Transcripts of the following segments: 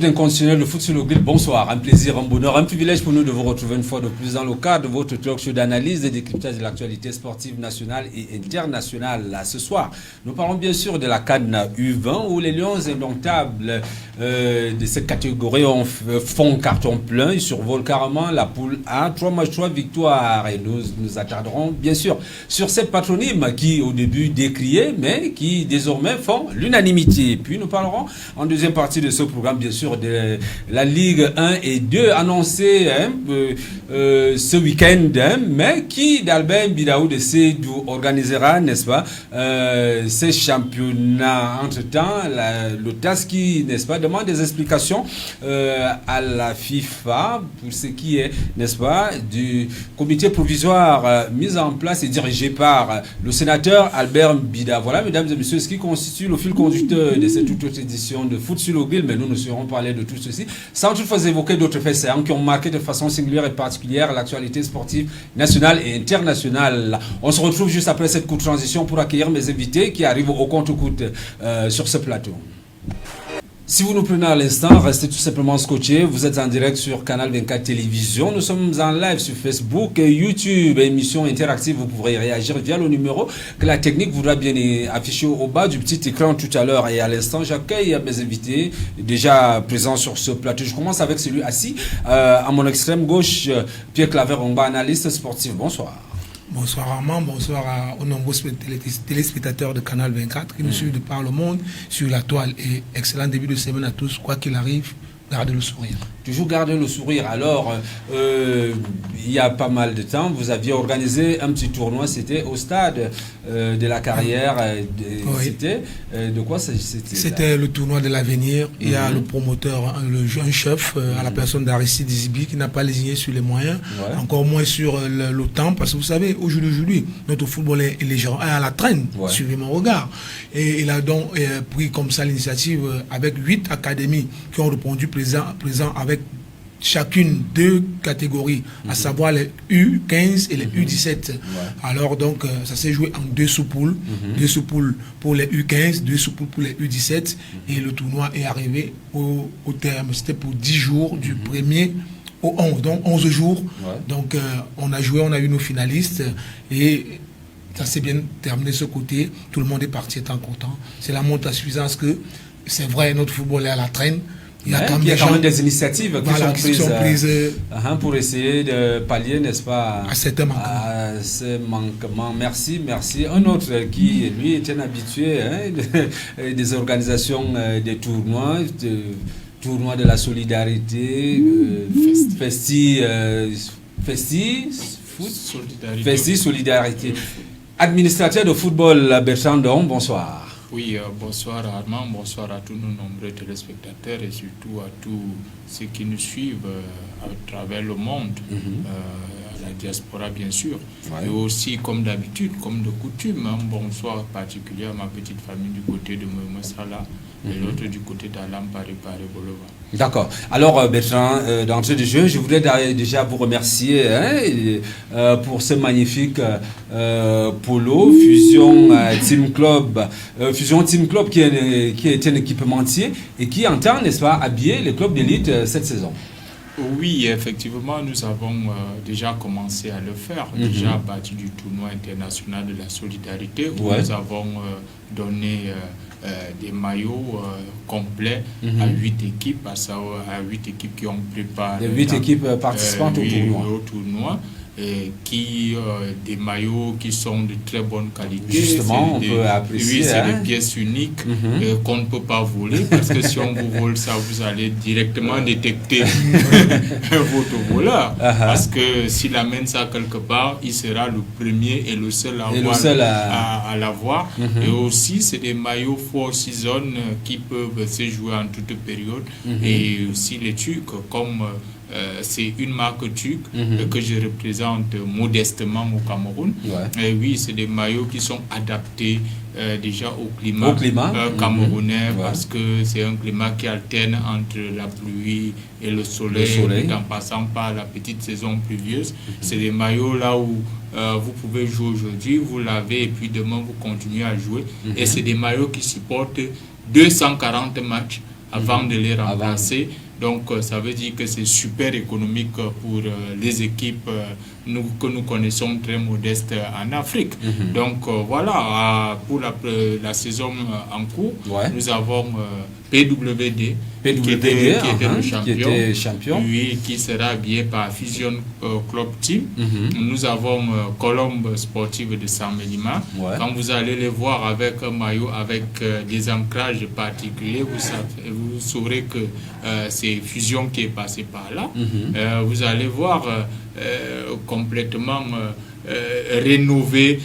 foot inconditionnel, le foot sur le grill, bonsoir. Un plaisir, un bonheur, un privilège pour nous de vous retrouver une fois de plus dans le cadre de votre talk show d'analyse et décryptage de l'actualité sportive nationale et internationale. Là, ce soir, nous parlons bien sûr de la CAN U20 où les Lions indomptables de cette catégorie font carton plein. Ils survolent carrément la poule A. 3 matchs, 3 victoires. Et nous attarderons bien sûr sur cette patronyme qui au début décriait, mais qui désormais font l'unanimité. Puis nous parlerons en deuxième partie de ce programme, bien sûr, de la Ligue 1 et 2 annoncée ce week-end, mais qui, d'Albert Bidaou de Sédou, organisera, n'est-ce pas, ces championnats. Entre-temps, le TAS qui, n'est-ce pas, demande des explications à la FIFA pour ce qui est, n'est-ce pas, du comité provisoire mis en place et dirigé par le sénateur Albert Bida. Voilà, mesdames et messieurs, ce qui constitue le fil conducteur de cette toute autre édition de Foot sur le grill, mais nous ne serons parler de tout ceci, sans toutefois évoquer d'autres faits saillants qui ont marqué de façon singulière et particulière l'actualité sportive nationale et internationale. On se retrouve juste après cette courte transition pour accueillir mes invités qui arrivent au compte-gouttes sur ce plateau. Si vous nous prenez à l'instant, restez tout simplement scotchés. Vous êtes en direct sur Canal 24 Télévision. Nous sommes en live sur Facebook et YouTube. Émission interactive, vous pourrez réagir via le numéro que la technique voudra bien afficher au bas du petit écran tout à l'heure. Et à l'instant, j'accueille mes invités déjà présents sur ce plateau. Je commence avec celui assis à mon extrême gauche, Pierre Claver-Ongba, analyste sportif. Bonsoir. Bonsoir Armand, bonsoir aux nombreux téléspectateurs de Canal 24 qui nous suivent de par le monde sur la toile. Et excellent début de semaine à tous, quoi qu'il arrive, gardez le sourire. Toujours garder le sourire. Alors, il y a pas mal de temps, vous aviez organisé un petit tournoi, c'était au stade de la carrière. Oui. C'était de quoi c'était? C'était le tournoi de l'avenir. Il y a le promoteur, le jeune chef, à la personne d'Aristide Zibi, qui n'a pas lésiné sur les moyens, encore moins sur le temps, parce que vous savez, aujourd'hui, notre football est légèrement à la traîne, suivez mon regard. Et il a donc pris comme ça l'initiative avec 8 académies qui ont répondu présent avec chacune 2 catégories, à savoir les U15 et les U17. Alors donc ça s'est joué en 2 sous-poules, 2 sous-poules pour les U15, 2 sous-poules pour les U17, et le tournoi est arrivé au terme. C'était pour 10 jours, du 1er au 11, donc 11 jours. Donc on a joué, on a eu nos finalistes, et ça s'est bien terminé de ce côté. Tout le monde est parti étant content. C'est la montre à suffisance que c'est vrai, notre football est à la traîne. Il y a quand même des initiatives qui sont prises pour essayer de pallier, n'est-ce pas, à ce manquement. Merci. Un autre qui, lui, est un habitué des organisations des tournois de la solidarité, Solidarité. Administrateur de football, Bertrand Dom, bonsoir. Oui, bonsoir Armand, bonsoir à tous nos nombreux téléspectateurs et surtout à tous ceux qui nous suivent à travers le monde, à la diaspora bien sûr. Et aussi, comme d'habitude, comme de coutume, un bonsoir particulier à ma petite famille du côté de Mohamed Salah et l'autre du côté d'Alam Paris-Bolova. D'accord. Alors Bertrand, d'entrée de jeu, je voudrais déjà vous remercier pour ce magnifique polo Fusion Team Club. Fusion Team Club qui est un équipementier et qui entend, n'est-ce pas, habiller les clubs d'élite cette saison. Oui, effectivement, nous avons déjà commencé à le faire, déjà à partir du tournoi international de la solidarité où nous avons donné des maillots complets à 8 équipes, à 8 équipes qui ont préparé 8 équipes participantes au tournoi. Des maillots qui sont de très bonne qualité. Justement, on peut apprécier. Oui, c'est des pièces uniques qu'on ne peut pas voler, parce que si on vous vole ça, vous allez directement détecter votre voleur. Parce que s'il amène ça quelque part, il sera le premier et le seul à l'avoir. Et aussi, c'est des maillots Four Seasons qui peuvent se jouer en toute période. Et aussi les trucs comme... c'est une marque turque que je représente modestement au Cameroun. Et oui, c'est des maillots qui sont adaptés déjà au climat camerounais, parce que c'est un climat qui alterne entre la pluie et le soleil. En passant par la petite saison pluvieuse. C'est des maillots là où vous pouvez jouer aujourd'hui, vous lavez et puis demain vous continuez à jouer. Et c'est des maillots qui supportent 240 matchs avant de les remplacer. Donc, ça veut dire que c'est super économique pour les équipes que nous connaissons très modestes en Afrique. Donc, voilà, pour la saison en cours, nous avons PWD qui était le champion, oui, qui sera habillé par Fusion Club Team. Nous avons Colombe Sportive de Saint-Mélima. Quand vous allez les voir avec un maillot avec des ancrages particuliers, vous saurez que c'est Fusion qui est passé par là. Vous allez voir complètement rénover,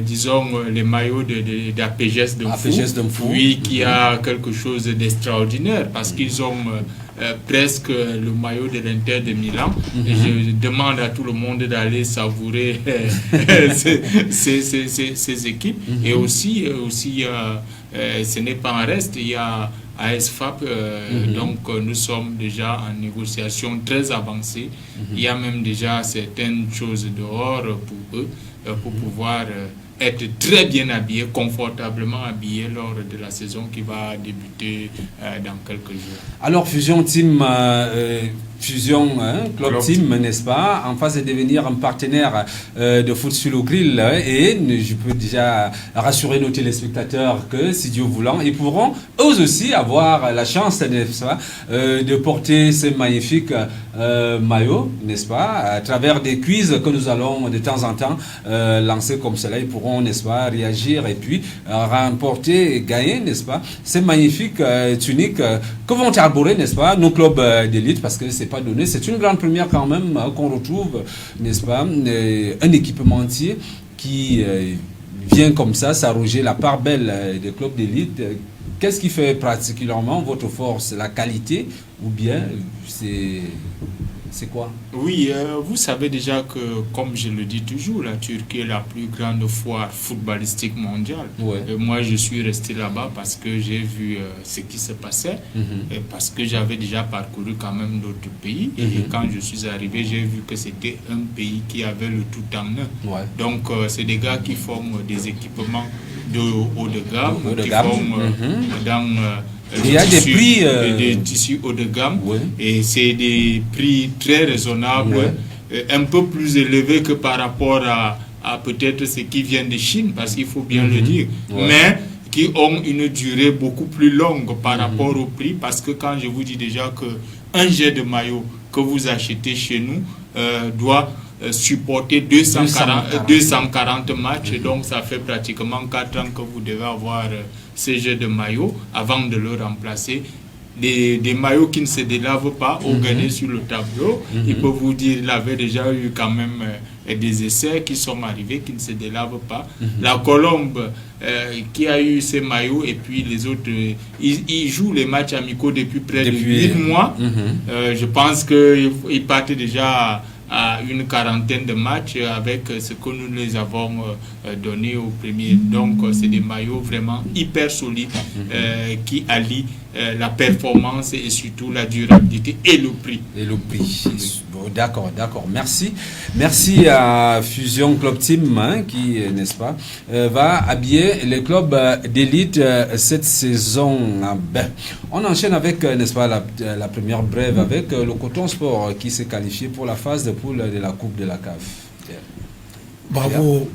disons, les maillots d'APGS Demfou, oui, qui a quelque chose d'extraordinaire parce qu'ils ont presque le maillot de l'Inter de Milan. Et je demande à tout le monde d'aller savourer ces équipes. Et aussi ce n'est pas un reste, il y a ASFAP, donc nous sommes déjà en négociation très avancée. Il y a même déjà certaines choses dehors pour eux, pour pouvoir être très bien habillés, confortablement habillés lors de la saison qui va débuter dans quelques jours. Alors Fusion Team, Club Team, n'est-ce pas, en phase de devenir un partenaire de Foot sur le Grill, et je peux déjà rassurer nos téléspectateurs que, si Dieu voulant, ils pourront eux aussi avoir la chance, n'est-ce pas, de porter ces magnifiques maillots, n'est-ce pas, à travers des quiz que nous allons de temps en temps lancer comme cela. Ils pourront, n'est-ce pas, réagir et puis remporter et gagner, n'est-ce pas, ces magnifiques tuniques que vont arborer, n'est-ce pas, nos clubs d'élite, parce que c'est pas donné. C'est une grande première quand même qu'on retrouve, n'est-ce pas, un équipementier qui vient comme ça s'arroger la part belle des clubs d'élite. Qu'est-ce qui fait particulièrement votre force? La qualité ou bien c'est quoi? Oui, vous savez déjà que, comme je le dis toujours, la Turquie est la plus grande foire footballistique mondiale. Et moi, je suis resté là-bas parce que j'ai vu ce qui se passait, et parce que j'avais déjà parcouru quand même d'autres pays. Et quand je suis arrivé, j'ai vu que c'était un pays qui avait le tout en un. Donc, c'est des gars qui forment des équipements de haut de gamme, qui forment dans... il y a des prix des tissus haut de gamme, et c'est des prix très raisonnables, un peu plus élevés que par rapport à peut-être ce qui vient de Chine, parce qu'il faut bien le dire, mais qui ont une durée beaucoup plus longue par rapport au prix, parce que quand je vous dis déjà que un jet de maillot que vous achetez chez nous doit supporter 240 matchs, donc ça fait pratiquement 4 ans que vous devez avoir ces jeux de maillots avant de le remplacer. Des maillots qui ne se délavent pas, organisés sur le tableau. Il peut vous dire, il avait déjà eu quand même des essais qui sont arrivés, qui ne se délavent pas. La Colombe qui a eu ces maillots, et puis les autres, ils jouent les matchs amicaux depuis près de 8 mois. Je pense qu'ils partent déjà à une quarantaine de matchs avec ce que nous les avons donné au premier. Donc c'est des maillots vraiment hyper solides qui allient la performance et surtout la durabilité et le prix. Bon, d'accord. Merci à Fusion Club Team qui, n'est-ce pas, va habiller les clubs d'élite cette saison. On enchaîne avec, n'est-ce pas, la première brève avec le Coton Sport qui s'est qualifié pour la phase de poule de la Coupe de la CAF. Bravo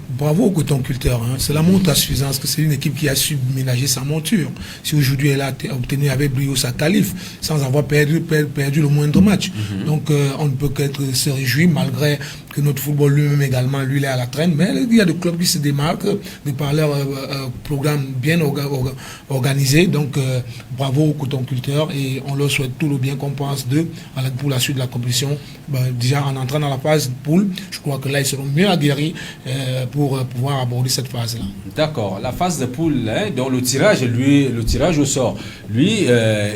au Coton Culteur. C'est la montre à suffisance que c'est une équipe qui a su ménager sa monture. Si aujourd'hui elle a obtenu avec brio sa qualif sans avoir perdu le moindre match. Donc on ne peut qu'être se réjouir malgré que notre football lui-même également, lui, il est à la traîne. Mais il y a des clubs qui se démarquent de par leur programme bien organisé. Donc bravo au Coton Culteur et on leur souhaite tout le bien qu'on pense d'eux pour la suite de la compétition. Déjà en entrant dans la phase poule, je crois que là ils seront mieux aguerris pour pouvoir aborder cette phase-là. D'accord. La phase de poule, dont le tirage au sort, lui,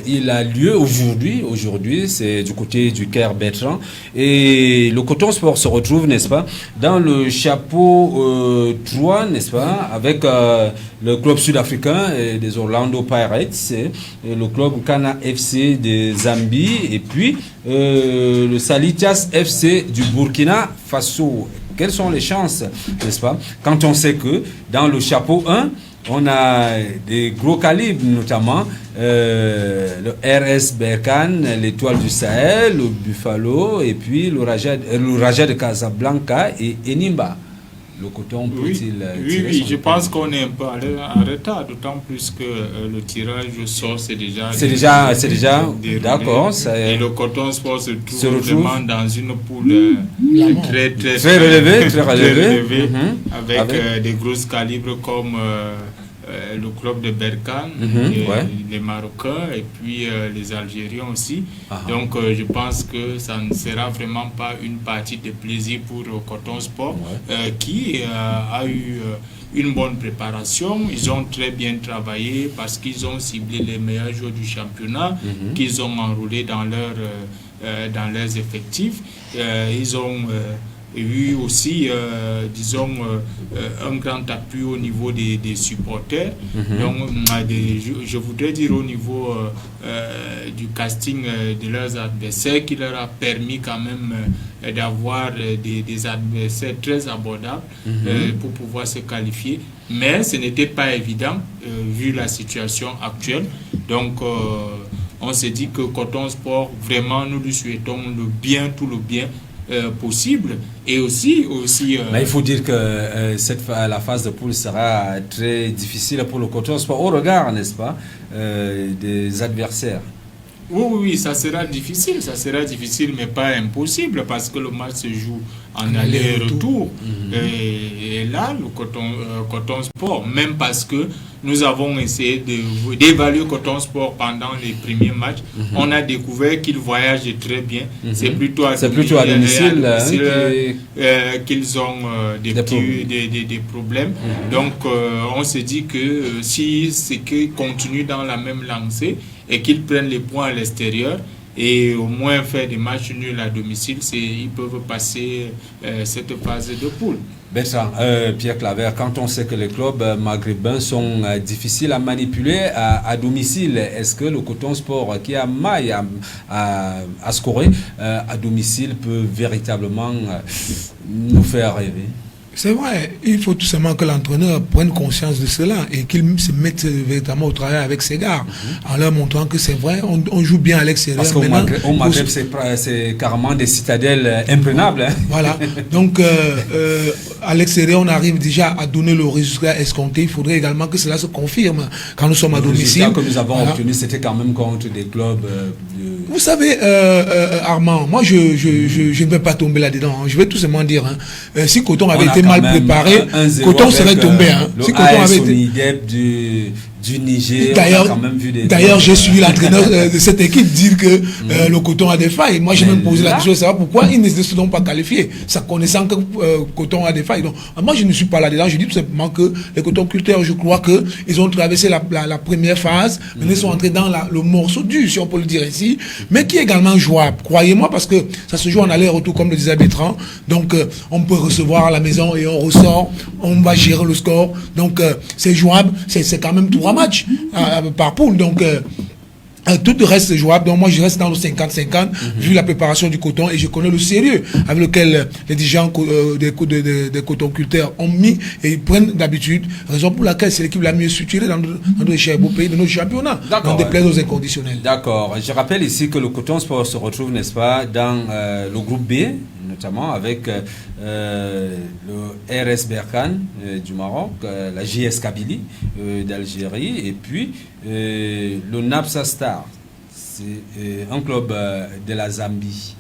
il a lieu aujourd'hui. Aujourd'hui, c'est du côté du Caire Bertrand. Et le Coton Sport se retrouve, n'est-ce pas, dans le chapeau 3, n'est-ce pas, avec le club sud-africain des Orlando Pirates, et le club Kana FC de Zambie, et puis le Salitas FC du Burkina Faso. Quelles sont les chances, n'est-ce pas, quand on sait que dans le chapeau 1, on a des gros calibres, notamment le RS Berkane, l'Étoile du Sahel, le Buffalo, et puis le Raja de Casablanca et Enimba. Le coton peut-il oui, je pense qu'on est un peu en retard, d'autant plus que le tirage au sort, c'est déjà d'accord. Et le coton sport se trouve vraiment dans une poule très relevée, avec des grosses calibres comme le club de Berkane, les Marocains et puis les Algériens aussi. Donc je pense que ça ne sera vraiment pas une partie de plaisir pour Coton Sport qui a eu une bonne préparation. Ils ont très bien travaillé parce qu'ils ont ciblé les meilleurs joueurs du championnat qu'ils ont enrôlés dans leurs effectifs. Ils ont eu aussi, un grand appui au niveau des supporters. Donc, je voudrais dire au niveau du casting de leurs adversaires qui leur a permis quand même d'avoir des adversaires très abordables pour pouvoir se qualifier. Mais ce n'était pas évident vu la situation actuelle. Donc, on s'est dit que Coton Sport, vraiment, nous lui souhaitons tout le bien possible. Et aussi mais il faut dire que la phase de poule sera très difficile pour le Coton Sport au regard, n'est-ce pas, des adversaires. Oui, ça sera difficile, mais pas impossible parce que le match se joue en aller-retour. Et là, le Coton Sport, même parce que nous avons essayé d'évaluer Coton Sport pendant les premiers matchs, on a découvert qu'ils voyagent très bien. C'est plutôt à domicile qu'ils ont des problèmes. Donc, on se dit que si c'est qu'ils continuent dans la même lancée et qu'ils prennent les points à l'extérieur et au moins faire des matchs nuls à domicile, ils peuvent passer cette phase de poule. Bertrand, Pierre Claver, quand on sait que les clubs maghrébins sont difficiles à manipuler à domicile, est-ce que le Coton Sport qui a maille à scorer à domicile peut véritablement nous faire rêver? C'est vrai, il faut tout simplement que l'entraîneur prenne conscience de cela et qu'il se mette véritablement au travail avec ses gars, en leur montrant que c'est vrai, on joue bien à l'extérieur. Parce qu'au Maghreb, c'est carrément des citadelles imprenables. Hein. Voilà, donc à l'extérieur, on arrive déjà à donner le résultat escompté. Il faudrait également que cela se confirme quand nous sommes à domicile. Le résultat que nous avons obtenu, c'était quand même contre des clubs... Vous savez, Armand, moi je ne vais pas tomber là-dedans. Je vais tout simplement dire, si Coton avait été mal préparé, Coton serait tombé. Si Coton avait été... du Niger, d'ailleurs, j'ai suivi l'entraîneur de cette équipe dire que le Coton a des failles. Moi, j'ai même posé la question de savoir pourquoi ils ne se sont pas qualifiés, ça connaissant que Coton a des failles. Donc, moi, je ne suis pas là-dedans. Je dis tout simplement que les cotonculteurs, je crois qu'ils ont traversé la première phase, mais ils sont entrés dans le morceau dur, si on peut le dire ainsi, mais qui est également jouable. Croyez-moi, parce que ça se joue en aller-retour, comme le disait Bertrand. Donc, on peut recevoir à la maison et on ressort, on va gérer le score. Donc, c'est jouable. C'est quand même 3 matchs par poule, donc tout le reste est jouable. Donc moi je reste dans le 50-50 vu la préparation du coton et je connais le sérieux avec lequel les dirigeants des cotonculteurs ont mis et ils prennent d'habitude, raison pour laquelle c'est l'équipe la mieux structurée dans notre cher beau pays, de notre championnat, dans des places aux inconditionnels. D'accord, je rappelle ici que le Coton Sport se retrouve, n'est-ce pas, dans le groupe B, notamment avec le RS Berkane du Maroc, la JS Kabylie d'Algérie et puis le Napsa Star, c'est un club de la Zambie.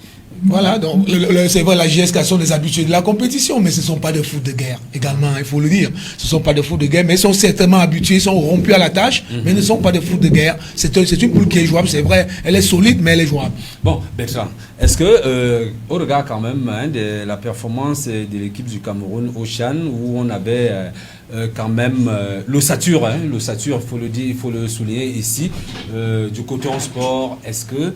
Voilà, donc c'est vrai, la JSK sont des habitués de la compétition, mais ce ne sont pas des fous de guerre, également, il faut le dire. Ce ne sont pas des fous de guerre, mais ils sont certainement habitués, ils sont rompus à la tâche, mais ne sont pas des fous de guerre. C'est une poule qui est jouable, c'est vrai, elle est solide, mais elle est jouable. Bon, Bertrand, est-ce que, au regard quand même de la performance de l'équipe du Cameroun au Chan, où on avait quand même l'ossature, il faut le dire, il faut le souligner ici, du Coton Sport, est-ce que,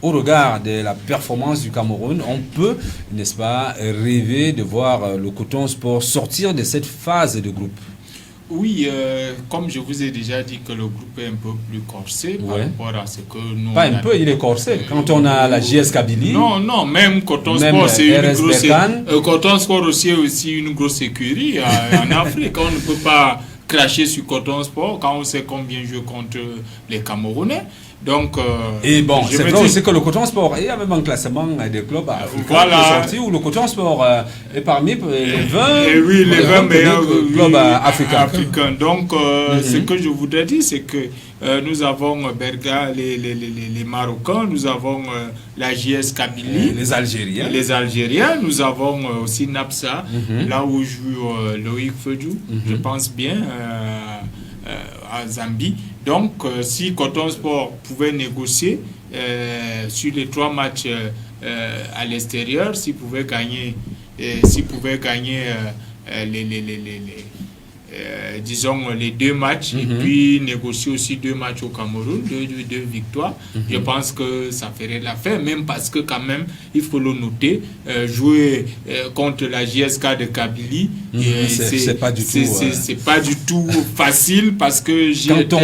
au regard de la performance du Cameroun, on peut, n'est-ce pas, rêver de voir le Coton Sport sortir de cette phase de groupe? Oui, comme je vous ai déjà dit que le groupe est un peu plus corsé par rapport à ce que nous... Pas un peu, il est corsé. Quand on a la JS Kabylie... Non, même Coton Sport, c'est une grosse... Coton Sport aussi est aussi une grosse écurie en Afrique. On ne peut pas cracher sur Coton Sport quand on sait combien joue contre les Camerounais. Donc, et bon, c'est vrai aussi que le Coton Sport, il y a même un classement des clubs africains qui est sorti où le Coton Sport est parmi les 20, les 20 meilleurs clubs africains. Donc, ce que je voudrais dire, c'est que nous avons Berga, les Marocains, nous avons la JS Kabylie, les Algériens, nous avons aussi Napsa, là où joue Loïc Fedjou, je pense bien, à Zambie. Donc, si Coton Sport pouvait négocier sur les 3 matchs à l'extérieur, s'il pouvait gagner, disons les 2 matchs et puis négocier aussi 2 matchs au Cameroun, 2 victoires, je pense que ça ferait l'affaire, même parce que quand même, il faut le noter, jouer contre la JSK de Kabylie, c'est pas du tout facile, parce que j'étais dans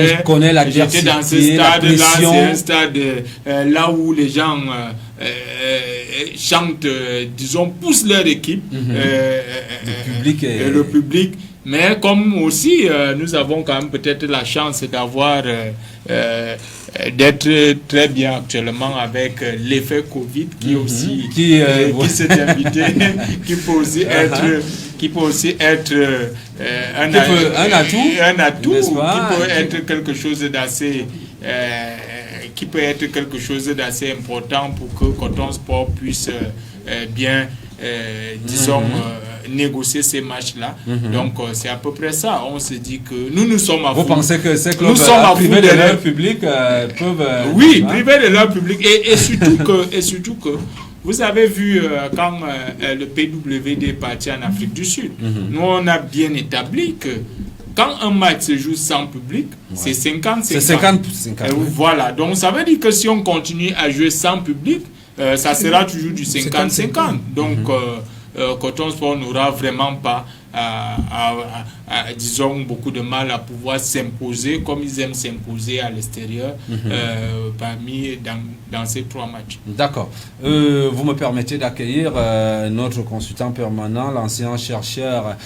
ce stade-là, c'est un stade là où les gens chantent, disons, poussent leur équipe, le public. Mais comme aussi, nous avons quand même peut-être la chance d'avoir d'être très bien actuellement avec l'effet Covid qui aussi qui s'est invité, qui peut aussi être un atout, qui peut être quelque chose d'assez important pour que Coton Sport puisse bien disons négocier ces matchs-là. Donc c'est à peu près ça. On se dit que nous sommes à fond. Vous pensez que ces clubs privés de leur public peuvent... Oui, privés de leur public. Et surtout que vous avez vu quand le PWD est parti en Afrique du Sud, nous on a bien établi que quand un match se joue sans public, c'est 50-50. C'est 50-50. Voilà. Donc ça veut dire que si on continue à jouer sans public, ça sera toujours du 50-50. Donc Coton Sport n'aura vraiment pas disons beaucoup de mal à pouvoir s'imposer comme ils aiment s'imposer à l'extérieur dans ces 3 matchs. D'accord. Vous me permettez d'accueillir notre consultant permanent, l'ancien chercheur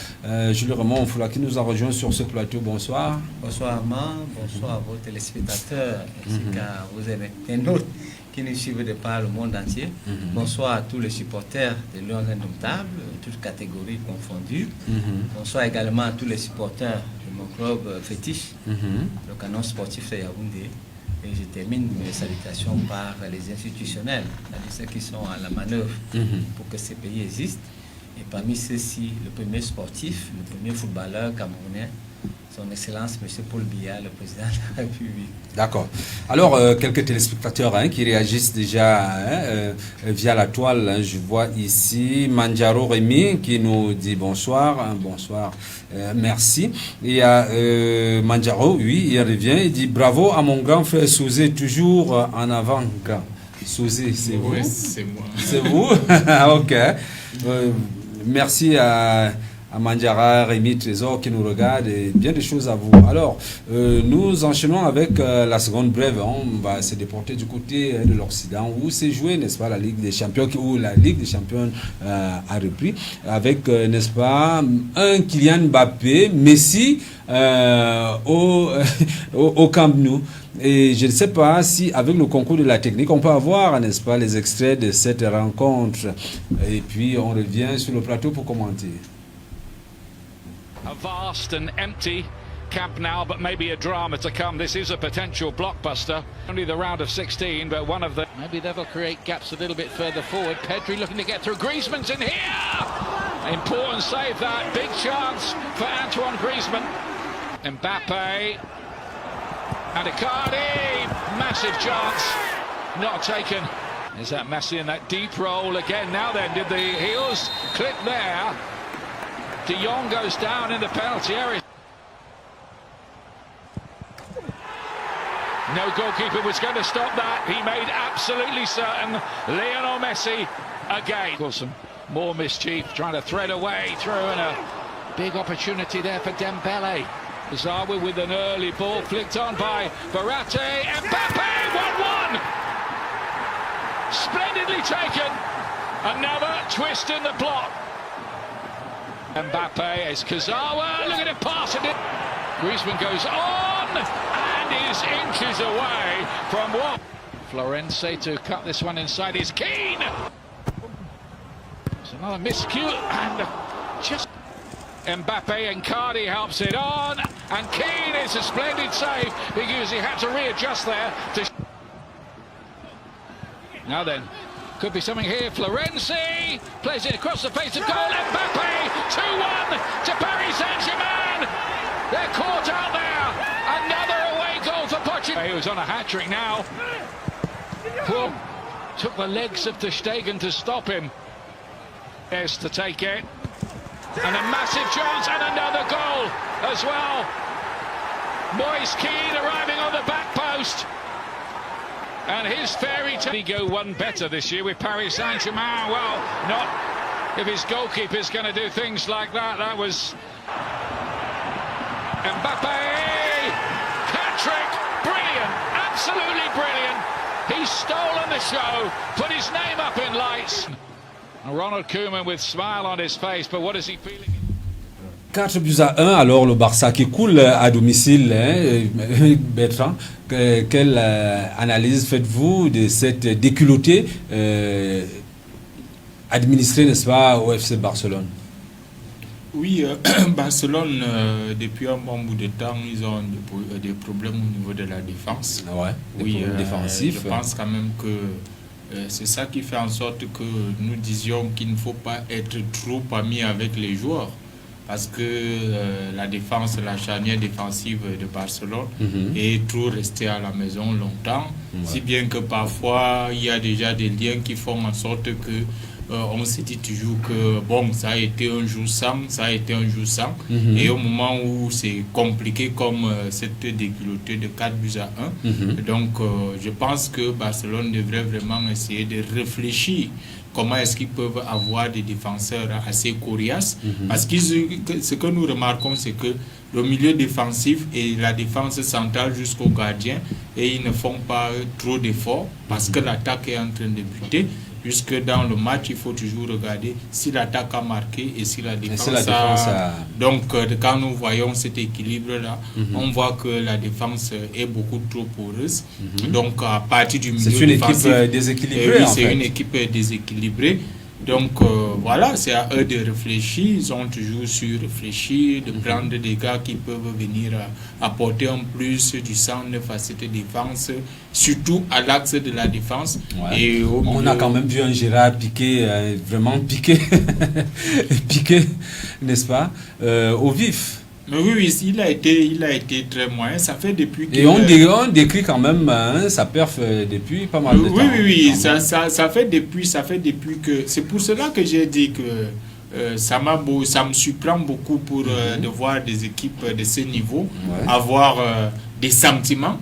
Jules Raymond Foula, qui nous a rejoint sur ce plateau. Bonsoir. Bonsoir Armand, bonsoir à vos téléspectateurs ainsi qu'à vos internautes qui nous suivent de par le monde entier. Bonsoir à tous les supporters de Lions Indomptables, toutes catégories confondues. Bonsoir également à tous les supporters de mon club fétiche, le Canon sportif de Yaoundé. Et je termine mes salutations par les institutionnels, ceux qui sont à la manœuvre pour que ces pays existent. Et parmi ceux-ci, le premier sportif, le premier footballeur camerounais, Son Excellence, M. Paul Biya, le président de la République. D'accord. Alors, quelques téléspectateurs qui réagissent déjà via la toile. Je vois ici Manjaro Rémi qui nous dit bonsoir. Bonsoir, merci. Il y a Manjaro, oui, il revient. Il dit bravo à mon grand frère Souzé, toujours en avant. Souzé, c'est vous? Oui, c'est moi. C'est vous? Ok. Merci à Mandjara, Rémi, Trésor qui nous regarde et bien des choses à vous. Alors, nous enchaînons avec la seconde brève. On va se déporter du côté de l'Occident où s'est joué, n'est-ce pas, la Ligue des Champions, où la Ligue des Champions a repris avec, n'est-ce pas, un Kylian Mbappé, Messi au Camp Nou. Et je ne sais pas si, avec le concours de la technique, on peut avoir, n'est-ce pas, les extraits de cette rencontre. Et puis, on revient sur le plateau pour commenter. A vast and empty Camp Nou, but maybe a drama to come. This is a potential blockbuster. Only the round of 16, but one of the... Maybe they'll create gaps a little bit further forward. Pedri looking to get through. Griezmann's in here! Important save that. Big chance for Antoine Griezmann. Mbappe. And Icardi. Massive chance. Not taken. Is that Messi in that deep roll again? Now then, did the heels click there? De Jong goes down in the penalty area. No goalkeeper was going to stop that. He made absolutely certain. Lionel Messi again. Some more mischief, trying to thread away through, and a big opportunity there for Dembele. Zawa with an early ball flicked on by Verratti. Mbappe, 1-1. Splendidly taken. Another twist in the plot. Mbappe is Kazawa, look at him passing it. Griezmann goes on and is inches away from what? Florense to cut this one inside is Keane. It's another miscue and just Mbappe and Cardi helps it on, and Keane is a splendid save because he had to readjust there. Now then, could be something here. Florenzi plays it across the face of goal. Mbappe 2-1 to Paris Saint-Germain. They're caught out there. Another away goal for Pochettino. He was on a hat-trick now. Poor took the legs of Ter Stegen to stop him. Yes, to take it. And a massive chance and another goal as well. Moise Keane arriving on the back post. And his fairy tale. He go one better this year with Paris Saint-Germain. Well, not if his goalkeeper's going to do things like that. That was Mbappe. Hat-trick. Brilliant. Absolutely brilliant. He's stolen the show. Put his name up in lights. Ronald Koeman with smile on his face, but what is he feeling? 4-1, alors le Barça qui coule à domicile, hein, Bertrand. Quelle analyse faites-vous de cette déculottée administrée, n'est-ce pas, au FC Barcelone? Oui, Barcelone, depuis un bon bout de temps, ils ont des problèmes au niveau de la défense. Ouais, des problèmes défensifs. Je pense quand même que c'est ça qui fait en sorte que nous disions qu'il ne faut pas être trop amis avec les joueurs. Parce que la défense, la charnière défensive de Barcelone est trop restée à la maison longtemps. Si bien que parfois, il y a déjà des liens qui font en sorte que on se dit toujours que bon, ça a été un jour sans, ça a été un jour sans. Et au moment où c'est compliqué comme cette déculottée de 4-1, donc je pense que Barcelone devrait vraiment essayer de réfléchir comment est-ce qu'ils peuvent avoir des défenseurs assez coriaces. Parce que ce que nous remarquons, c'est que le milieu défensif et la défense centrale jusqu'au gardien, et ils ne font pas trop d'efforts parce que l'attaque est en train de buter. Puisque dans le match, il faut toujours regarder si l'attaque a marqué et si la défense, a... Donc, quand nous voyons cet équilibre-là, on voit que la défense est beaucoup trop poreuse. Donc, à partir du milieu défensif... C'est une équipe déséquilibrée, oui, c'est une équipe déséquilibrée. Donc, voilà, c'est à eux de réfléchir. Ils ont toujours su réfléchir, de prendre des gars qui peuvent venir apporter en plus du sang de facette de défense, surtout à l'axe de la défense. Ouais. Et on a quand même vu un Gérard Piqué, vraiment piqué, piqué, n'est-ce pas, au vif. Mais oui, il a été très moyen. Ça fait depuis que... Et on décrit quand même sa perf depuis pas mal de temps. Oui, ça fait depuis que... C'est pour cela que j'ai dit que ça me surprend beaucoup pour de voir des équipes de ce niveau avoir des sentiments.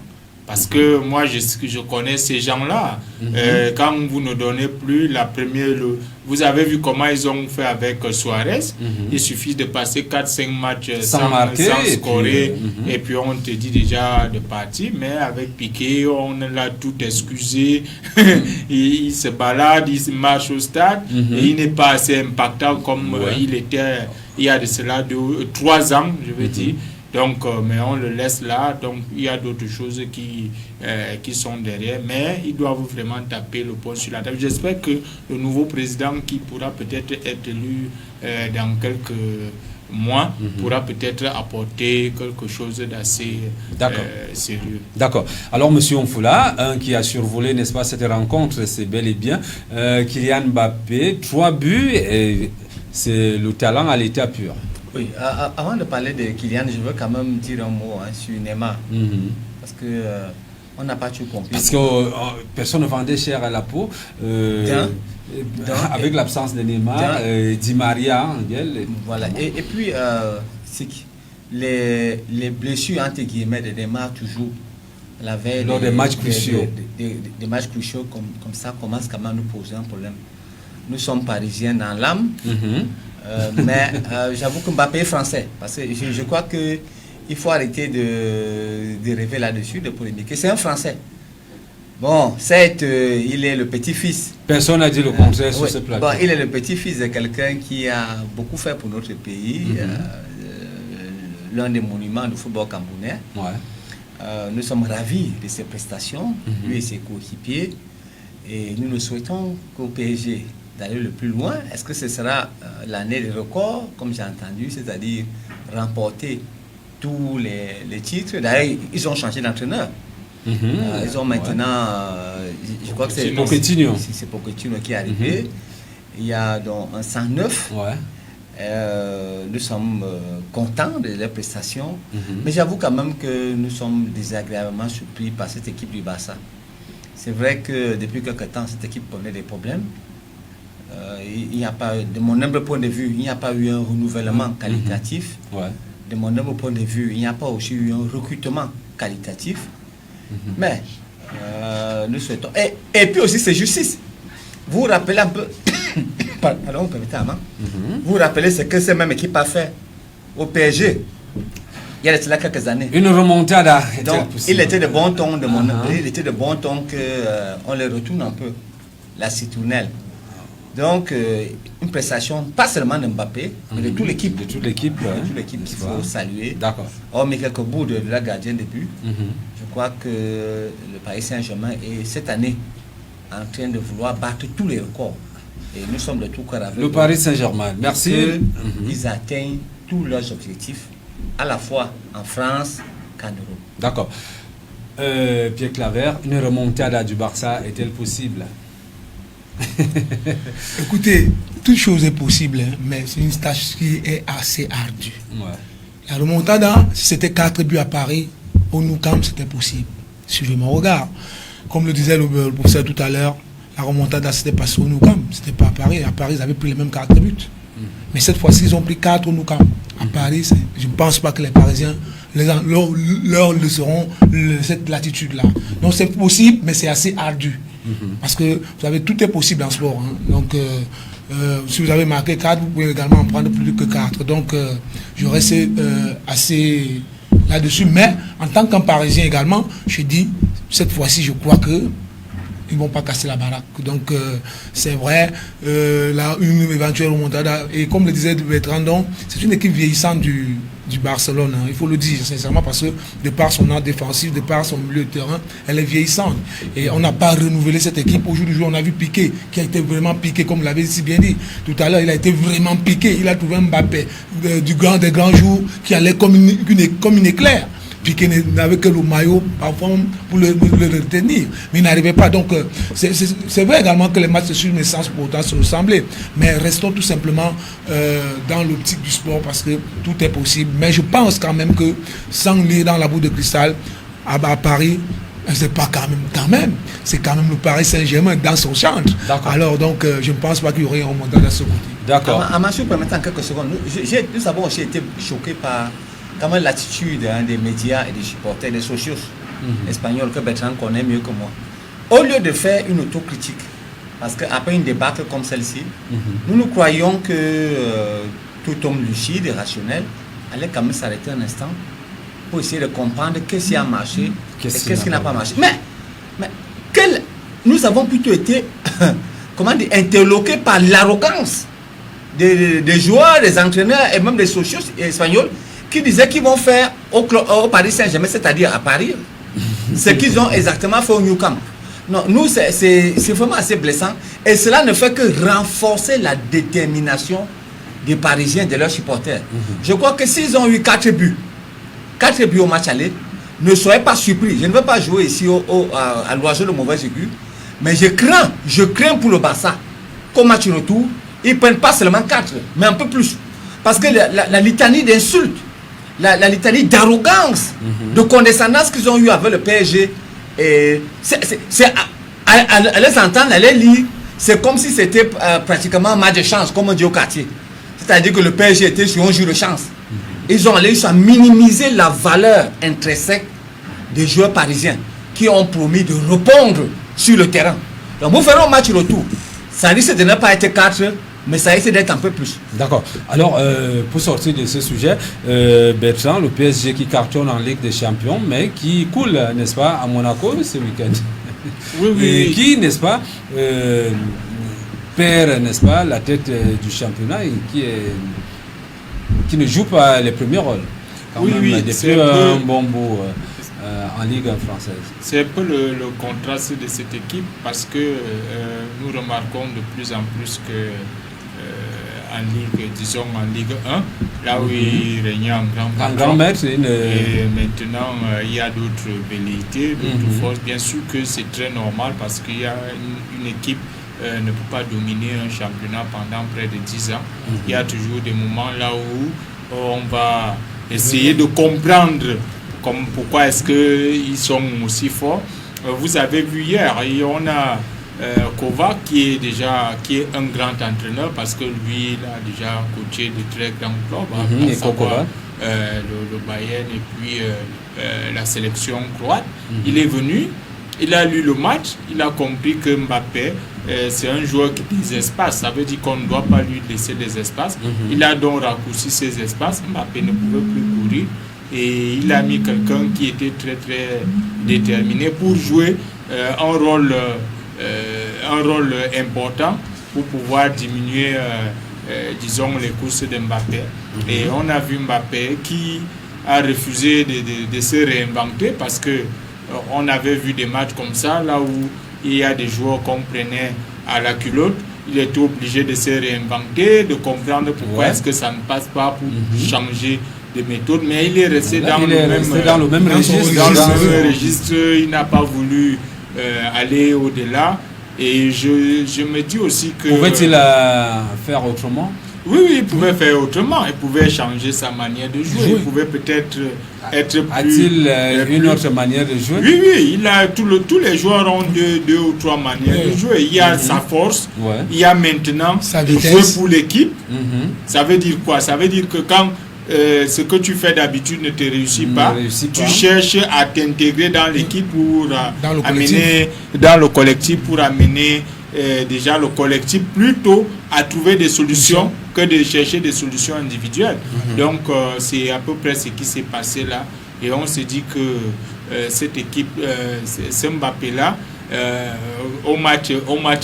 Parce que moi, je connais ces gens-là. Quand vous ne donnez plus la première... Vous avez vu comment ils ont fait avec Suarez. Il suffit de passer 4-5 matchs sans scorer. Et puis on te dit déjà de partir. Mais avec Piqué, on l'a tout excusé. il se balade, il marche au stade. Et il n'est pas assez impactant comme il était il y a de cela 3 ans, je veux dire. Donc, mais on le laisse là. Donc, il y a d'autres choses qui sont derrière. Mais ils doivent vraiment taper le poing sur la table. J'espère que le nouveau président qui pourra peut-être être élu dans quelques mois pourra peut-être apporter quelque chose d'assez sérieux. D'accord. Alors, monsieur Onfoula, qui a survolé, n'est-ce pas, cette rencontre, c'est bel et bien Kylian Mbappé, 3 buts, et c'est le talent à l'état pur. Oui, avant de parler de Kylian, je veux quand même dire un mot sur Neymar. Parce que on n'a pas tout compris. Parce que personne ne vendait cher à la peau. Avec l'absence de Neymar, Di Maria, voilà. Et puis, les blessures, entre guillemets, de Neymar, toujours, la veille lors des matchs cruciaux. Des matchs cruciaux comme ça commencent quand même à nous poser un problème. Nous sommes parisiens dans l'âme. Mais j'avoue que Mbappé est français, parce que je crois qu'il faut arrêter de rêver là-dessus, de polémiquer. C'est un Français. Bon, certes, il est le petit-fils. Personne n'a dit le contraire sur ce plateau. Bon, il est le petit-fils de quelqu'un qui a beaucoup fait pour notre pays. l'un des monuments du football camerounais. Ouais. Nous sommes ravis de ses prestations, lui et ses coéquipiers. Et nous nous souhaitons qu'au PSG d'aller le plus loin. Est-ce que ce sera l'année des records, comme j'ai entendu, c'est-à-dire remporter tous les titres? D'ailleurs, ils ont changé d'entraîneur. Ils ont maintenant, je crois que c'est Pochettino. C'est Pochettino qui est arrivé. Il y a donc un 109. Ouais. Nous sommes contents de leurs prestations. Mais j'avoue quand même que nous sommes désagréablement surpris par cette équipe du Barça. C'est vrai que depuis quelque temps, cette équipe connaît des problèmes. Il n'y a pas, de mon humble point de vue, il n'y a pas eu un renouvellement qualitatif. Ouais. De mon humble point de vue, il n'y a pas aussi eu un recrutement qualitatif. Mais nous souhaitons. Et puis aussi, c'est justice. Vous vous rappelez un peu. Pardon, permettez-moi. Vous vous rappelez ce que cette même équipe a fait au PSG il y a de cela quelques années. Une remontada. Donc, il était de bon ton de mon il était de bon ton qu'on les retourne un peu la citournelle. Donc, une prestation, pas seulement de Mbappé, mais de toute l'équipe. De toute l'équipe. De toute l'équipe qu'il faut saluer. D'accord. Mais quelques bouts de la gardienne de but. Je crois que le Paris Saint-Germain est cette année en train de vouloir battre tous les records. Et nous sommes de tout cœur avec le Paris Saint-Germain. Merci. Ils atteignent tous leurs objectifs, à la fois en France qu'en Europe. D'accord. Pierre Claver, une remontada du Barça est-elle possible? Écoutez, toute chose est possible, hein, mais c'est une tâche qui est assez ardue. Ouais. La remontada, si c'était 4 buts à Paris, au Nou Camp, c'était possible. Suivez mon regard. Comme le disait le professeur tout à l'heure, la remontada, c'était passé au Nou Camp, c'était pas à Paris. À Paris, ils avaient pris les mêmes 4 buts. Mais cette fois-ci, ils ont pris 4 au Nou Camp. À Paris, je ne pense pas que les Parisiens leur laisseront cette latitude-là. Donc c'est possible, mais c'est assez ardu. Parce que, vous savez, tout est possible en sport. Hein. Donc, si vous avez marqué 4, vous pouvez également en prendre plus que 4. Donc, je reste assez là-dessus. Mais, en tant qu'un Parisien également, je dis, cette fois-ci, je crois que ils ne vont pas casser la baraque. Donc, c'est vrai, là, une éventuelle remontada. Et comme le disait Bertrand, c'est une équipe vieillissante du Barcelone. Hein. Il faut le dire sincèrement parce que, de par son art défensif, de par son milieu de terrain, elle est vieillissante. Et on n'a pas renouvelé cette équipe. Aujourd'hui, on a vu Piqué, qui a été vraiment piqué, comme l'avait si bien dit. Tout à l'heure, il a été vraiment piqué. Il a trouvé Mbappé des grands jours qui allait comme une éclair. Piqué n'avait que le maillot parfois pour le retenir, mais il n'arrivait pas. Donc c'est vrai également que les matchs sur une essence pour autant se ressembler, mais restons tout simplement dans l'optique du sport parce que tout est possible. Mais je pense quand même que sans lire dans la boule de cristal à Paris, c'est pas quand même, c'est quand même le Paris Saint-Germain dans son centre. Alors donc je ne pense pas qu'il y aurait un remontada à ce côté. D'accord. À ma permettant en quelques secondes, nous avons aussi été choqués par quand même l'attitude des médias et des supporters, des socios espagnols que Bertrand connaît mieux que moi. Au lieu de faire une autocritique, parce qu'après une débâcle comme celle-ci, nous croyons que tout homme lucide et rationnel allait quand même s'arrêter un instant pour essayer de comprendre qu'est-ce qui a marché et qu'est-ce qui n'a pas marché. Mais nous avons plutôt été interloqués par l'arrogance des joueurs, des entraîneurs et même des socios espagnols qui disaient qu'ils vont faire au Paris Saint-Germain, c'est-à-dire à Paris, ce qu'ils ont exactement fait au Nou Camp. Non, nous, c'est vraiment assez blessant. Et cela ne fait que renforcer la détermination des Parisiens, de leurs supporters. Je crois que s'ils ont eu 4 buts au match aller, ne soyez pas surpris. Je ne veux pas jouer ici à l'oiseau de mauvais aigu, mais je crains pour le Barça qu'au match retour, ils ne prennent pas seulement 4, mais un peu plus. Parce que la litanie d'insultes, la litanie d'arrogance, de condescendance qu'ils ont eu avec le PSG, à les entendre, à les lire, c'est comme si c'était pratiquement un match de chance, comme on dit au quartier. C'est-à-dire que le PSG était sur un jeu de chance. Ils ont réussi à minimiser la valeur intrinsèque des joueurs parisiens qui ont promis de répondre sur le terrain. Donc vous ferez un match retour. Ça risque de ne pas être 4, mais ça risque d'être un peu plus. D'accord. Alors, pour sortir de ce sujet, Bertrand, le PSG qui cartonne en Ligue des Champions, mais qui coule, n'est-ce pas, à Monaco ce week-end. Oui. Et qui, n'est-ce pas, perd, n'est-ce pas, la tête du championnat et qui ne joue pas les premiers rôles. quand même depuis un bon bout en Ligue française. C'est un peu le contraste de cette équipe parce que nous remarquons de plus en plus que en Ligue, disons en Ligue 1, là où il régnait un grand maître. Et maintenant, il y a d'autres velléités, d'autres forces. Bien sûr que c'est très normal parce qu'il y a une équipe ne peut pas dominer un championnat pendant près de 10 ans. Il y a toujours des moments là où on va essayer de comprendre pourquoi est-ce qu'ils sont aussi forts. Vous avez vu hier, on a Kovac qui est un grand entraîneur parce que lui il a déjà coaché de très grands clubs, à savoir le Bayern et puis la sélection croate. Il est venu, il a lu le match, il a compris que Mbappé c'est un joueur qui a des espaces, ça veut dire qu'on ne doit pas lui laisser des espaces. Il a donc raccourci ses espaces, Mbappé ne pouvait plus courir et il a mis quelqu'un qui était très très déterminé pour jouer un rôle important pour pouvoir diminuer, disons, les courses de Mbappé. Et on a vu Mbappé qui a refusé de se réinventer parce que on avait vu des matchs comme ça, là où il y a des joueurs qu'on prenait à la culotte. Il était obligé de se réinventer, de comprendre pourquoi est-ce que ça ne passe pas pour changer de méthode. Mais il est resté dans le même registre. Il n'a pas voulu aller au-delà. Et je me dis aussi que... Pouvait-il faire autrement? Oui, il pouvait faire autrement. Il pouvait changer sa manière de jouer. Il pouvait peut-être être plus... A-t-il une autre manière de jouer? Oui. Tous les joueurs ont deux ou trois manières de jouer. Il y a sa force. Il y a maintenant jouer pour l'équipe. Ça veut dire quoi? Ça veut dire que quand ce que tu fais d'habitude ne te réussit pas, tu cherches à t'intégrer dans l'équipe pour amener dans le collectif pour amener déjà le collectif plutôt à trouver des solutions que de chercher des solutions individuelles. Donc c'est à peu près ce qui s'est passé là et on se dit que cette équipe, ce Mbappé là, au match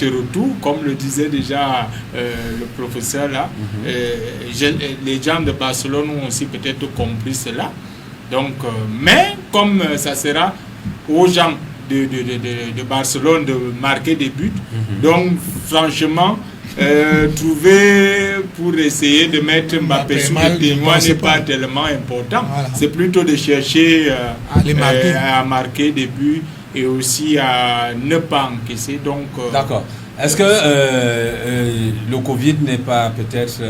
retour, comme le disait déjà le professeur là, les gens de Barcelone ont aussi peut-être compris cela. Donc, mais comme ça sera aux gens de Barcelone de marquer des buts, donc franchement, trouver pour essayer de mettre Mbappé sous le témoin n'est pas tellement important. C'est plutôt de chercher à marquer des buts et aussi à ne pas encaisser. Donc, d'accord. Est-ce que le Covid n'est pas peut-être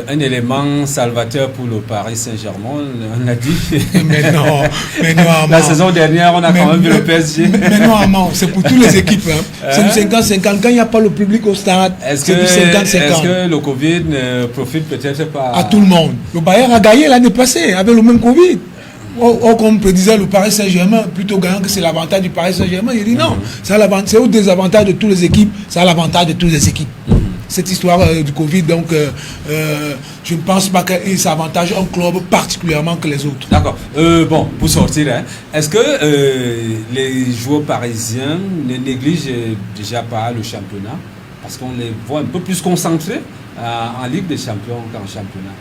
un élément salvateur pour le Paris Saint-Germain? On a dit. Mais non, la saison dernière, on a quand même vu le PSG. Mais non, Armand, c'est pour toutes les équipes. C'est du 50-50. Quand il n'y a pas le public au stade, c'est du 50-50. Est-ce que le Covid ne profite peut-être pas à tout le monde? Le Bayern a gagné l'année passée avec le même Covid. Comme prédisait le Paris Saint-Germain, plutôt gagnant que c'est l'avantage du Paris Saint-Germain. Il dit non, c'est au désavantage de toutes les équipes, c'est à l'avantage de toutes les équipes. Cette histoire du Covid, donc je ne pense pas qu'il s'avantage un club particulièrement que les autres. D'accord. Bon, pour sortir, est-ce que les joueurs parisiens ne négligent déjà pas le championnat? Parce qu'on les voit un peu plus concentrés en Ligue des Champions qu'en championnat.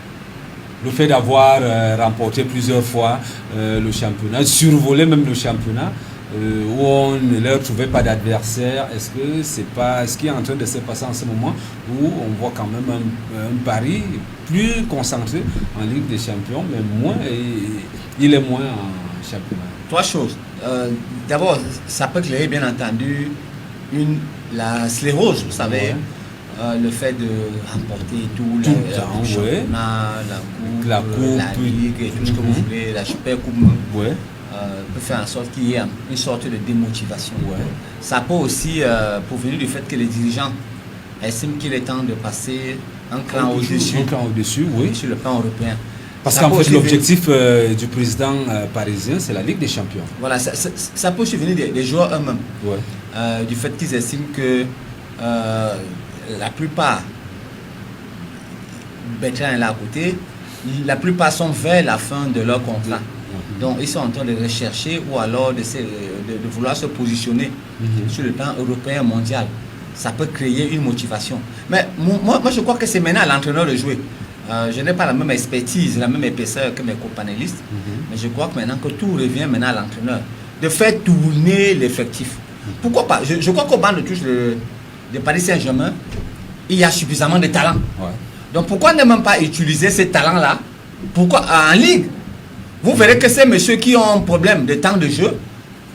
Le fait d'avoir remporté plusieurs fois le championnat, survolé même le championnat, où on ne leur trouvait pas d'adversaire, est-ce qu'il est en train de se passer en ce moment où on voit quand même un Paris plus concentré en Ligue des Champions, mais il est moins en championnat? Trois choses. D'abord, ça peut créer bien entendu la sclérose, vous savez. Le fait de remporter tout le championnat, la coupe, la Ligue et tout ce que vous voulez, la Super Coupe, peut faire en sorte qu'il y ait une sorte de démotivation. Ça peut aussi provenir du fait que les dirigeants estiment qu'il est temps de passer un cran au-dessus, sur le plan européen. Parce qu'en fait, l'objectif du président parisien, c'est la Ligue des Champions. Voilà, ça peut aussi venir des joueurs eux-mêmes, du fait qu'ils estiment que la plupart, Bertrand est là à côté, la plupart sont vers la fin de leur contrat. Donc ils sont en train de rechercher ou alors de vouloir se positionner sur le plan européen, mondial. Ça peut créer une motivation. Mais moi je crois que c'est maintenant à l'entraîneur de jouer. Je n'ai pas la même expertise, la même épaisseur que mes co-panélistes, mais je crois que maintenant que tout revient maintenant à l'entraîneur, de faire tourner l'effectif. Pourquoi pas? Je crois qu'au banc de touche de Paris Saint-Germain, il y a suffisamment de talent. Ouais. Donc pourquoi ne même pas utiliser ces talents-là? Pourquoi en ligue? Vous verrez que ces messieurs qui ont un problème de temps de jeu,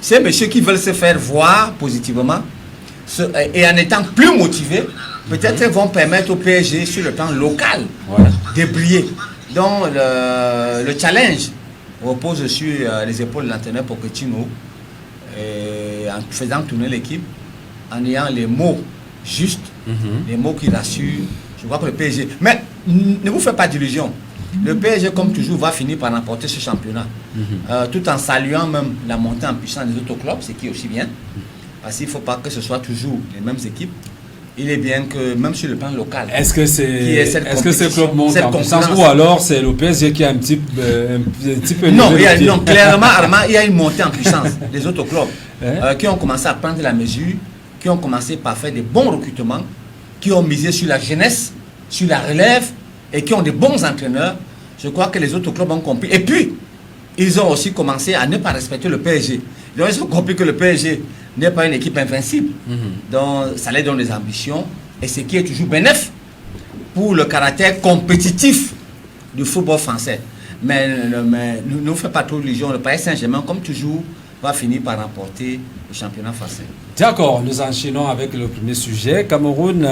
ces messieurs qui veulent se faire voir positivement, et en étant plus motivés, peut-être vont permettre au PSG sur le plan local de briller. Donc le challenge repose sur les épaules de l'entraîneur Pochettino, en faisant tourner l'équipe, en ayant les mots justes, les mots qui rassurent. Je crois que le PSG... Mais ne vous faites pas d'illusions. Le PSG, comme toujours, va finir par remporter ce championnat. Tout en saluant même la montée en puissance des autres clubs, ce qui est aussi bien. Parce qu'il ne faut pas que ce soit toujours les mêmes équipes. Il est bien que, même sur le plan local... Est-ce que ces clubs montent en puissance ou alors c'est le PSG qui a un petit peu... Non, clairement, Armand, il y a une montée en puissance des autres clubs qui ont commencé à prendre la mesure, qui ont commencé par faire des bons recrutements, qui ont misé sur la jeunesse, sur la relève et qui ont des bons entraîneurs. Je crois que les autres clubs ont compris. Et puis, ils ont aussi commencé à ne pas respecter le PSG. Donc, ils ont compris que le PSG n'est pas une équipe invincible. Donc, ça leur donne des ambitions. Et ce qui est toujours bénéfique pour le caractère compétitif du football français. Mais ne faites pas trop d'illusions. Le Paris Saint-Germain, comme toujours, va finir par remporter le championnat français. D'accord, nous enchaînons avec le premier sujet. Cameroun,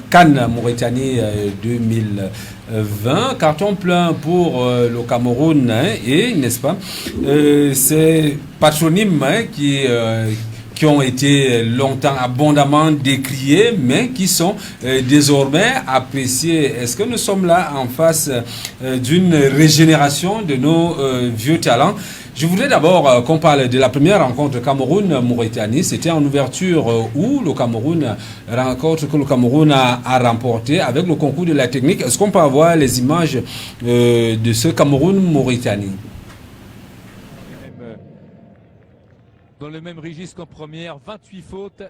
Cannes, Mauritanie 2020. Carton plein pour le Cameroun et, n'est-ce pas, ces patronymes qui ont été longtemps abondamment décriés, mais qui sont désormais appréciés. Est-ce que nous sommes là en face d'une régénération de nos vieux talents? Je voudrais d'abord qu'on parle de la première rencontre Cameroun-Mauritanie. C'était en ouverture où le Cameroun, rencontre que le Cameroun a remporté avec le concours de la technique. Est-ce qu'on peut avoir les images de ce Cameroun-Mauritanie? Dans le même registre qu'en première, 28 fautes,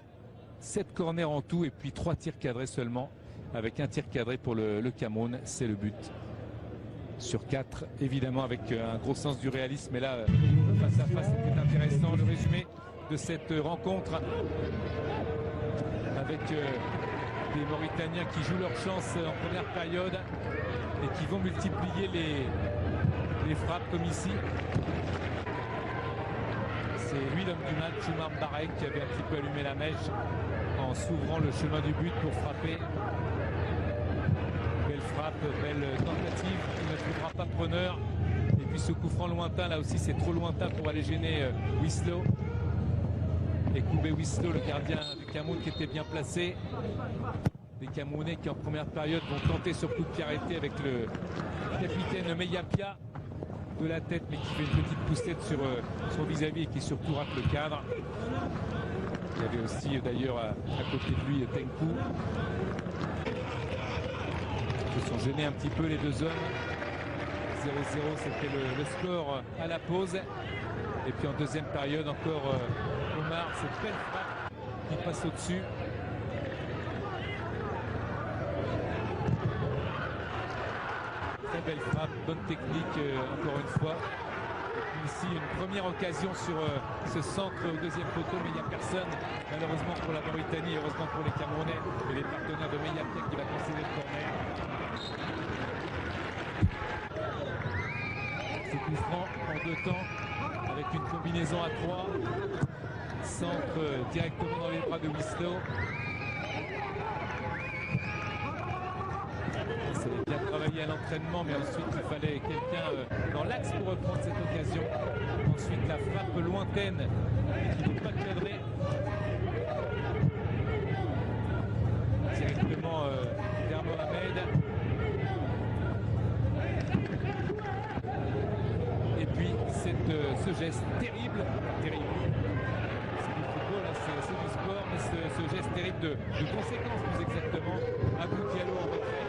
7 corners en tout et puis 3 tirs cadrés seulement. Avec un tir cadré pour le Cameroun, c'est le but. Sur 4, évidemment avec un gros sens du réalisme. Mais là, face à face, c'était intéressant. Le résumé de cette rencontre avec des Mauritaniens qui jouent leur chance en première période et qui vont multiplier les frappes comme ici. C'est lui l'homme du match, Oumar Barek, qui avait un petit peu allumé la mèche en s'ouvrant le chemin du but pour frapper. Belle frappe, belle tentative, il ne trouvera pas preneur. Et puis ce coup franc lointain, là aussi c'est trop lointain pour aller gêner Wislo. Et Koubé Wislo, le gardien du Cameroun qui était bien placé. Les Camerounais qui en première période vont tenter sur coup de pied arrêté avec le capitaine Meyapia de la tête, mais qui fait une petite poussette sur son vis-à-vis et qui surtout rate le cadre. Il y avait aussi d'ailleurs à côté de lui Tenkou. Ils se sont gênés un petit peu les deux hommes. 0-0, c'était le score à la pause. Et puis en deuxième période encore Omar, cette belle frappe qui passe au-dessus. Très belle frappe, bonne technique encore une fois. Et puis ici une première occasion sur ce centre au deuxième poteau, mais il n'y a personne malheureusement pour la Mauritanie, heureusement pour les Camerounais et les partenaires de Meyapia qui va concéder le corner. Ce coup franc en 2 temps avec une combinaison à 3. Centre directement dans les bras de Wislo. C'est bien travaillé à l'entraînement, mais ensuite il fallait quelqu'un dans l'axe pour reprendre cette occasion. Ensuite la frappe lointaine qui n'est pas cadrée. Directement vers Mohamed. Et puis ce geste terrible. C'est du football, hein, c'est du sport, mais ce geste terrible de conséquence plus exactement. Abou Diallo en retrait.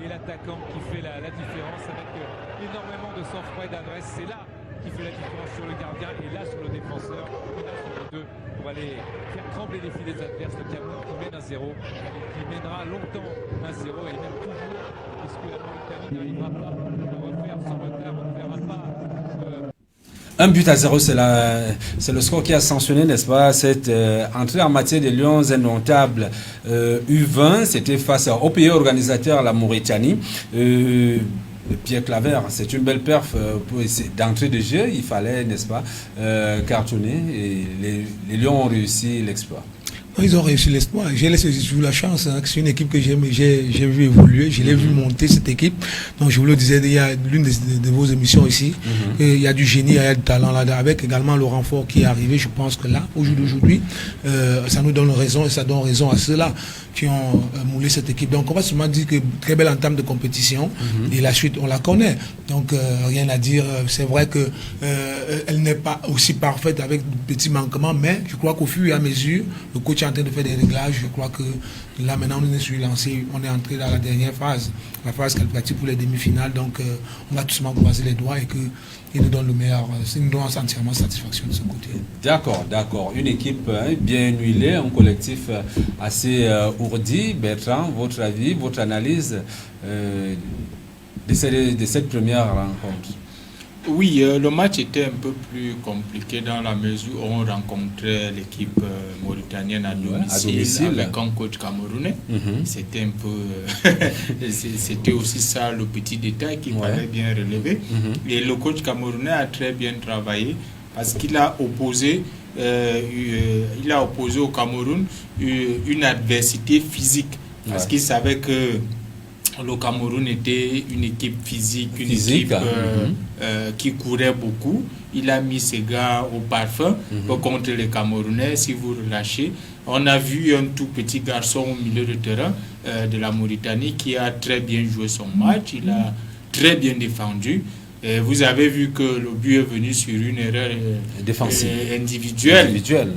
Et l'attaquant qui fait la différence avec énormément de sang-froid et d'adresse. C'est là qui fait la différence sur le gardien et là sur le défenseur. On a sur les deux pour aller faire trembler les filets adverses. Le Cameroun qui mène 1-0 et qui mènera longtemps 1-0 et même toujours, puisque la Mauritanie n'arrivera pas à refaire son retard. On ne verra pas. 1-0, c'est le score qui a sanctionné, n'est-ce pas, cette entrée en matière des Lions indomptables U20. C'était face au pays organisateur, la Mauritanie. Pierre Claver, c'est une belle perf d'entrée de jeu. Il fallait, n'est-ce pas, cartonner. Et les Lions ont réussi l'exploit. Ils ont réussi l'exploit. J'ai eu la chance. Hein, c'est une équipe que j'ai vu évoluer. Je l'ai vu monter, cette équipe. Donc, je vous le disais, il y a l'une de vos émissions ici. Il y a du génie, il y a du talent là. Avec également le renfort qui est arrivé. Je pense que là, aujourd'hui, ça nous donne raison et ça donne raison à ceux-là qui ont moulé cette équipe. Donc, on va seulement dire que très belle entame de compétition. Et la suite, on la connaît. Donc, rien à dire. C'est vrai que elle n'est pas aussi parfaite avec de petits manquements, mais je crois qu'au fur et à mesure, le coach est en train de faire des réglages. Je crois que là, maintenant, on est sur lancé. On est entré dans la dernière phase, la phase qualificative pour les demi-finales. Donc, on va tout simplement croiser les doigts et qu'il nous donne le meilleur. Il nous donne entièrement satisfaction de ce côté. D'accord. Une équipe bien huilée, un collectif assez ourdi. Bertrand, votre avis, votre analyse de cette première rencontre? Oui, le match était un peu plus compliqué dans la mesure où on rencontrait l'équipe mauritanienne à domicile avec un coach camerounais. C'était un peu, c'était aussi ça le petit détail qu'il fallait bien relever. Et le coach camerounais a très bien travaillé parce qu'il a opposé au Cameroun une adversité physique parce qu'il savait que le Cameroun était une équipe physique, équipe qui courait beaucoup. Il a mis ses gars au parfum contre les Camerounais. Si vous relâchez, on a vu un tout petit garçon au milieu de terrain de la Mauritanie qui a très bien joué son match. Il a très bien défendu. Et vous avez vu que le but est venu sur une erreur individuelle.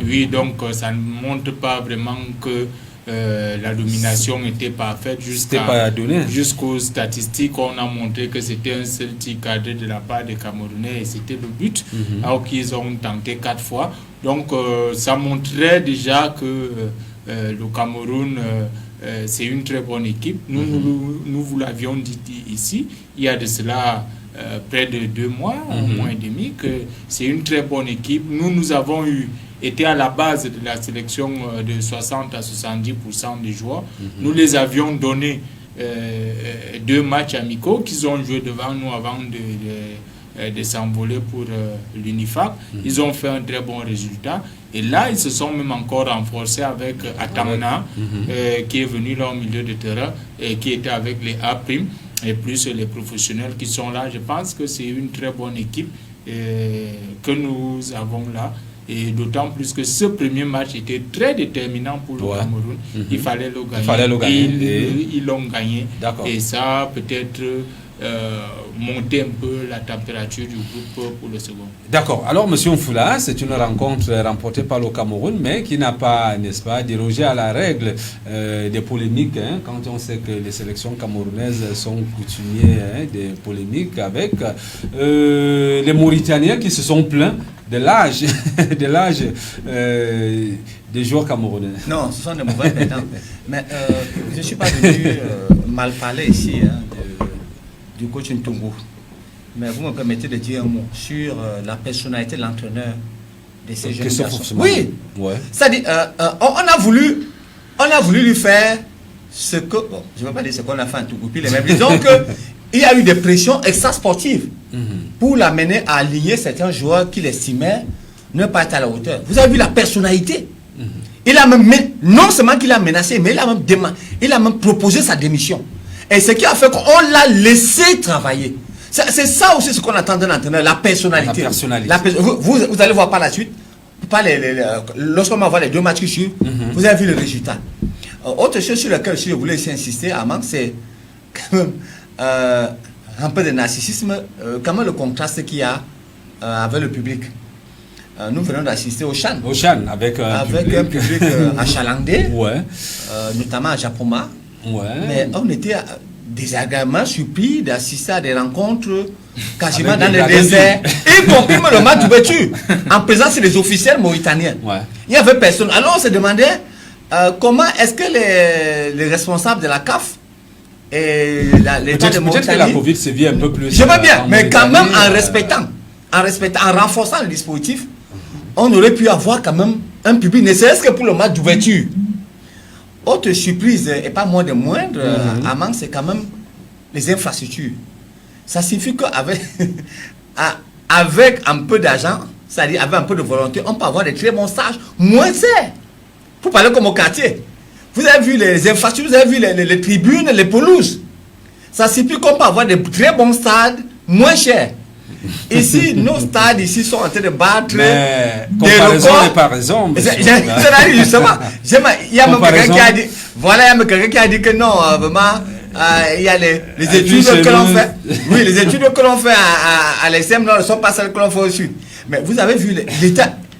Oui, donc ça ne montre pas vraiment que la domination était parfaite jusqu'aux statistiques. On a montré que c'était un seul tir cadré de la part des Camerounais et c'était le but, alors qu'ils ont tenté 4 fois. Donc ça montrait déjà que le Cameroun c'est une très bonne équipe. Nous vous l'avions dit ici il y a de cela près de 2 mois, un mois et demi, que c'est une très bonne équipe. Nous avons été à la base de la sélection de 60 à 70% des joueurs. Nous les avions donné 2 matchs amicaux qu'ils ont joué devant nous avant de s'envoler pour l'UNIFAP. Ils ont fait un très bon résultat. Et là, ils se sont même encore renforcés avec Atamna, qui est venu là au milieu de terrain et qui était avec les A', et plus les professionnels qui sont là. Je pense que c'est une très bonne équipe que nous avons là. Et d'autant plus que ce premier match était très déterminant pour le Cameroun. Il fallait le gagner. Et ils l'ont gagné. Et ça a peut-être monté un peu la température du groupe pour le second. D'accord. Alors, M. Mfoula, c'est une rencontre remportée par le Cameroun, mais qui n'a pas, n'est-ce pas, dérogé à la règle des polémiques. Quand on sait que les sélections camerounaises sont coutumiers des polémiques avec les Mauritaniens qui se sont plaints de l'âge des joueurs camerounais. Non, ce sont des mauvais perdants. Mais je ne suis pas venu mal parler ici du coach Ntungu. Mais vous me permettez de dire un mot sur la personnalité de l'entraîneur de ces jeunes garçons. Oui, c'est-à-dire, on a voulu lui faire ce que, bon, je ne veux pas dire ce qu'on a fait à Ntungu, mais disons qu'il y a eu des pressions extra-sportives pour l'amener à aligner certains joueurs qu'il estimait ne pas être à la hauteur. Vous avez vu la personnalité. Il a même, non seulement qu'il a menacé, mais il a même proposé sa démission. Et ce qui a fait qu'on l'a laissé travailler. C'est ça aussi ce qu'on attend d'un entraîneur, la personnalité. Vous allez voir par la suite, lorsqu'on va voir les 2 matchs qui suivent, vous avez vu le résultat. Autre chose sur laquelle je voulais insister, Amand, c'est quand même un peu de narcissisme, quand même le contraste qu'il y a avec le public. Nous venons d'assister au Chan. Avec un public achalandé, notamment à Japoma. Mais on était désagréablement surpris d'assister à des rencontres quasiment dans le désert, y compris le match d'ouverture, en présence des officiels mauritaniens. Ouais. Il n'y avait personne. Alors on se demandait comment est-ce que les responsables de la CAF et l'État de Mauritanie... Peut-être que la Covid sévit un peu plus. Je veux bien, mais quand même en renforçant le dispositif, on aurait pu avoir quand même un public, ne serait-ce que pour le match d'ouverture. Autre surprise, et pas moins de moindre, à Mans, c'est quand même les infrastructures. Ça signifie qu'avec avec un peu d'argent, c'est-à-dire avec un peu de volonté, on peut avoir des très bons stages moins chers. Pour parler comme au quartier. Vous avez vu les infrastructures, vous avez vu les tribunes, les pelouses. Ça signifie qu'on peut avoir des très bons stades moins chers. Ici, nos stades ici sont en train de battre mais des comparaison records. n'est pas raison. C'est justement. Il y a même quelqu'un qui a dit, voilà, il y a même quelqu'un qui a dit que non, vraiment, il y a les études que l'on fait. Oui, les études que l'on fait à l'ESM ne sont pas celles que l'on fait au sud. Mais vous avez vu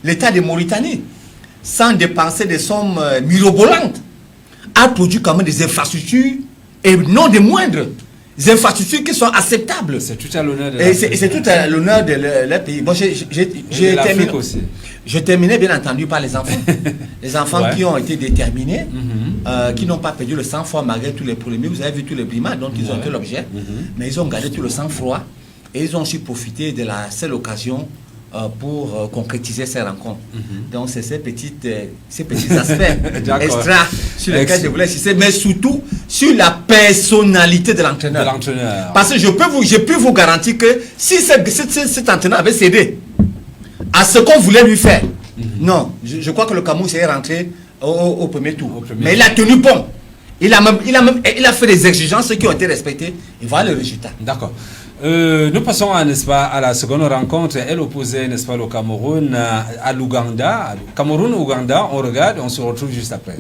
l'État de Mauritanie, sans dépenser des sommes mirobolantes, a produit quand même des infrastructures, et non des moindres. Des infrastructures qui sont acceptables. C'est tout à l'honneur de c'est tout à l'honneur de leur pays. Bon, je terminais bien entendu par les enfants. Les enfants qui ont été déterminés, qui n'ont pas perdu le sang-froid malgré tous les problèmes. Vous avez vu tous les brimades dont ils ont été l'objet, mais ils ont gardé tout le sang-froid et ils ont su profiter de la seule occasion pour concrétiser ces rencontres. Donc c'est ces petits aspects extra sur lesquels je voulais insister, mais surtout sur la personnalité de l'entraîneur. Parce que je peux vous garantir que si cet entraîneur avait cédé à ce qu'on voulait lui faire, non, je crois que le Cameroun serait rentré au premier tour. Mais il a tenu bon. Il a fait des exigences qui ont été respectées et voilà le résultat. D'accord. Nous passons, n'est-ce pas, à la seconde rencontre. Elle opposait, n'est-ce pas, le Cameroun à l'Ouganda. Cameroun-Ouganda, on regarde, on se retrouve juste après.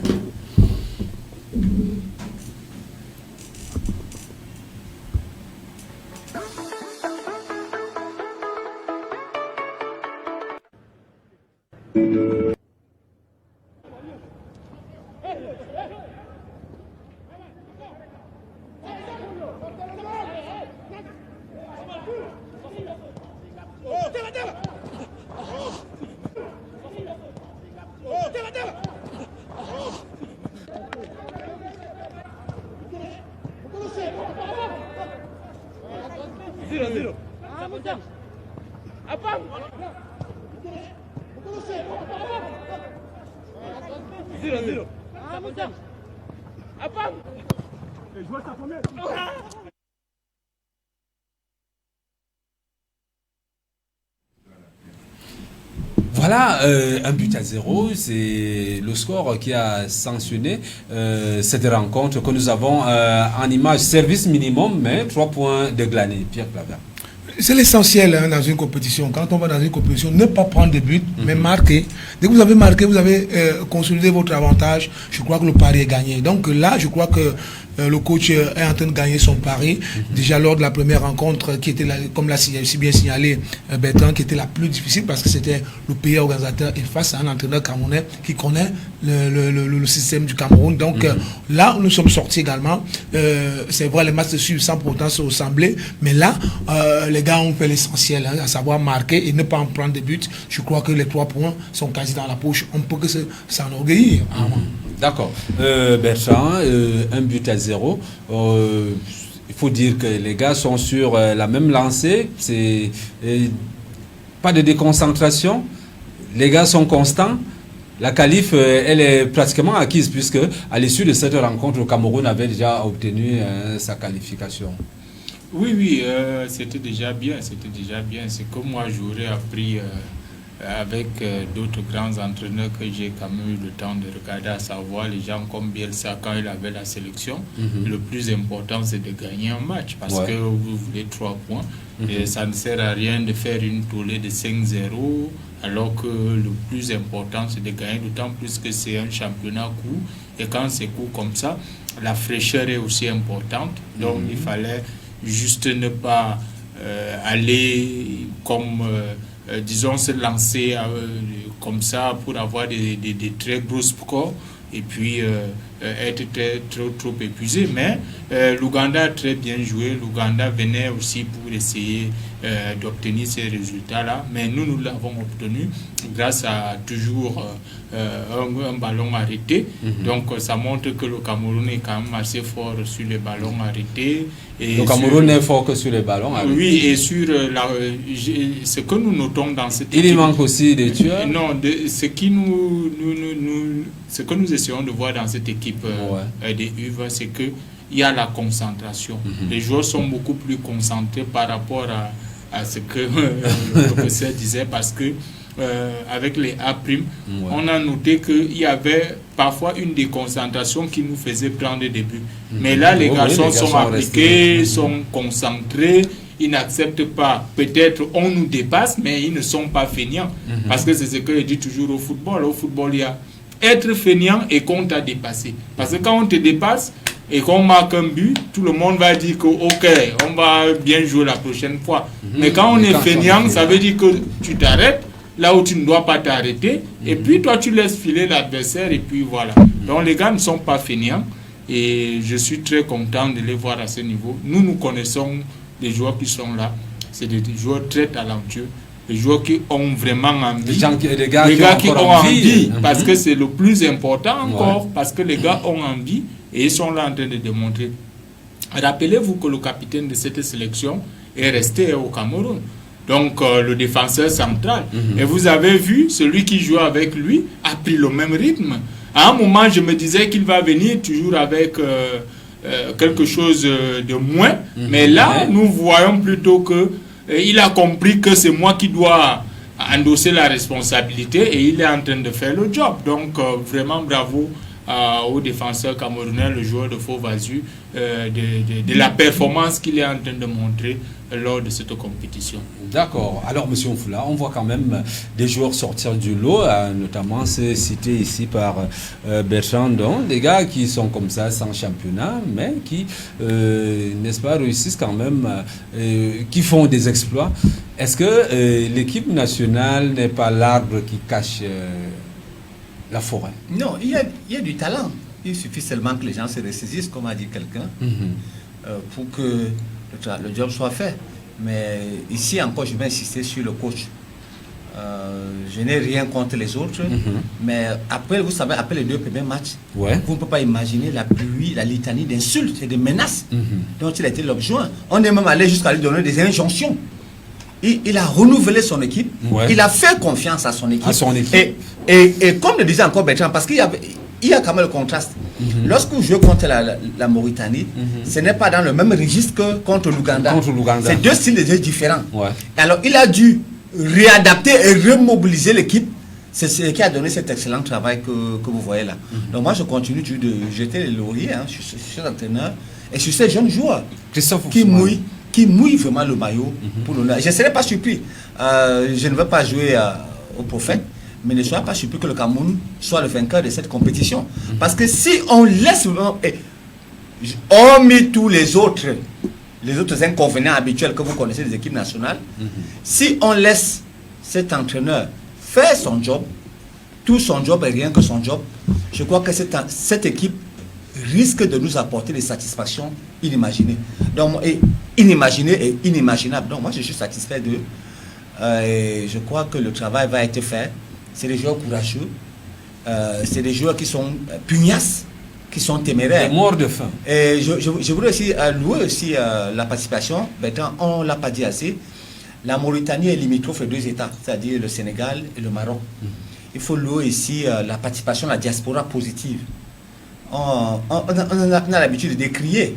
Voilà, 1-0, c'est le score qui a sanctionné cette rencontre que nous avons en image service minimum, mais 3 points de glané. Pierre Claver. C'est l'essentiel dans une compétition. Quand on va dans une compétition, ne pas prendre de buts, mais marquer. Dès que vous avez marqué, vous avez consolidé votre avantage. Je crois que le pari est gagné. Donc là, je crois que le coach est en train de gagner son pari. Déjà lors de la première rencontre, qui était, comme l'a si bien signalé Bertrand, qui était la plus difficile parce que c'était le pays organisateur et face à un entraîneur camerounais qui connaît le système du Cameroun. Donc là, nous sommes sortis également. C'est vrai, les matchs se suivent sans pourtant se ressembler. Mais là, les gars ont fait l'essentiel, à savoir marquer et ne pas en prendre des buts. Je crois que les 3 points sont quasi dans la poche. On peut que s'enorgueillir. D'accord. Bertrand, 1-0. Il faut dire que les gars sont sur la même lancée. C'est pas de déconcentration. Les gars sont constants. La qualif, elle est pratiquement acquise puisque à l'issue de cette rencontre, le Cameroun avait déjà obtenu sa qualification. Oui, c'était déjà bien. C'est comme moi, j'aurais appris avec d'autres grands entraîneurs que j'ai quand même eu le temps de regarder, à savoir les gens comme Bielsa quand il avait la sélection. Le plus important, c'est de gagner un match parce que vous voulez 3 points. Et ça ne sert à rien de faire une tournée de 5-0 alors que le plus important, c'est de gagner, d'autant plus que c'est un championnat court. Et quand c'est court comme ça, la fraîcheur est aussi importante. Donc il fallait juste ne pas aller comme... disons, se lancer comme ça pour avoir des très gros scores et puis être trop épuisé. Mais L'Ouganda a très bien joué. L'Ouganda venait aussi pour essayer d'obtenir ces résultats-là. Mais nous l'avons obtenu grâce à toujours un ballon arrêté. Donc ça montre que le Cameroun est quand même assez fort sur les ballons arrêtés. Et le Cameroun est fort que sur les ballons arrêtés. Oui, et sur ce que nous notons dans cette équipe... Il y manque aussi des tueurs. Non, ce que nous essayons de voir dans cette équipe des UV, c'est que il y a la concentration. Les joueurs sont beaucoup plus concentrés par rapport à ce que le professeur disait, parce que avec les A', on a noté qu'il y avait parfois une déconcentration qui nous faisait prendre des buts. Mais là, les garçons sont appliqués, sont concentrés, ils n'acceptent pas. Peut-être on nous dépasse, mais ils ne sont pas feignants. Parce que c'est ce que je dis toujours au football. Au football, il y a être feignant et qu'on t'a dépassé. Parce que quand on te dépasse et qu'on marque un but, tout le monde va dire que ok, on va bien jouer la prochaine fois. Mais quand on est feignant, ça veut dire que tu t'arrêtes là où tu ne dois pas t'arrêter, et puis toi tu laisses filer l'adversaire, et puis voilà. Donc les gars ne sont pas feignants, et je suis très content de les voir à ce niveau. Nous connaissons les joueurs qui sont là, c'est des joueurs très talentueux, des joueurs qui ont vraiment envie, les gars qui ont envie, parce que c'est le plus important encore, parce que les gars ont envie, et ils sont là en train de démontrer. Rappelez-vous que le capitaine de cette sélection est resté au Cameroun. Donc le défenseur central. Et vous avez vu, celui qui joue avec lui a pris le même rythme. À un moment, je me disais qu'il va venir toujours avec quelque chose de moins. Mais là, nous voyons plutôt que il a compris que c'est moi qui dois endosser la responsabilité, et il est en train de faire le job. Donc vraiment bravo au défenseur camerounais, le joueur de Faux-Vazu, de la performance qu'il est en train de montrer lors de cette compétition. D'accord. Alors, M. Onfoula, on voit quand même des joueurs sortir du lot, notamment c'est cité ici par Bertrand Don, des gars qui sont comme ça sans championnat, mais qui, n'est-ce pas, réussissent quand même, qui font des exploits. Est-ce que l'équipe nationale n'est pas l'arbre qui cache la forêt? Non, il y a du talent. Il suffit seulement que les gens se ressaisissent, comme a dit quelqu'un, pour que le job soit fait. Mais ici encore, je vais insister sur le coach. Je n'ai rien contre les autres, mais après, vous savez, après les 2 premiers matchs, vous ne pouvez pas imaginer la pluie, la litanie d'insultes et de menaces dont il a été l'objet. On est même allé jusqu'à lui donner des injonctions. Il a renouvelé son équipe, il a fait confiance à son équipe. Et comme le disait encore Bertrand, parce qu'il y a quand même le contraste. Lorsque vous jouez contre la Mauritanie, ce n'est pas dans le même registre que contre l'Ouganda. C'est 2 styles de jeu différents. Alors il a dû réadapter et remobiliser l'équipe. C'est ce qui a donné cet excellent travail que vous voyez là. Donc moi je continue de jeter les lauriers sur cet entraîneur et sur ces jeunes joueurs qui mouillent vraiment le maillot pour l'honneur. Je ne serais pas surpris. Je ne veux pas jouer au prophète, mais ne soyez pas surpris que le Cameroun soit le vainqueur de cette compétition. Parce que si on laisse, hormis tous les autres inconvénients habituels que vous connaissez des équipes nationales, si on laisse cet entraîneur faire son job, tout son job et rien que son job, je crois que cette équipe risque de nous apporter des satisfactions inimaginées. Donc, inimaginées et inimaginables. Donc moi je suis satisfait d'eux. Et je crois que le travail va être fait. C'est des joueurs courageux, c'est des joueurs qui sont pugnaces, qui sont téméraires. Des morts de faim. Et je voudrais aussi louer aussi la participation. Bertrand, on ne l'a pas dit assez. La Mauritanie est limitrophe de 2 États, c'est-à-dire le Sénégal et le Maroc. Il faut louer ici la participation de la diaspora positive. On a l'habitude de décrier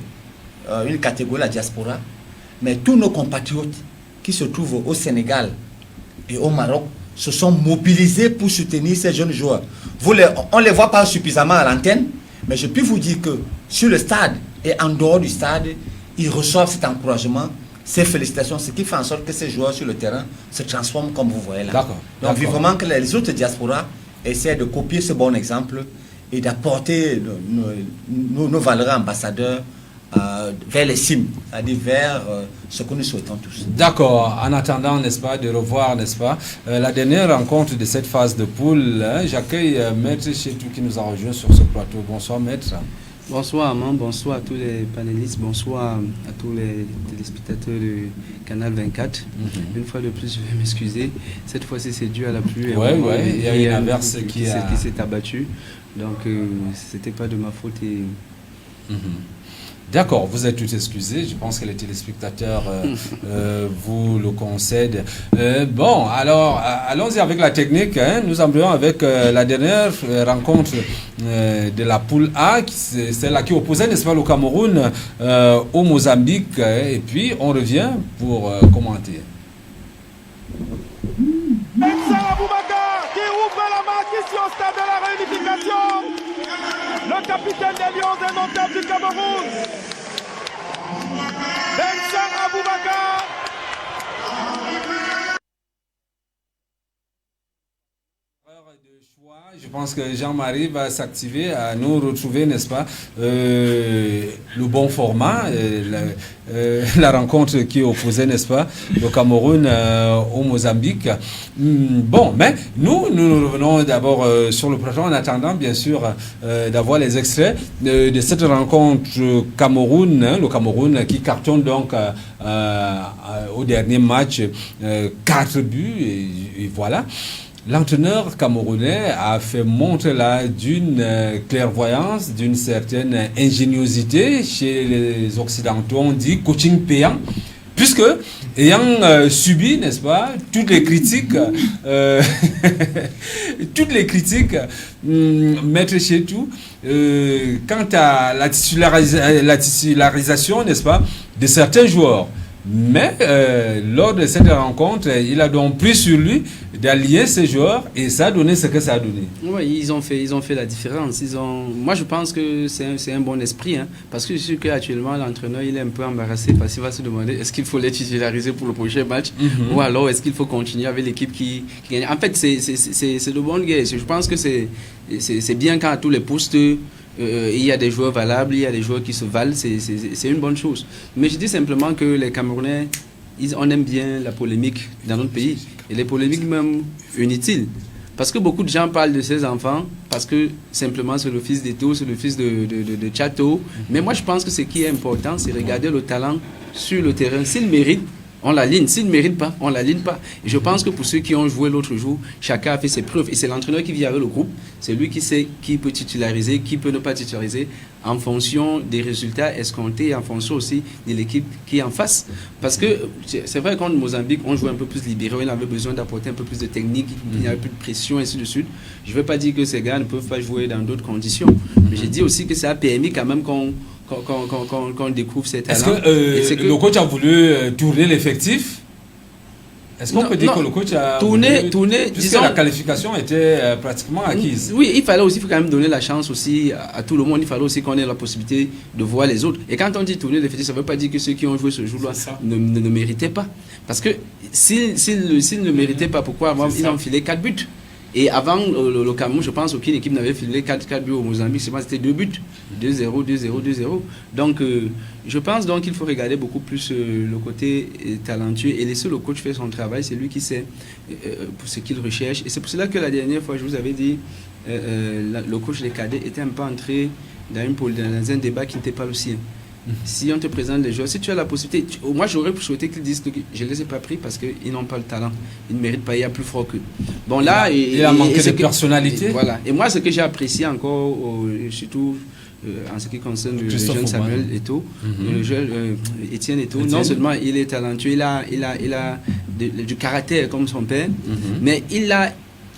une catégorie, la diaspora, mais tous nos compatriotes qui se trouvent au Sénégal et au Maroc se sont mobilisés pour soutenir ces jeunes joueurs. On ne les voit pas suffisamment à l'antenne, mais je peux vous dire que sur le stade et en dehors du stade, ils reçoivent cet encouragement, ces félicitations, ce qui fait en sorte que ces joueurs sur le terrain se transforment comme vous voyez là. Donc vivement que les autres diasporas essaient de copier ce bon exemple et d'apporter nos valeurs ambassadeurs vers les cimes, c'est-à-dire vers ce que nous souhaitons tous. D'accord. En attendant, n'est-ce pas, de revoir, n'est-ce pas, la dernière rencontre de cette phase de poule, j'accueille Maître Chetou qui nous a rejoint sur ce plateau. Bonsoir Maître. Bonsoir Armand, bonsoir à tous les panélistes, bonsoir à tous les téléspectateurs de Canal 24. Une fois de plus, je vais m'excuser. Cette fois-ci, c'est dû à la pluie. Il y a une averse qui s'est abattue. Donc, c'était pas de ma faute. D'accord, vous êtes tous excusés. Je pense que les téléspectateurs vous le concèdent. Bon, alors, allons-y avec la technique. Nous emmenons avec la dernière rencontre de la poule A, c'est celle qui opposait, n'est-ce pas, le Cameroun au Mozambique. Et puis, on revient pour commenter. Benson Aboubakar qui ouvre la marque ici au stade de la réunification. Le capitaine des Lions indomptables du Cameroun. Benson Aboubakar. Je pense que Jean-Marie va s'activer à nous retrouver, n'est-ce pas, le bon format, la rencontre qui opposait, n'est-ce pas, le Cameroun au Mozambique. Bon, mais nous revenons d'abord sur le projet en attendant, bien sûr, d'avoir les extraits de cette rencontre Cameroun, le Cameroun qui cartonne donc au dernier match 4 buts, et voilà. L'entraîneur camerounais a fait montre là d'une clairvoyance, d'une certaine ingéniosité chez les Occidentaux. On dit coaching payant, puisque ayant subi, n'est-ce pas, toutes les critiques, Maître Chetou, quant à la titularisation, n'est-ce pas, de certains joueurs. Mais lors de cette rencontre, il a donc pris sur lui d'allier ces joueurs et ça a donné ce que ça a donné. Oui, ils ont fait la différence. Moi, je pense que c'est un bon esprit, hein, parce que je suis sûr qu'actuellement, l'entraîneur il est un peu embarrassé parce qu'il va se demander est-ce qu'il faut les titulariser pour le prochain match ou alors est-ce qu'il faut continuer avec l'équipe qui gagne. En fait, c'est de bonne guerre. Je pense que c'est bien quand à tous les postes il y a des joueurs valables, il y a des joueurs qui se valent, c'est une bonne chose. Mais je dis simplement que les Camerounais, on aime bien la polémique dans notre pays, et les polémiques même inutiles. Parce que beaucoup de gens parlent de ces enfants, parce que simplement c'est le fils d'Eto, c'est le fils de Chateau. Mais moi je pense que ce qui est important, c'est regarder le talent sur le terrain. S'il mérite, on l'aligne. S'il ne mérite pas, on ne l'aligne pas. Et je pense que pour ceux qui ont joué l'autre jour, chacun a fait ses preuves. Et c'est l'entraîneur qui vit avec le groupe. C'est lui qui sait qui peut titulariser, qui peut ne pas titulariser, en fonction des résultats escomptés et en fonction aussi de l'équipe qui est en face. Parce que c'est vrai qu'en Mozambique, on jouait un peu plus libéré. On avait besoin d'apporter un peu plus de technique. Il n'y avait plus de pression, et ainsi de suite. Je ne veux pas dire que ces gars ne peuvent pas jouer dans d'autres conditions. Mais j'ai dit aussi que ça a permis quand même qu'on découvre ces talents. Est-ce que le coach a voulu tourner l'effectif? Est-ce qu'on peut dire que le coach a tourné, puisque disons, la qualification était pratiquement acquise? Oui, il fallait aussi quand même donner la chance aussi à tout le monde. Il fallait aussi qu'on ait la possibilité de voir les autres. Et quand on dit tourner l'effectif, ça ne veut pas dire que ceux qui ont joué ce jour-là ne méritaient pas. Parce que s'ils ne méritaient pas, pourquoi ils ont filé 4 buts? Et avant le Cameroun, je pense aucune équipe n'avait filé 4 buts au Mozambique. C'était 2 buts. 2-0, 2-0, 2-0. Donc, je pense donc qu'il faut regarder beaucoup plus le côté talentueux et laisser le coach faire son travail. C'est lui qui sait pour ce qu'il recherche. Et c'est pour cela que la dernière fois, je vous avais dit, le coach des cadets était un peu entré dans un débat qui n'était pas le sien. Si on te présente les joueurs, si tu as la possibilité, moi j'aurais souhaité qu'ils disent que je ne les ai pas pris parce qu'ils n'ont pas le talent, ils ne méritent pas, il y a plus fort qu'eux. Bon là, il a manqué de personnalité. Voilà. Et moi ce que j'ai apprécié encore, surtout en ce qui concerne le jeune Samuel Eto'o, le jeune Étienne Eto'o, non seulement il est talentueux, il a du caractère comme son père, mais il a,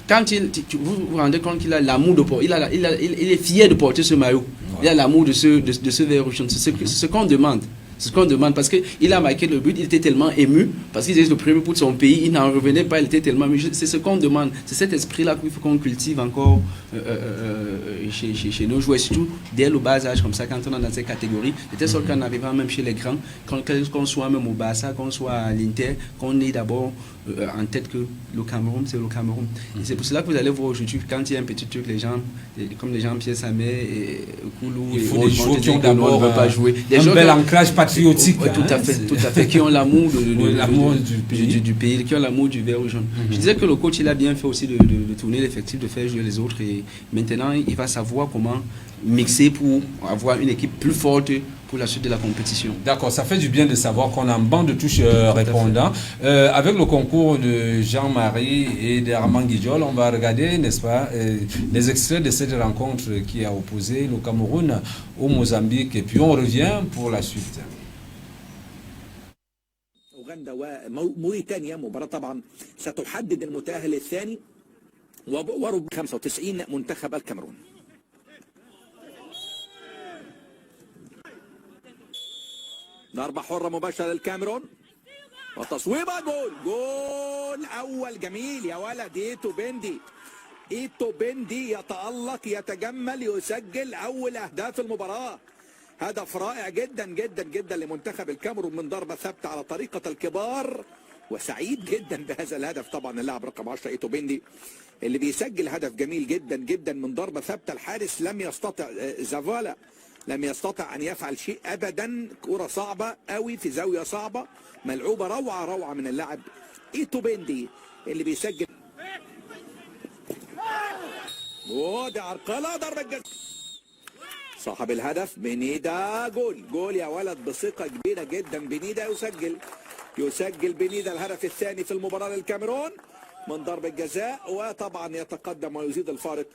quand vous vous rendez compte qu'il a l'amour de porter, il est fier de porter ce maillot. Il a l'amour de ce vert rouge. C'est ce qu'on demande. C'est ce qu'on demande parce qu'il a marqué le but, il était tellement ému, parce qu'il était le premier but de son pays, il n'en revenait pas, il était tellement ému. C'est ce qu'on demande. C'est cet esprit-là qu'il faut qu'on cultive encore chez nos joueurs, surtout dès le bas âge, comme ça, quand on est dans ces catégories. De telle sorte qu'en arrivant même chez les grands, qu'on soit même au Barça, qu'on soit à l'Inter, qu'on ait d'abord en tête que le Cameroun, c'est le Cameroun. Et c'est pour cela que vous allez voir aujourd'hui, quand il y a un petit truc, les gens, comme les gens Pierre Samet et Koulou, il faut des joueurs qui ont d'abord un bel ancrage patriotique. Tout à fait, qui ont l'amour du pays, qui ont l'amour du vert ou jaune. Je disais que le coach, il a bien fait aussi de tourner l'effectif, de faire jouer les autres, et maintenant, il va savoir comment mixer pour avoir une équipe plus forte pour la suite de la compétition. D'accord, ça fait du bien de savoir qu'on a un banc de touches répondants. Avec le concours de Jean-Marie et d'Armand Guidjol, on va regarder, n'est-ce pas, les extraits de cette rencontre qui a opposé le Cameroun au Mozambique. Et puis on revient pour la suite. أوغندا وموريتانيا مباراة طبعا ستحدد المتأهل الثاني ورب 95 منتخب الكاميرون. ضربة حرة مباشرة للكاميرون وتصويبة جول أول جميل يا ولد. إيتو بندي يتألق يتجمل يسجل أول أهداف المباراة. هدف رائع جدا جدا جدا لمنتخب الكاميرون من ضربة ثابتة على طريقة الكبار، وسعيد جدا بهذا الهدف طبعا اللاعب رقم 10 إيتو بندي اللي بيسجل هدف جميل جدا جدا من ضربة ثابتة. الحارس لم يستطع زافالا لم يستطع أن يفعل شيء أبدا. كرة صعبة قوي في زاوية صعبة ملعوبة روعة من اللاعب إيتو بندي اللي بيسجل. وده عرقلة ضربة جزاء صاحب الهدف بنيدا. جول يا ولد بثقة كبيرة جدا. بنيدا يسجل بنيدا الهدف الثاني في المباراة للكاميرون من ضربة جزاء، وطبعا يتقدم ويزيد الفارق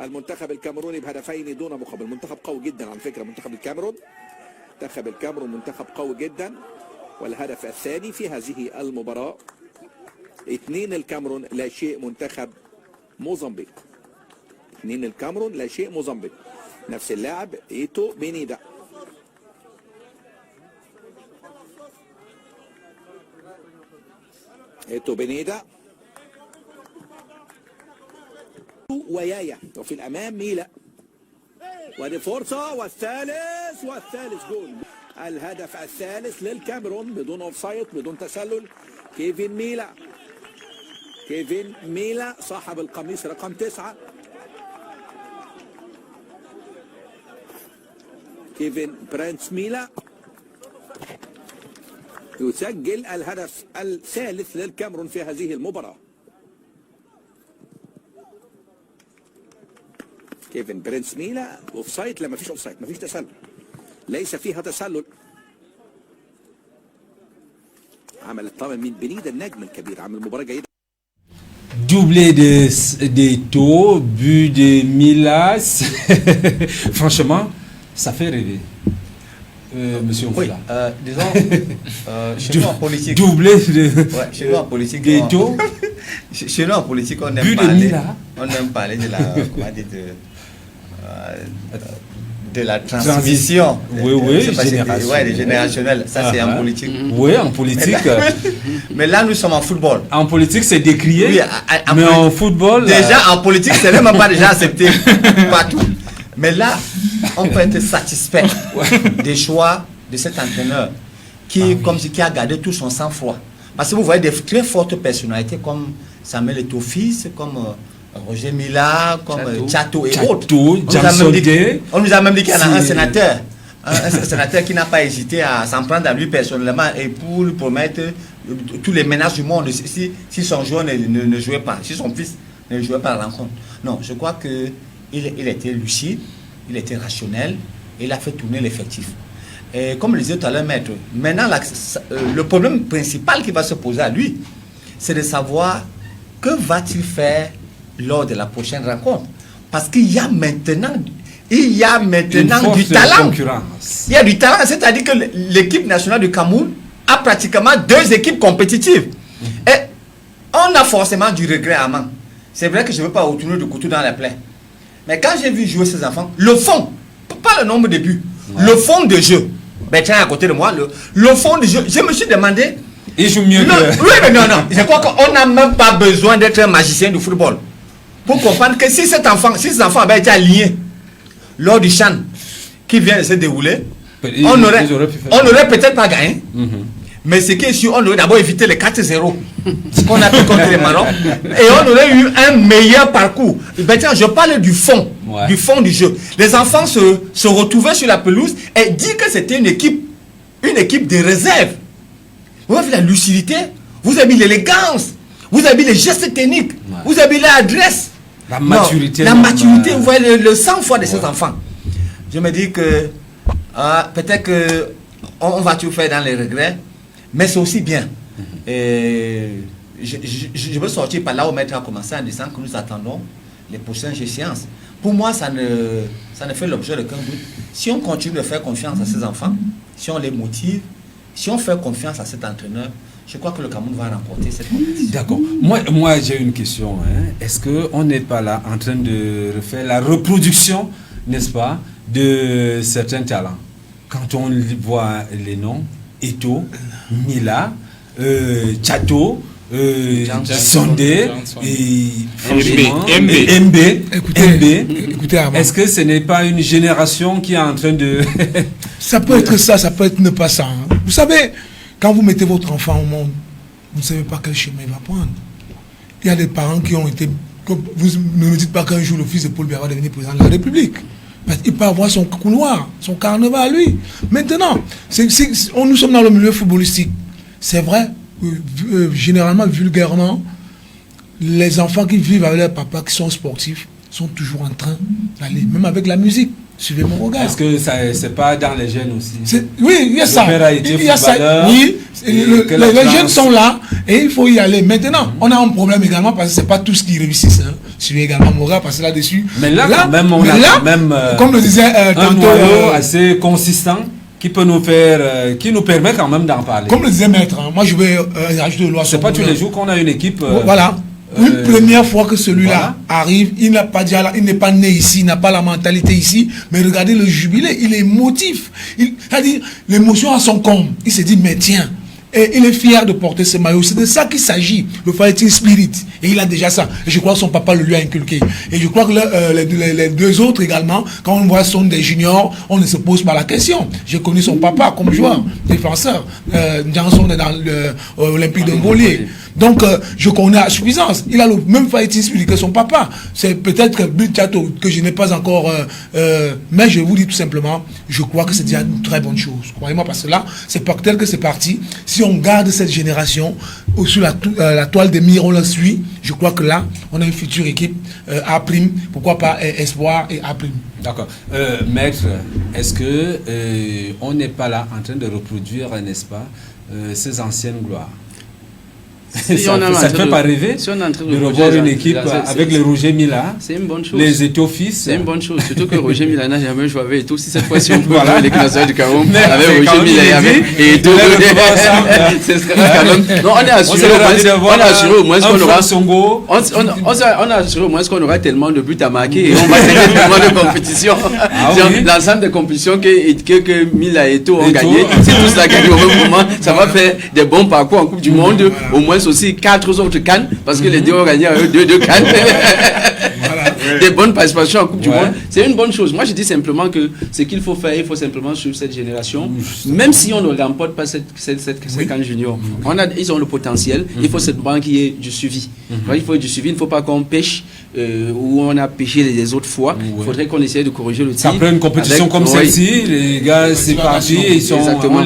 المنتخب الكاميروني بهدفين دون مقابل. منتخب قوي جدا على فكرة منتخب الكاميرون. منتخب الكاميرون منتخب قوي جدا. والهدف الثاني في هذه المباراة 2 الكاميرون لا شيء منتخب موزمبيق. 2 الكاميرون لا شيء موزمبيق. نفس اللاعب إيتو بنيدا. إيتو بنيدا ويايا وفي الأمام ميلا. ودي فرصة والثالث جول. الهدف الثالث للكاميرون بدون اوفسايد بدون تسلل. كيفن ميلا صاحب القميص رقم 9. كيفن برانس ميلا يسجل الهدف الثالث للكاميرون في هذه المباراة. كيفن برانس ميلا اوفسايد. لا مفيش اوفسايد مفيش تسلل ليس فيها تسلل. عمل طبعا من بنيدا النجم الكبير عمل مباراة جيدة. Doublé d'Eto, but de Milas. Franchement, ça fait rêver. Monsieur Oufla. Oui, disons, chez nous en politique. Doublé chez nous en politique. d'Eto. Chez nous en politique, on aime parler de la, comment dire, de la transmission. Oui, générationnel. Ça, c'est en politique. Oui, en politique. Mais là, nous sommes en football. En politique, c'est décrié. Oui, mais en football. Déjà, en politique, c'est même pas déjà accepté partout. Mais là, on peut être satisfait des choix de cet entraîneur qui, qui a gardé tout son sang-froid. Parce que vous voyez des très fortes personnalités comme Samuel Eto'o-Fils, comme Roger Mila, comme Tchato et autres. On nous a même dit qu'il y en a un sénateur. Un sénateur qui n'a pas hésité à s'en prendre à lui personnellement et pour lui promettre tous les menaces du monde si son joueur ne jouait pas, si son fils ne jouait pas à la rencontre. Non, je crois qu'il était lucide, il était rationnel et il a fait tourner l'effectif. Et comme le disait tout à l'heure, maître, maintenant le problème principal qui va se poser à lui, c'est de savoir que va-t-il faire lors de la prochaine rencontre. Parce qu'il y a maintenant du talent. Il y a du talent, c'est-à-dire que l'équipe nationale du Cameroun a pratiquement 2 équipes compétitives. Et on a forcément du regret à main. C'est vrai que je ne veux pas retourner du couteau dans la plaie. Mais quand j'ai vu jouer ces enfants, le fond, pas le nombre de buts, le fond de jeu, Bertrand à côté de moi, le fond de jeu, je me suis demandé. Il joue mieux que... Oui, mais non. Je crois qu'on n'a même pas besoin d'être un magicien du football pour comprendre que si ces enfants avaient été alignés lors du CHAN qui vient de se dérouler, on n'aurait peut-être pas gagné. Mais c'est que si on aurait d'abord évité les 4-0 qu'on a fait contre les Maroc et on aurait eu un meilleur parcours. Je parle du fond, du fond du jeu. Les enfants se retrouvaient sur la pelouse et dire que c'était une équipe de réserve. Vous avez la lucidité, vous avez l'élégance, vous avez les gestes techniques, vous avez l'adresse. La maturité. La maturité, vous voyez le sang-froid de ces enfants. je me dis que peut-être que on va tout faire dans les regrets, mais c'est aussi bien. Et je veux sortir par là où Maître a commencé en disant que nous attendons les prochaines échéances. Pour moi, ça ne fait l'objet d'aucun doute. Si on continue de faire confiance à ces enfants, si on les motive, si on fait confiance à cet entraîneur, je crois que le Cameroun va remporter cette compétition. D'accord. Moi j'ai une question. Est-ce qu'on n'est pas là en train de refaire la reproduction, n'est-ce pas, de certains talents? Quand on voit les noms, Eto'o, Mila, Tchato, Sondé et Mb. Écoutez, est-ce que ce n'est pas une génération qui est en train de... Ça peut être ça, ça peut être ne pas ça. Vous savez, quand vous mettez votre enfant au monde, vous ne savez pas quel chemin il va prendre. Il y a des parents qui ont été... Vous ne me dites pas qu'un jour le fils de Paul Biya va devenir président de la République. Il peut avoir son couloir, son carnaval à lui. Maintenant, nous sommes dans le milieu footballistique. C'est vrai, généralement, vulgairement, les enfants qui vivent avec leur papa, qui sont sportifs, sont toujours en train d'aller, même avec la musique. Suivez mon regard. Est-ce que c'est pas dans les gènes aussi? Oui, il y a ça. Il y a ça. Oui, les jeunes sont là et il faut y aller. Maintenant, on a un problème également parce que c'est pas tous qui réussissent. Suivez également mon regard parce que là-dessus. Mais là, quand même, on a quand même comme le disait un noyau assez consistant qui peut nous faire, qui nous permet quand même d'en parler. Comme le disait Maître, moi je vais ajouter le loi. C'est pas tous les jours qu'on a une équipe. Voilà. Une première fois que celui-là arrive, il n'a pas déjà là, il n'est pas né ici, il n'a pas la mentalité ici, mais regardez le jubilé, il est émotif. C'est-à-dire, l'émotion a son comble. Il se dit, mais tiens, et il est fier de porter ce maillot. C'est de ça qu'il s'agit, le fighting spirit. Et il a déjà ça. Et je crois que son papa le lui a inculqué. Et je crois que les deux autres également, quand on voit sont des juniors, on ne se pose pas la question. J'ai connu son papa comme joueur, défenseur. Johnson est dans l'Olympique de Gaulier. Donc, je connais à suffisance. Il a le même fighting spirit que son papa. C'est peut-être Tchato que je n'ai pas encore... mais je vous dis tout simplement, je crois que c'est déjà une très bonne chose. Croyez-moi, parce que là, c'est pas tel que c'est parti. Si on garde cette génération sur la toile des murs, on la suit, je crois que là, on a une future équipe A', pourquoi pas Espoir et A'. D'accord. Maître, est-ce que on n'est pas là en train de reproduire, n'est-ce pas, ces anciennes gloires? Si ça ne fait pas rêver de revoir une équipe avec les Roger Mila, c'est une bonne chose. Les Eto'o fils. C'est une bonne chose, surtout que Roger Mila n'a jamais joué avec Eto'o. Si cette fois-ci on peut jouer l'équipe nationale du Cameroun avec Roger Mila et avec Eto'o, c'est quand même. Non, on est assuré au moins qu'on aura. On a assuré au moins qu'on aura tellement de buts à marquer et on va gagner tellement de compétitions. L'ensemble des compétitions que Mila et Eto'o ont gagné, c'est tout cela gagné au même moment. Ça va faire des bons parcours en Coupe du Monde, au moins aussi 4 autres cannes, parce que les deux ont gagné 2 cannes. Des bonnes participations en Coupe du Monde. C'est une bonne chose. Moi, je dis simplement que ce qu'il faut faire, il faut simplement suivre cette génération. Même si on ne remporte pas cette canne junior, ils ont le potentiel. Il faut seulement qu'il y ait du suivi. Il faut du suivi. Il ne faut pas qu'on pêche où on a pêché les autres fois. Il faudrait qu'on essaye de corriger le tir. Après une compétition comme celle-ci, les gars, c'est parti. Ils sont exactement.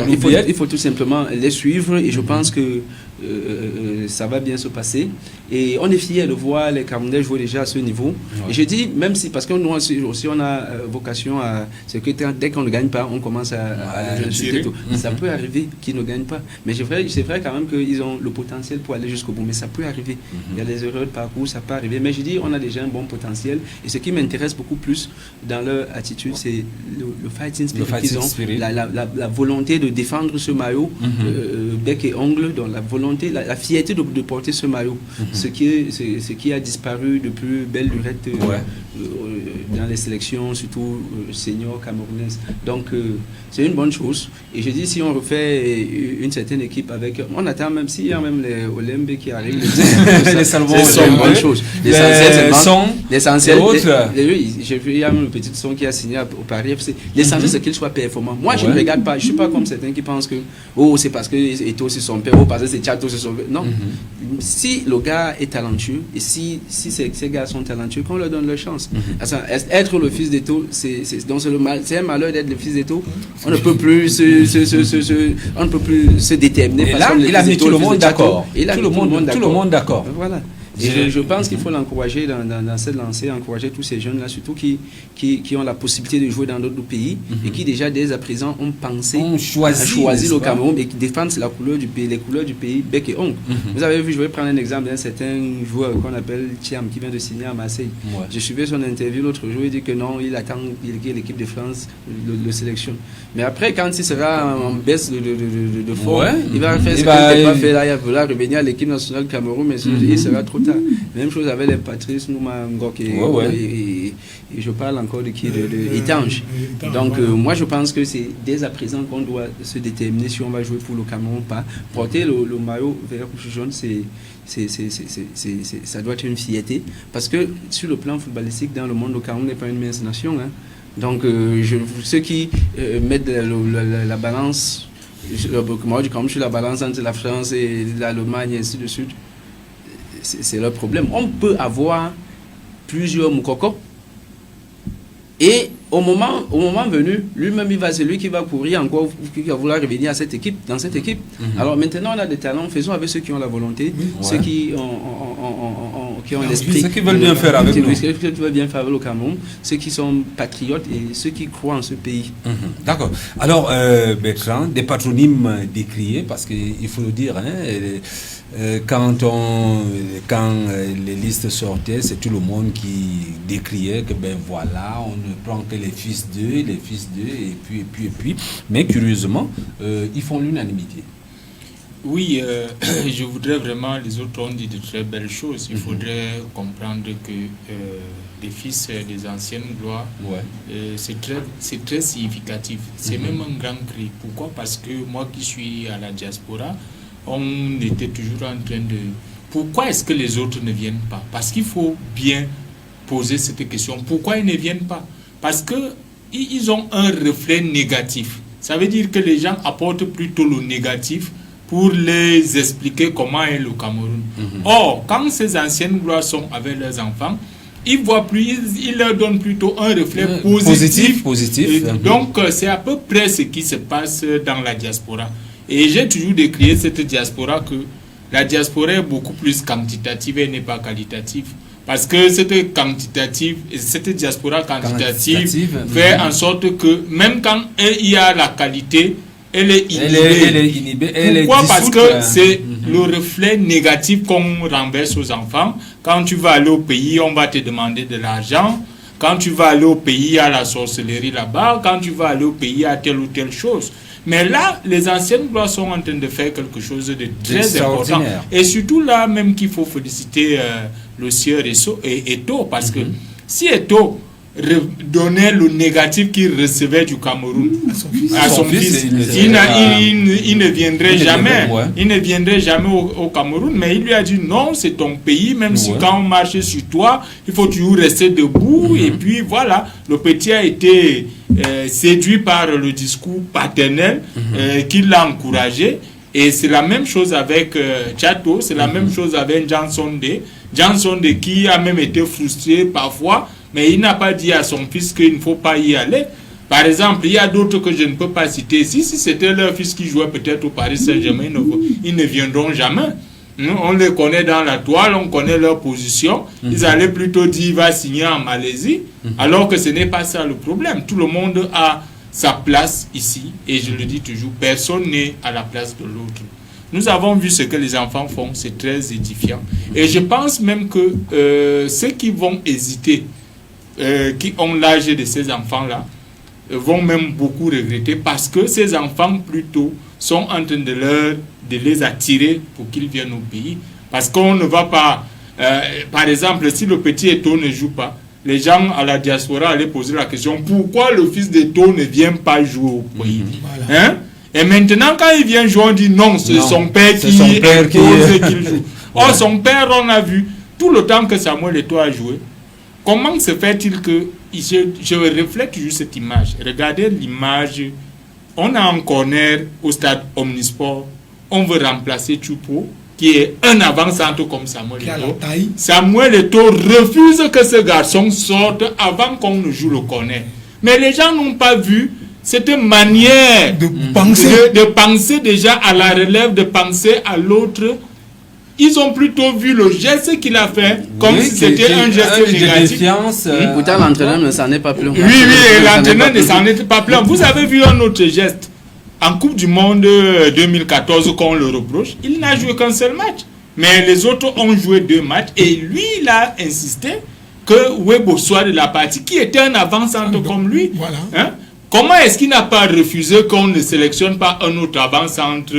Il faut tout simplement les suivre et je pense que ça va bien se passer et on est fiers de voir les Camerounais jouer déjà à ce niveau. Et je dis, même si, parce que nous aussi on a vocation à ce que dès qu'on ne gagne pas, on commence à les insulter. Ça peut arriver qu'ils ne gagnent pas, mais c'est vrai quand même qu'ils ont le potentiel pour aller jusqu'au bout, mais ça peut arriver. Il y a des erreurs de parcours, ça peut arriver, mais je dis, on a déjà un bon potentiel et ce qui m'intéresse beaucoup plus dans leur attitude, c'est le fighting spirit qu'ils ont, la volonté de défendre ce maillot bec et ongle, dans la volonté, la fierté de porter ce maillot, ce qui a disparu depuis belle lurette dans les sélections, surtout seniors camerounaises. Donc c'est une bonne chose. Et je dis, si on refait une certaine équipe avec, on attend même s'il y a même les Olympiques qui arrivent, c'est une bonne chose. L'essentiel, il y a même le petit son qui a signé au Paris FC. L'essentiel, c'est qu'il soit performant. Moi, je ne regarde pas, je ne suis pas comme certains qui pensent que c'est parce que Eto'o c'est son père, parce que c'est Tchato c'est son père. Non. Si le gars est talentueux et si ces gars sont talentueux, qu'on leur donne leur chance. Être le fils d'Eto'o, c'est un malheur d'être le fils d'Eto'o. On ne peut plus se déterminer. Et là, il a mis tout le monde d'accord. Tout le monde d'accord. Voilà. Et je pense qu'il faut l'encourager dans cette lancée, encourager tous ces jeunes-là, surtout qui ont la possibilité de jouer dans d'autres pays et qui déjà dès à présent ont pensé à choisir le Cameroun et qui défendent la couleur du pays, les couleurs du pays, bec et ongle. Vous avez vu, je vais prendre un exemple d'un certain joueur qu'on appelle Thiam qui vient de signer à Marseille. Ouais. Je suivais son interview l'autre jour, il dit que non, il attend que l'équipe de France le sélectionne. Mais après, quand il sera en baisse de forme, il va faire ce qu'il n'a pas fait là, il va vouloir revenir à l'équipe nationale du Cameroun, mais il sera trop tard. Même chose avec les Patrice Nouma Ngok et je parle encore de Itange. Donc moi je pense que c'est dès à présent qu'on doit se déterminer si on va jouer pour le Cameroun ou pas. Porter le maillot vert rouge jaune, ça doit être une fierté parce que sur le plan footballistique dans le monde, le Cameroun n'est pas une mince nation. Hein. Donc ceux qui mettent la balance, le Cameroun sur la balance entre la France et l'Allemagne et ainsi de suite, c'est leur problème. On peut avoir plusieurs Moukoko et au moment venu, lui-même, c'est lui qui va courir encore, qui va vouloir revenir à cette équipe, dans cette équipe. Alors maintenant, on a des talents, faisons avec ceux qui ont la volonté, ceux qui ont l'esprit. Ceux qui veulent bien faire avec nous. Ceux qui veulent bien faire avec le Cameroun, ceux qui sont patriotes et ceux qui croient en ce pays. D'accord. Alors, Bertrand, des patronymes décriés, parce qu'il faut le dire, quand les listes sortaient, c'est tout le monde qui décriait que ben voilà, on ne prend que les fils d'eux, et puis. Mais curieusement, ils font l'unanimité. Oui, je voudrais vraiment, les autres ont dit de très belles choses. Il faudrait comprendre que les fils des anciennes gloires, c'est très significatif. C'est même un grand cri. Pourquoi? Parce que moi qui suis à la diaspora, on était toujours en train de... Pourquoi est-ce que les autres ne viennent pas? Parce qu'il faut bien poser cette question. Pourquoi ils ne viennent pas? Parce qu'ils ont un reflet négatif. Ça veut dire que les gens apportent plutôt le négatif pour les expliquer comment est le Cameroun. Or, quand ces anciennes gloires sont avec leurs enfants, ils leur donnent plutôt un reflet positif. Donc, c'est à peu près ce qui se passe dans la diaspora. Et j'ai toujours décrié cette diaspora que la diaspora est beaucoup plus quantitative et n'est pas qualitative. Parce que cette diaspora quantitative fait en sorte que même quand il y a la qualité, elle est inhibée. Pourquoi? Parce que c'est le reflet négatif qu'on renverse aux enfants. Quand tu vas aller au pays, on va te demander de l'argent. Quand tu vas aller au pays, il y a la sorcellerie là-bas. Quand tu vas aller au pays, il y a telle ou telle chose. Mais là, les anciennes gloires sont en train de faire quelque chose de très important. Et surtout là, même qu'il faut féliciter le sieur Eto'o, parce que si Eto'o donnait le négatif qu'il recevait du Cameroun à son fils, il ne viendrait jamais. Il ne viendrait jamais au Cameroun, mais il lui a dit non, c'est ton pays, même si quand on marche sur toi, il faut toujours rester debout. Et puis voilà, le petit a été séduit par le discours paternel qui l'a encouragé. Et c'est la même chose avec Tchato, c'est la même chose avec Johnson qui a même été frustré parfois, mais il n'a pas dit à son fils qu'il ne faut pas y aller. Par exemple, il y a d'autres que je ne peux pas citer ici. Si c'était leur fils qui jouait peut-être au Paris Saint-Germain, ils ne viendront jamais. On les connaît dans la toile, on connaît leur position. Ils allaient plutôt dire qu'il va signer en Malaisie, alors que ce n'est pas ça le problème. Tout le monde a sa place ici, et je le dis toujours, personne n'est à la place de l'autre. Nous avons vu ce que les enfants font, c'est très édifiant. Et je pense même que ceux qui vont hésiter, qui ont l'âge de ces enfants-là, vont même beaucoup regretter, parce que ces enfants plutôt sont en train de les attirer pour qu'ils viennent au pays. Parce qu'on ne va pas... par exemple, si le petit Eto'o ne joue pas, les gens à la diaspora allaient poser la question, pourquoi le fils d'Eto'o ne vient pas jouer au pays? Et maintenant, quand il vient jouer, on dit non, c'est son père qui impose qu'il joue. Or, son père, on a vu, tout le temps que Samuel Eto'o a joué, comment se fait-il que... Je reflète toujours cette image. Regardez l'image. On a un corner au stade Omnisport. On veut remplacer Tchoupo, qui est un avant-centre comme Samuel Eto'o. Samuel Eto'o refuse que ce garçon sorte avant qu'on ne joue le corner. Mais les gens n'ont pas vu cette manière de penser déjà à la relève, de penser à l'autre. ils ont plutôt vu le geste qu'il a fait comme si c'était un geste négatif. Pourtant, l'entraîneur ne s'en est pas plaint. Oui, l'entraîneur ne s'en est pas plaint. Vous avez vu un autre geste. En Coupe du Monde 2014, qu'on le reproche, il n'a joué qu'un seul match. Mais les autres ont joué 2 matchs. Et lui, il a insisté que Webo soit de la partie, qui était un avant-centre comme lui. Voilà. Hein? Comment est-ce qu'il n'a pas refusé qu'on ne sélectionne pas un autre avant-centre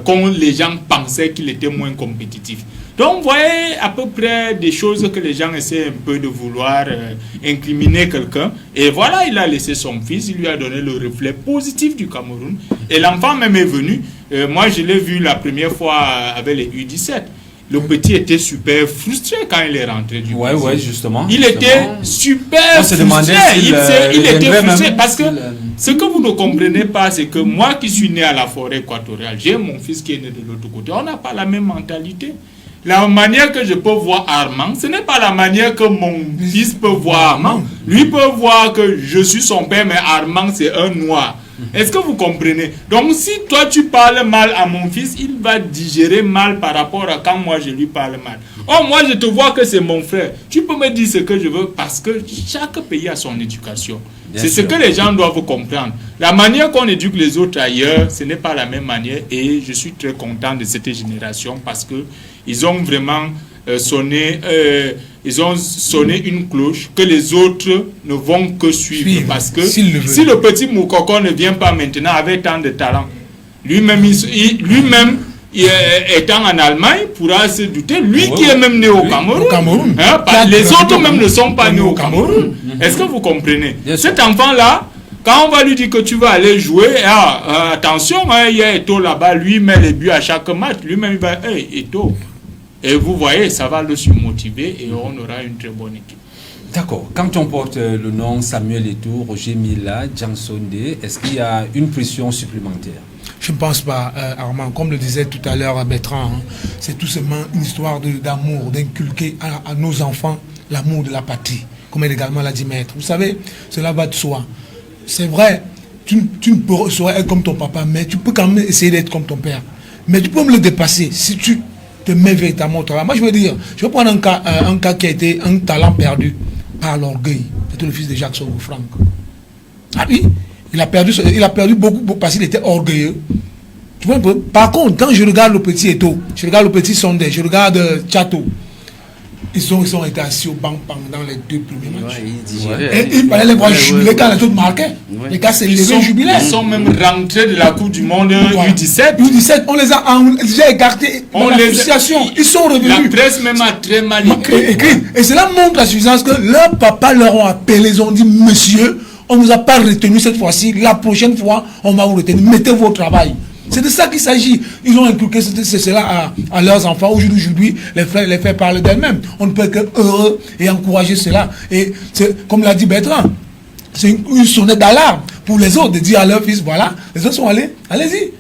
quand les gens pensaient qu'il était moins compétitif? Donc, vous voyez à peu près des choses que les gens essaient un peu de vouloir incriminer quelqu'un. Et voilà, il a laissé son fils, il lui a donné le reflet positif du Cameroun. Et l'enfant même est venu. Moi, je l'ai vu la première fois avec les U17. Le petit était super frustré quand il est rentré du Brésil. Ouais, justement. Il était super frustré. Il était frustré parce que ce que vous ne comprenez pas, c'est que moi qui suis né à la forêt équatoriale, j'ai mon fils qui est né de l'autre côté. On n'a pas la même mentalité. La manière que je peux voir Armand, ce n'est pas la manière que mon fils peut voir Armand. Lui peut voir que je suis son père, mais Armand c'est un noir. Est-ce que vous comprenez? Donc si toi tu parles mal à mon fils, il va digérer mal par rapport à quand moi je lui parle mal. Oh, moi je te vois que c'est mon frère. Tu peux me dire ce que je veux parce que chaque pays a son éducation. C'est ce que les gens doivent comprendre. La manière qu'on éduque les autres ailleurs, ce n'est pas la même manière. Et je suis très content de cette génération parce que ils ont vraiment sonné une cloche que les autres ne vont que suivre. Parce que si le petit Moukoko ne vient pas maintenant avec tant de talent, lui-même étant en Allemagne, pourra se douter, lui qui est même né au Cameroun. Les autres même ne sont pas nés au Cameroun. Est-ce que vous comprenez? Cet enfant-là, quand on va lui dire que tu vas aller jouer, attention, il y a Eto'o là-bas, lui met les buts à chaque match, lui-même il va, Eto'o. Et vous voyez, ça va le surmotiver et on aura une très bonne équipe. D'accord. Quand on porte le nom Samuel Eto'o, Roger Milla, Jean Sondé, est-ce qu'il y a une pression supplémentaire? Je ne pense pas, Armand. Comme le disait tout à l'heure Bertrand, c'est tout simplement une histoire d'amour, d'inculquer à nos enfants l'amour de la patrie, comme également l'a dit Maître. Vous savez, cela va de soi. C'est vrai, tu ne peux soit être comme ton papa, mais tu peux quand même essayer d'être comme ton père. Mais tu peux me le dépasser si tu te mets véritablement au travail. Moi, je veux dire, je vais prendre un cas qui a été un talent perdu par l'orgueil. C'était le fils de Jacques Franck. Ah oui, il a perdu beaucoup parce qu'il était orgueilleux. Tu vois un peu. Par contre, quand je regarde le petit Eto'o, je regarde le petit Sondé, je regarde Tchato, ils ont été assis au banc pendant les 2 premiers matchs. Et il fallait les voir jubiler quand les autres marquaient. Les gars s'est levé jubilaient. Ils sont même rentrés de la Coupe du Monde U17. U17, on les a déjà écartés dans l'association. Ils sont revenus. La presse même a très mal écrit. Et cela montre la suffisance que leurs papas leur ont appelé. Ils ont dit, monsieur, on ne vous a pas retenu cette fois-ci. La prochaine fois, on va vous retenir. Mettez vos travail. C'est de ça qu'il s'agit. Ils ont inculqué cela à leurs enfants. Aujourd'hui, les faire parler d'elles-mêmes. On ne peut que heureux et encourager cela. Et comme l'a dit Bertrand, c'est une sonnette d'alarme pour les autres de dire à leurs fils, voilà, les autres sont allés, allez-y.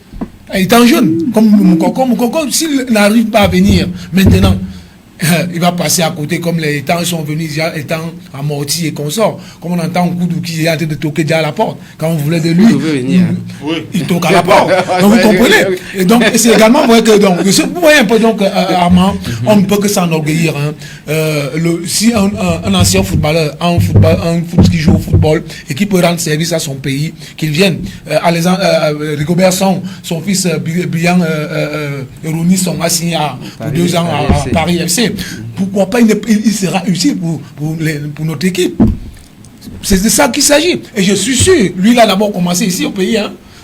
Étant jeune, comme Moukoko, s'il n'arrive pas à venir maintenant, il va passer à côté comme les temps sont venus, étant amortis et consorts. Comme on entend Koudou qui est en train de toquer déjà à la porte. Quand on voulait de lui, il toque à la porte. Donc vous comprenez. Et donc c'est également vrai que donc, vous voyez un peu donc Armand, on ne peut que s'enorgueillir. Si un ancien footballeur, un foot qui joue au football et qui peut rendre service à son pays, qu'il vienne. Rigobert Song, son fils brillant Rouni Song a signé pour 2 ans à Paris FC. Pourquoi pas il sera utile pour notre équipe. C'est de ça qu'il s'agit. Et je suis sûr, lui il a d'abord commencé ici au pays,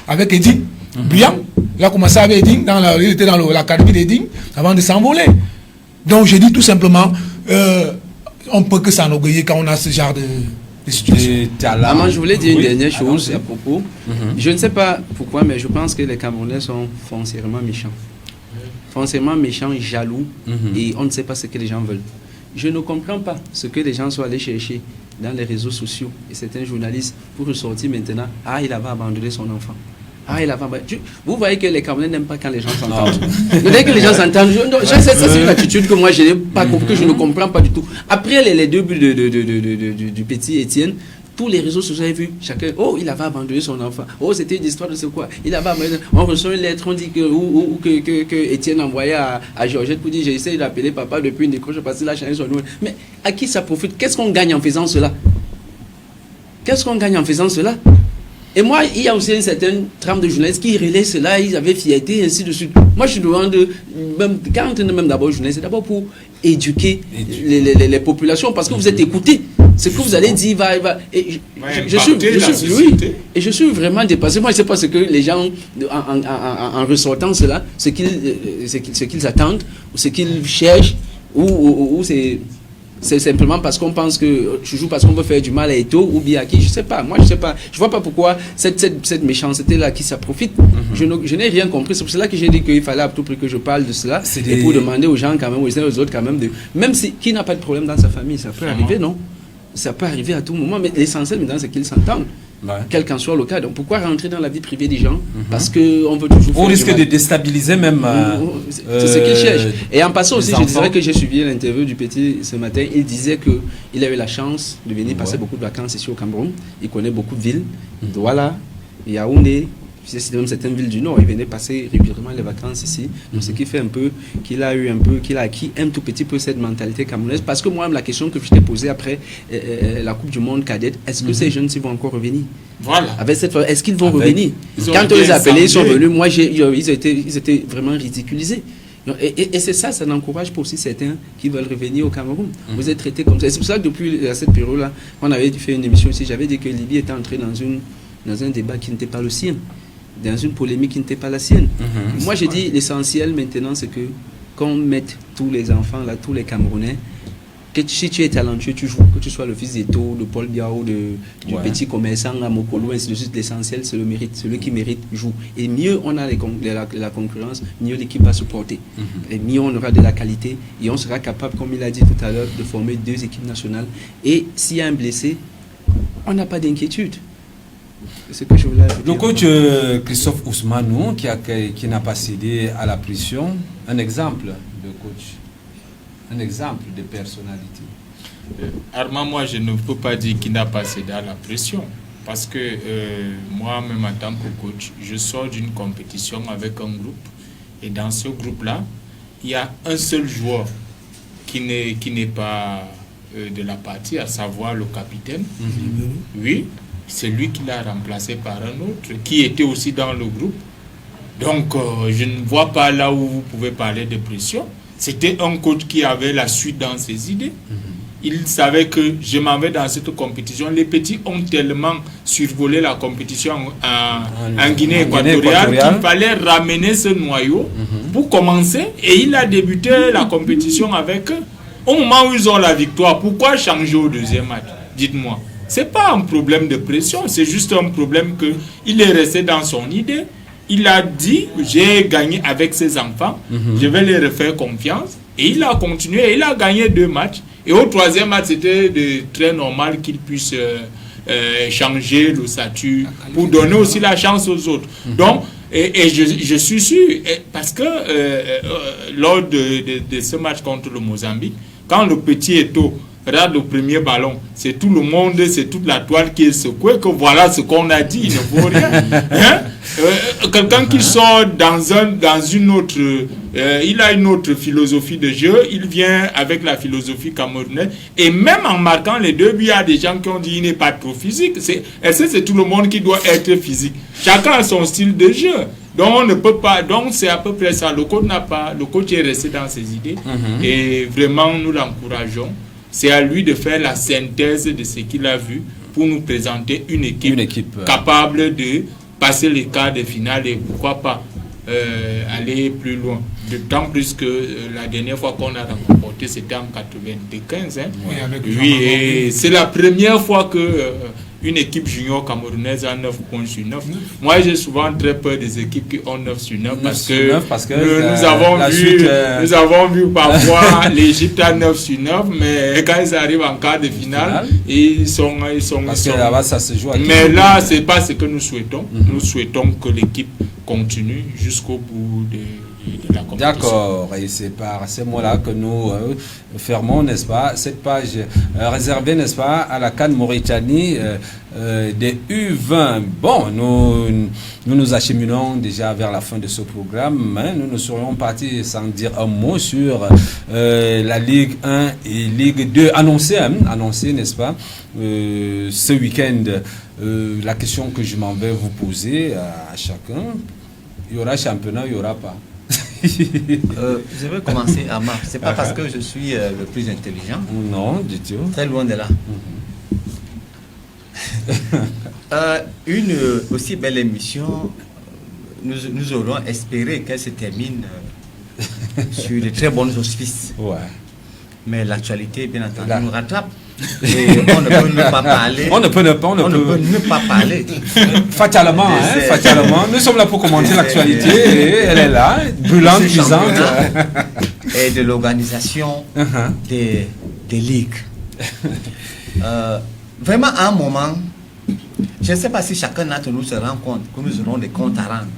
avec Eding. Brillant. Il a commencé avec Eding, il était dans l'académie d'Eding avant de s'envoler. Donc je dis tout simplement, on ne peut que s'enorgueillir quand on a ce genre de situation. Je voulais dire une dernière chose à propos. Je ne sais pas pourquoi, mais je pense que les Camerounais sont foncièrement méchants. Foncièrement méchants, jaloux, et on ne sait pas ce que les gens veulent. Je ne comprends pas ce que les gens sont allés chercher dans les réseaux sociaux et certains journalistes pour ressortir maintenant. Ah, il avait abandonné son enfant. Ah, il avait abandonné. Vous voyez que les Camerounais n'aiment pas quand les gens s'entendent. Dès que les gens s'entendent, c'est une attitude que moi je n'ai pas compris, que je ne comprends pas du tout. Après les 2 buts du petit Étienne, tous les réseaux sociaux, vous avez vu, chacun, oh, il avait abandonné son enfant, oh, c'était une histoire de ce quoi, il avait abandonné, on reçoit une lettre, on dit que Étienne envoyait à Georgette pour dire, j'ai essayé d'appeler papa depuis une décroche parce qu'il a changé son numéro. Mais à qui ça profite? Qu'est-ce qu'on gagne en faisant cela? Qu'est-ce qu'on gagne en faisant cela? Et moi, il y a aussi une certaine trame de journalistes qui relaient cela, ils avaient fierté, ainsi de suite. Moi, je suis devant quand on est même d'abord journaliste, c'est d'abord pour éduquer les populations, parce que vous êtes écoutés. Ce que vous allez dire va. Et je suis vraiment dépassé. Moi, je ne sais pas ce que les gens, en ressortant cela, ce qu'ils attendent, ou ce qu'ils cherchent, ou c'est simplement parce qu'on pense que je joue parce qu'on veut faire du mal à Eto'o ou bien à qui, je sais pas. Moi, je sais pas. Je vois pas pourquoi cette méchanceté-là qui ça profite. Je n'ai rien compris. C'est pour cela que j'ai dit qu'il fallait à tout prix que je parle de cela. Et pour demander aux gens quand même, aux autres quand même, même si qui n'a pas de problème dans sa famille, ça peut arriver, non? Ça peut arriver à tout moment. Mais l'essentiel maintenant, c'est qu'ils s'entendent. Ouais. Quel qu'en soit le cas. Donc pourquoi rentrer dans la vie privée des gens? Parce qu'on veut toujours... On risque de déstabiliser même... c'est ce qu'ils cherchent. Et en passant aussi, je dirais que j'ai suivi l'interview du petit ce matin. Il disait qu'il avait la chance de venir passer beaucoup de vacances ici au Cameroun. Il connaît beaucoup de villes. Douala, Yaoundé, c'est même certaines villes du Nord. Il venait passer régulièrement les vacances ici. Donc ce qui fait un peu qu'il a acquis un tout petit peu cette mentalité camerounaise. Parce que moi, la question que je t'ai posée après la Coupe du Monde cadette, est-ce que ces jeunes vont encore revenir? Voilà. Est-ce qu'ils vont revenir? Quand on les appelait, ils sont venus. Moi, ils étaient vraiment ridiculisés. Et c'est ça n'encourage pas aussi certains qui veulent revenir au Cameroun. Vous êtes traités comme ça. Et c'est pour ça que depuis cette période-là, on avait fait une émission ici, j'avais dit que Libye était entrée dans un débat qui n'était pas le sien, dans une polémique qui n'était pas la sienne. Moi, j'ai dit l'essentiel maintenant, c'est qu'on mette tous les enfants là, tous les Camerounais, que si tu es talentueux, tu joues, que tu sois le fils d'Eto'o, de Paul Biya ou du petit commerçant à Mokolo, ainsi de suite. L'essentiel, c'est le mérite. Celui qui mérite joue. Et mieux on a la concurrence, mieux l'équipe va se porter. Et mieux on aura de la qualité et on sera capable, comme il a dit tout à l'heure, de former 2 équipes nationales. Et s'il y a un blessé, on n'a pas d'inquiétude. C'est ce que je voulais dire. Le coach Christophe Ousmanou, qui n'a pas cédé à la pression, un exemple de coach, un exemple de personnalité. Armand, moi je ne peux pas dire qu'il n'a pas cédé à la pression, parce que moi-même en tant que coach, je sors d'une compétition avec un groupe, et dans ce groupe-là, il y a un seul joueur qui n'est pas de la partie, à savoir le capitaine. Oui. C'est lui qui l'a remplacé par un autre, qui était aussi dans le groupe. Donc, je ne vois pas là où vous pouvez parler de pression. C'était un coach qui avait la suite dans ses idées. Il savait que je m'en vais dans cette compétition. Les petits ont tellement survolé la compétition en Guinée équatoriale qu'il fallait ramener ce noyau pour commencer. Et il a débuté la compétition avec eux. Au moment où ils ont la victoire, pourquoi changer au deuxième match? Dites-moi. Ce n'est pas un problème de pression, c'est juste un problème qu'il est resté dans son idée. Il a dit, j'ai gagné avec ses enfants, je vais les refaire confiance. Et il a continué, et il a gagné 2 matchs. Et au 3e match, c'était très normal qu'il puisse changer le statut pour donner aussi la chance aux autres. Donc, et je suis sûr, parce que lors de ce match contre le Mozambique, quand le petit Eto'o regarde le premier ballon, c'est tout le monde, c'est toute la toile qui est secouée, que voilà ce qu'on a dit, il ne vaut rien. Quelqu'un qui sort dans une autre, il a une autre philosophie de jeu, il vient avec la philosophie camerounaise, et même en marquant les 2 buts, il y a des gens qui ont dit qu'il n'est pas trop physique. Est-ce que c'est tout le monde qui doit être physique? Chacun a son style de jeu. Donc on ne peut pas, donc c'est à peu près ça. Le coach est resté dans ses idées, et vraiment nous l'encourageons. C'est à lui de faire la synthèse de ce qu'il a vu pour nous présenter une équipe capable de passer les quarts de finale et pourquoi pas aller plus loin. D'autant plus que la dernière fois qu'on a remporté, c'était en 95. Oui, et c'est la première fois que une équipe junior camerounaise a 9 points sur 9. Moi, j'ai souvent très peur des équipes qui ont 9 sur 9 parce que nous avons vu parfois l'Égypte à 9 sur 9, mais quand ils arrivent en quart de finale, ils sont là-bas, ça se joue. Mais là, c'est pas ce que nous souhaitons. Nous souhaitons que l'équipe continue jusqu'au bout de la la compétition. D'accord, et c'est par ces mots-là que nous fermons, n'est-ce pas, cette page réservée, n'est-ce pas, à la CAN Mauritanie des U20. Bon, nous acheminons déjà vers la fin de ce programme, hein. Nous ne serions partis sans dire un mot sur la Ligue 1 et Ligue 2 annoncée, n'est-ce pas, ce week-end. La question que je m'en vais vous poser à chacun, il y aura championnat, il n'y aura pas. Je vais commencer à Marc. C'est pas parce que je suis le plus intelligent. Non, du tout. Très loin de là. Une aussi belle émission, nous aurons espéré qu'elle se termine sur de très bons auspices. Ouais. Mais l'actualité, bien entendu, nous rattrape. Et on ne peut ne pas parler. On ne peut ne pas parler. Fatalement, fatalement. Nous sommes là pour commenter l'actualité et elle est là, brûlante, cuisante. Et de l'organisation des ligues. Vraiment, à un moment, je ne sais pas si chacun d'entre nous se rend compte que nous aurons des comptes à rendre.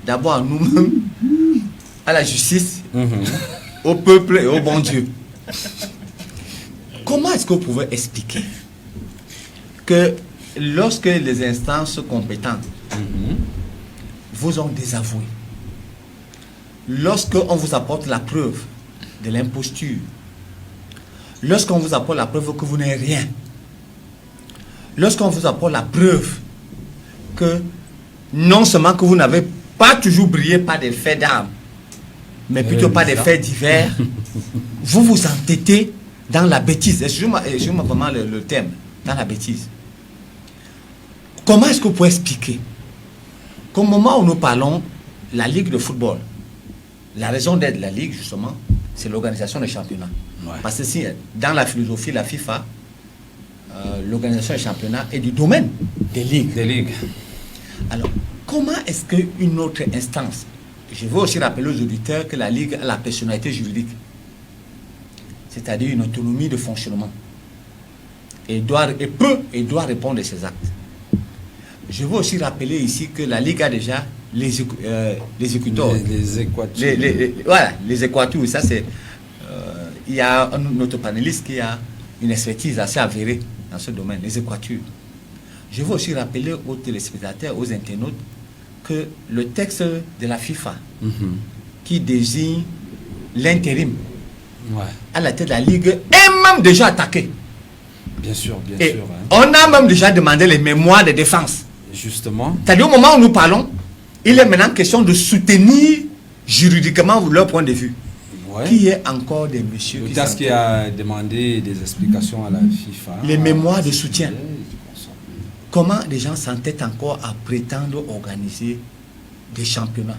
D'abord à nous-mêmes, à la justice, au peuple et au bon Dieu. Comment est-ce que vous pouvez expliquer que lorsque les instances compétentes vous ont désavoué, lorsqu'on vous apporte la preuve de l'imposture, lorsqu'on vous apporte la preuve que vous n'êtes rien, lorsqu'on vous apporte la preuve que non seulement que vous n'avez pas toujours brillé par des faits d'armes, mais plutôt par des faits divers, vous vous entêtez dans la bêtise. Excusez-moi vraiment le terme, dans la bêtise. Comment est-ce que vous pouvez expliquer qu'au moment où nous parlons, la Ligue de football, la raison d'être de la Ligue, justement, c'est l'organisation des championnats. Ouais. Parce que si, dans la philosophie, la FIFA, l'organisation des championnats est du domaine des ligues. Alors, comment est-ce qu'une autre instance, je veux aussi rappeler aux auditeurs que la Ligue a la personnalité juridique, c'est-à-dire une autonomie de fonctionnement, et doit répondre à ses actes. Je veux aussi rappeler ici que la Ligue a déjà les équateurs. Voilà, les équateurs, ça c'est... il y a un autre panéliste qui a une expertise assez avérée dans ce domaine, les équateurs. Je veux aussi rappeler aux téléspectateurs, aux internautes, que le texte de la FIFA, qui désigne l'intérim, à la tête de la Ligue, est même déjà attaqué. Bien sûr, bien et sûr. On a même déjà demandé les mémoires de défense. Justement. C'est-à-dire au moment où nous parlons, il est maintenant question de soutenir juridiquement leur point de vue. Qui est encore des messieurs qui a demandé des explications à la FIFA. Les mémoires de soutien. Comment les gens s'entêtent encore à prétendre organiser des championnats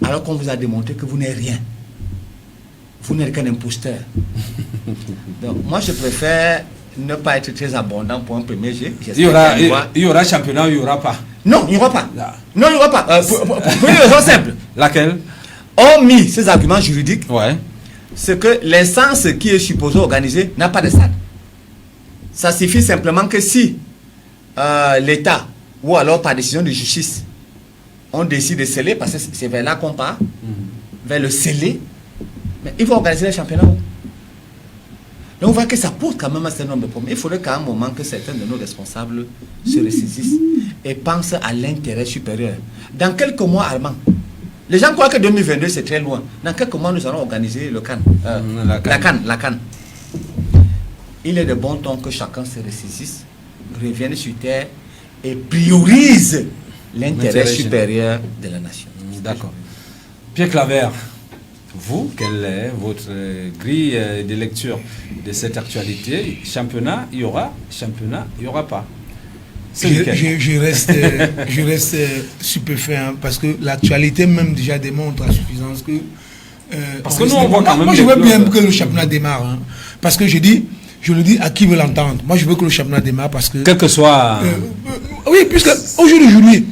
alors qu'on vous a démontré que vous n'êtes rien. Vous n'êtes qu'un imposteur. Donc moi je préfère ne pas être très abondant pour un premier jet. Il y aura championnat, il n'y aura pas. Non, il n'y aura pas. Là. Non, il n'y aura pas. Pour une raison simple. Laquelle? Hormis ces arguments juridiques, c'est que l'instance qui est supposée organiser n'a pas de stade. Ça suffit simplement que si l'État, ou alors par décision de justice, on décide de sceller, parce que c'est vers là qu'on part, vers le sceller, mais il faut organiser les championnats. Donc on voit que ça pose quand même un certain nombre de problèmes. Il faudrait qu'à un moment que certains de nos responsables se ressaisissent et pensent à l'intérêt supérieur. Dans quelques mois, Armand, les gens croient que 2022 c'est très loin. Dans quelques mois, nous allons organiser le CAN. La CAN. Il est de bon ton que chacun se ressaisisse, revienne sur terre et priorise l'intérêt supérieur de la nation. D'accord. Pierre Claver, vous, quelle est votre grille de lecture de cette actualité? Championnat, il y aura. Championnat, il n'y aura pas. Je reste stupéfait parce que l'actualité même déjà démontre à suffisance que... parce que nous, on voit quand même... Moi, je veux bien que le championnat démarre. Parce que je le dis à qui veut l'entendre. Moi, je veux que le championnat démarre parce que... Quel que soit... oui, puisque aujourd'hui,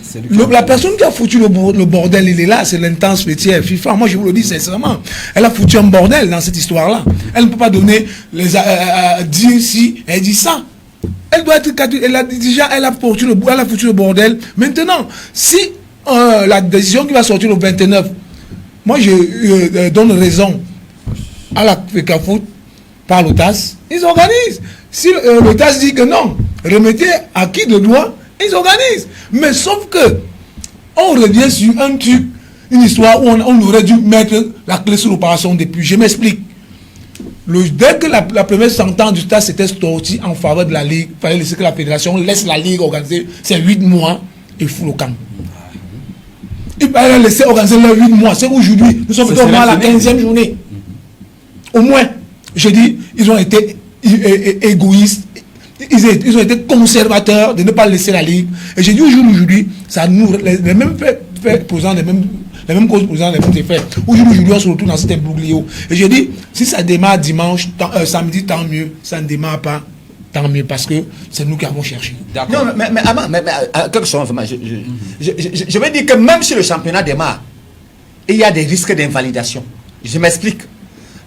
la personne qui a foutu le bordel, il est là, c'est l'intense laitière FIFA. Moi, je vous le dis sincèrement. Elle a foutu un bordel dans cette histoire-là. Elle ne peut pas donner dire si, elle dit ça. Elle doit être... Elle a foutu le bordel. Maintenant, si la décision qui va sortir le 29... moi je donne raison à la FECAFOOT par le TAS, ils organisent. Si le TAS dit que non, remettez à qui de droit, ils organisent. Mais sauf que on revient sur un truc, une histoire où on aurait dû mettre la clé sur l'opération depuis. Je m'explique. Dès que la première sentence du TAS était sortie en faveur de la Ligue, il fallait laisser que la fédération laisse la Ligue organiser ses 8 mois et fout le camp. Il fallait laisser organiser les 8 mois. C'est aujourd'hui, nous sommes au moins à la 15e journée. Au moins, je dis, ils ont été égoïstes, ils ont été conservateurs de ne pas laisser la Ligue. Et j'ai dit aujourd'hui, ça nous, les mêmes faits posant les mêmes causes posant les mêmes effets. Aujourd'hui, on se retrouve dans cet imbroglio. Et j'ai dit, si ça démarre dimanche, samedi, tant mieux. Ça ne démarre pas, tant mieux, parce que c'est nous qui avons cherché. Non, mais quelque chose, je veux dire que même si le championnat démarre, il y a des risques d'invalidation. Je m'explique.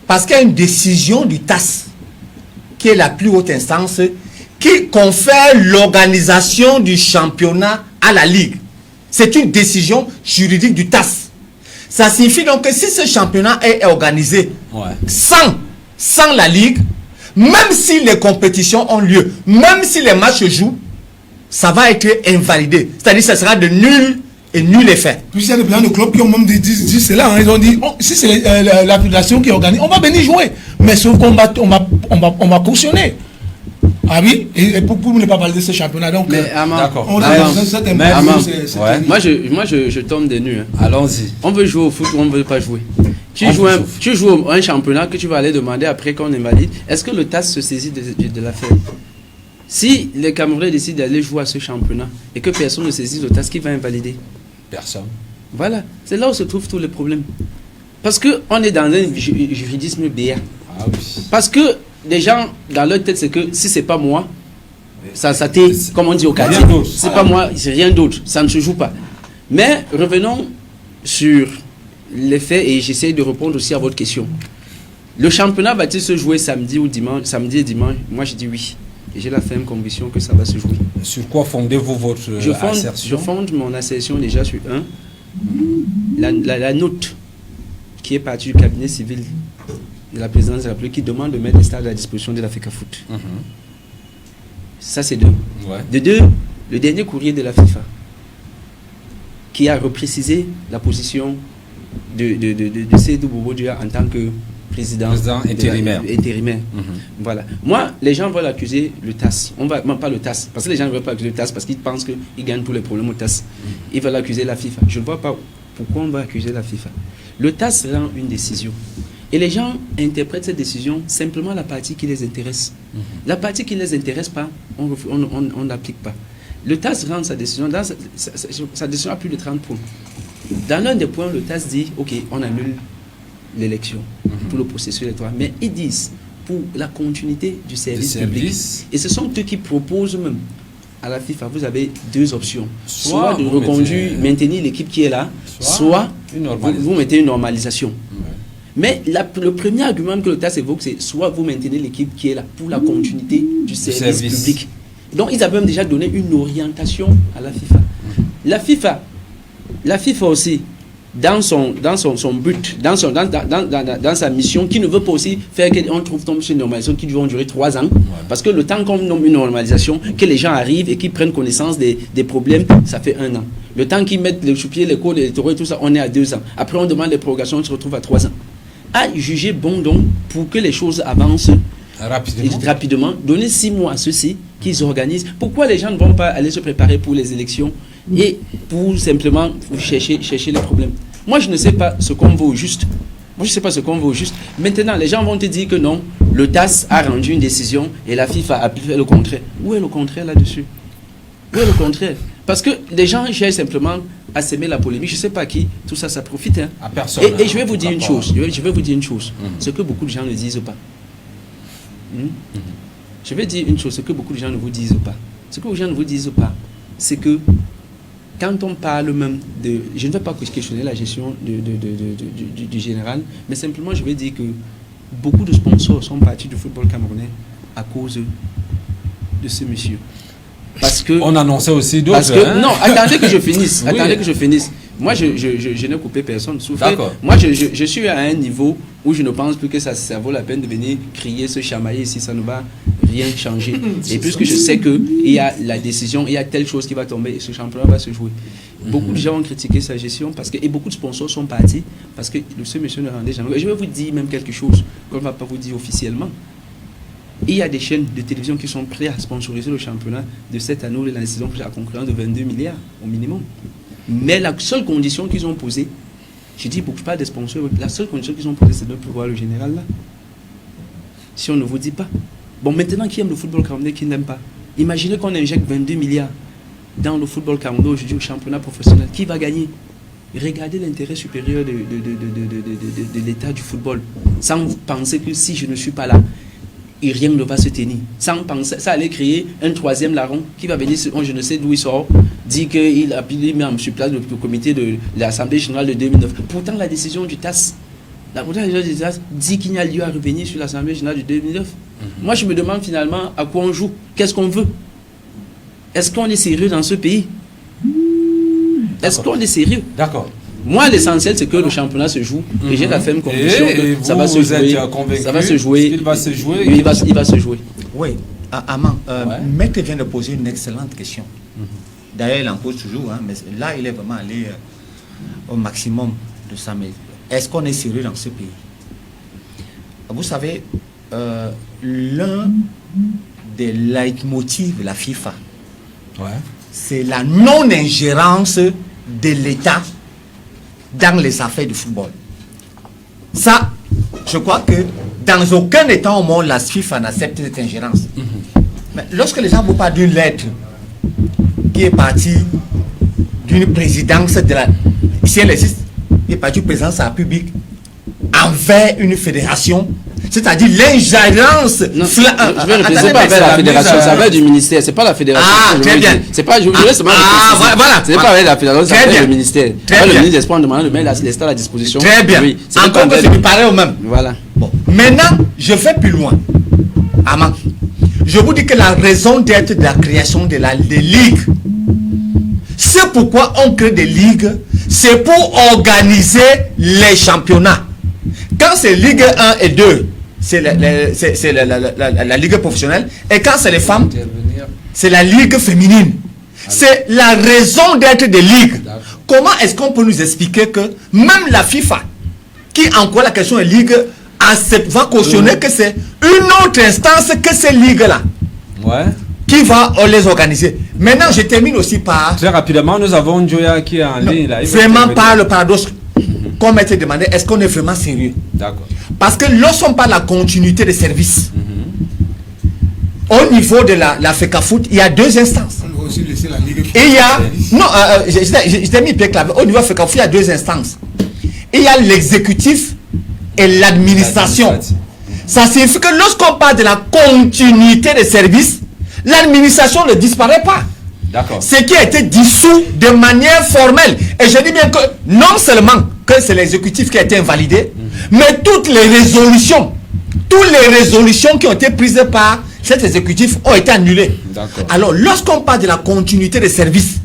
Parce qu'il y a une décision du TAS, qui est la plus haute instance, qui confère l'organisation du championnat à la Ligue. C'est une décision juridique du TAS. Ça signifie donc que si ce championnat est organisé sans la Ligue, même si les compétitions ont lieu, même si les matchs se jouent, ça va être invalidé. C'est-à-dire que ça sera de nul et nul effet. Puis il y a des plans de clubs qui ont même dit cela. Ils ont dit, si c'est la fédération qui organise, on va venir jouer. Mais sauf qu'on va cautionner. Ah oui, et pour ne pas valider ce championnat. Donc, d'accord. Moi, je tombe des nues. Hein. Allons-y. On veut jouer au foot ou on ne veut pas jouer. Tu joues un championnat que tu vas aller demander après qu'on invalide. Est-ce que le TAS se saisit de l'affaire? Si les Camerounais décident d'aller jouer à ce championnat et que personne ne saisit le TAS, qui va invalider? Personne. Voilà. C'est là où se trouvent tous les problèmes. Parce qu'on est dans un juridisme béat. Ah oui. Parce que les gens, dans leur tête, c'est que si c'est pas moi, ça comme on dit au quartier, c'est pas moi, c'est rien d'autre, ça ne se joue pas. Mais revenons sur les faits et j'essaie de répondre aussi à votre question. Le championnat va-t-il se jouer samedi et dimanche? Moi je dis oui. Et j'ai la ferme conviction que ça va se jouer. Sur quoi fondez-vous votre assertion? Je fonde mon assertion déjà sur la note qui est partie du cabinet civil de la présidence de la République qui demande de mettre les stades à la disposition de la FECAFOOT. Ça, c'est deux. De deux, le dernier courrier de la FIFA qui a reprécisé la position de Seydou Bobo-Dia en tant que président intérimaire. Voilà. Moi, les gens veulent accuser le TAS. Pas le TAS, parce que les gens ne veulent pas accuser le TAS parce qu'ils pensent qu'ils gagnent tous les problèmes au TAS. Ils veulent accuser la FIFA. Je ne vois pas pourquoi on va accuser la FIFA. Le TAS rend une décision. Et les gens interprètent cette décision simplement la partie qui les intéresse. La partie qui ne les intéresse pas, on n'applique pas. Le TAS rend sa décision, sa décision a plus de 30 points. Dans l'un des points, le TAS dit, ok, on annule l'élection, tout le processus électoral. Mais ils disent, pour la continuité du service public, et ce sont eux qui proposent même à la FIFA, vous avez deux options. Soit de reconduire, maintenir l'équipe qui est là, soit vous mettez une normalisation. Mais le premier argument que le TAS évoque, c'est soit vous maintenez l'équipe qui est là pour la continuité du service public. Donc ils avaient même déjà donné une orientation à la FIFA. La FIFA aussi, dans son but, dans sa mission, qui ne veut pas aussi faire qu'on trouve une normalisation qui doit durer 3 ans. Parce que le temps qu'on nomme une normalisation, que les gens arrivent et qu'ils prennent connaissance des problèmes, ça fait 1 an. Le temps qu'ils mettent les sous-pieds, les cours, les taureaux et tout ça, on est à 2 ans. Après on demande des prorogations, on se retrouve à 3 ans. À juger bon donc pour que les choses avancent rapidement, donner 6 mois à ceux-ci qu'ils organisent. Pourquoi les gens ne vont pas aller se préparer pour les élections et pour simplement chercher les problèmes? Moi je ne sais pas ce qu'on veut au juste. Maintenant les gens vont te dire que non, le TAS a rendu une décision et la FIFA a fait le contraire. Où est le contraire là-dessus? Où est le contraire? Parce que les gens cherchent simplement à s'aimer la polémique. Je ne sais pas qui, tout ça, ça profite. Hein. À personne. Et je vais vous dire une chose. Ce que beaucoup de gens ne disent pas. Je vais dire une chose, ce que beaucoup de gens ne vous disent pas. Ce que beaucoup de gens ne vous disent pas, c'est que quand on parle même de... Je ne vais pas questionner la gestion du général, mais simplement je vais dire que beaucoup de sponsors sont partis du football camerounais à cause de ce monsieur. Parce que... On annonçait aussi d'autres. Parce que, non, attendez que je finisse. Oui. Attendez que je finisse. Moi, je n'ai coupé personne. D'accord. Moi, je suis à un niveau où je ne pense plus que ça vaut la peine de venir crier, se chamailler ici, ça ne va rien changer. Et puisque je sais qu'il y a la décision, il y a telle chose qui va tomber et ce championnat va se jouer. Beaucoup de gens ont critiqué sa gestion et beaucoup de sponsors sont partis parce que ce monsieur ne rendait jamais. Je vais vous dire même quelque chose qu'on ne va pas vous dire officiellement. Il y a des chaînes de télévision qui sont prêtes à sponsoriser le championnat de cette année ou de la saison à concurrence de 22 milliards au minimum. Mais la seule condition qu'ils ont posée, je dis pour que je parle des sponsors, la seule condition qu'ils ont posée, c'est de pouvoir le général là. Si on ne vous dit pas. Bon, maintenant, qui aime le football camerounais, qui n'aime pas? Imaginez qu'on injecte 22 milliards dans le football camerounais aujourd'hui au championnat professionnel. Qui va gagner? Regardez l'intérêt supérieur de l'état du football. Sans penser que si je ne suis pas là, et rien ne va se tenir. Sans penser, ça allait créer un troisième larron qui va venir, je ne sais d'où il sort, dit qu'il a mis sur place le comité de l'Assemblée générale de 2009. Pourtant, la décision du TAS, dit qu'il n'y a lieu à revenir sur l'Assemblée générale de 2009. Moi, je me demande finalement à quoi on joue, qu'est-ce qu'on veut. Est-ce qu'on est sérieux dans ce pays? Est-ce qu'on est sérieux? D'accord. Moi, l'essentiel, c'est que le championnat se joue. Et j'ai la ferme conviction que ça va se jouer. Ça va se jouer. Il va se jouer. Oui, il va se jouer. Oui, Aman, Maître vient de poser une excellente question. D'ailleurs, il en pose toujours, hein, mais là, il est vraiment allé au maximum de sa maison. Est-ce qu'on est sérieux dans ce pays? Vous savez, l'un des leitmotifs de la FIFA, c'est la non-ingérence de l'État dans les affaires du football. Ça, je crois que dans aucun État au monde, la FIFA n'accepte cette ingérence. Mais lorsque les gens vous parlent d'une lettre qui est partie d'une présidence de la... Ici, elle existe. Qui est partie d'une présidence de la République envers une fédération, c'est-à-dire l'ingérence. C'est pas avec la fédération, c'est avec du ministère. C'est pas la fédération. Ah, très bien. C'est pas. Voilà. C'est pas avec la fédération, c'est avec le ministère. Le ministre des Sports demande de mettre les stades à disposition. Très bien. Oui, encore que c'est du pareil au même. Voilà. Bon. Maintenant, je vais plus loin. Aman, je vous dis que la raison d'être de la création des ligues, c'est pourquoi on crée des ligues, c'est pour organiser les championnats. Quand c'est Ligue 1 et 2, c'est la ligue professionnelle. Et quand c'est les femmes, c'est la ligue féminine. C'est la raison d'être des ligues. Comment est-ce qu'on peut nous expliquer que même la FIFA, qui envoie la question des ligues, va cautionner que c'est une autre instance que ces ligues-là qui va les organiser. Maintenant, je termine aussi par... Très rapidement, nous avons Njoya qui est en ligne. Là. Vraiment par le paradoxe qu'on m'a été demandé, est-ce qu'on est vraiment sérieux? D'accord. Parce que lorsqu'on parle de la continuité des services, au niveau de la FECAFOOT, il y a deux instances. On va aussi laisser la Ligue. Et il y a... Non, je t'ai mis pied clavé. Au niveau de la FECAFOOT, il y a deux instances. Il y a l'exécutif et l'administration. Ça signifie que lorsqu'on parle de la continuité des services, l'administration ne disparaît pas. Ce qui a été dissous de manière formelle. Et je dis bien que non seulement que c'est l'exécutif qui a été invalidé, mais toutes les résolutions qui ont été prises par cet exécutif ont été annulées. Alors, lorsqu'on parle de la continuité des services,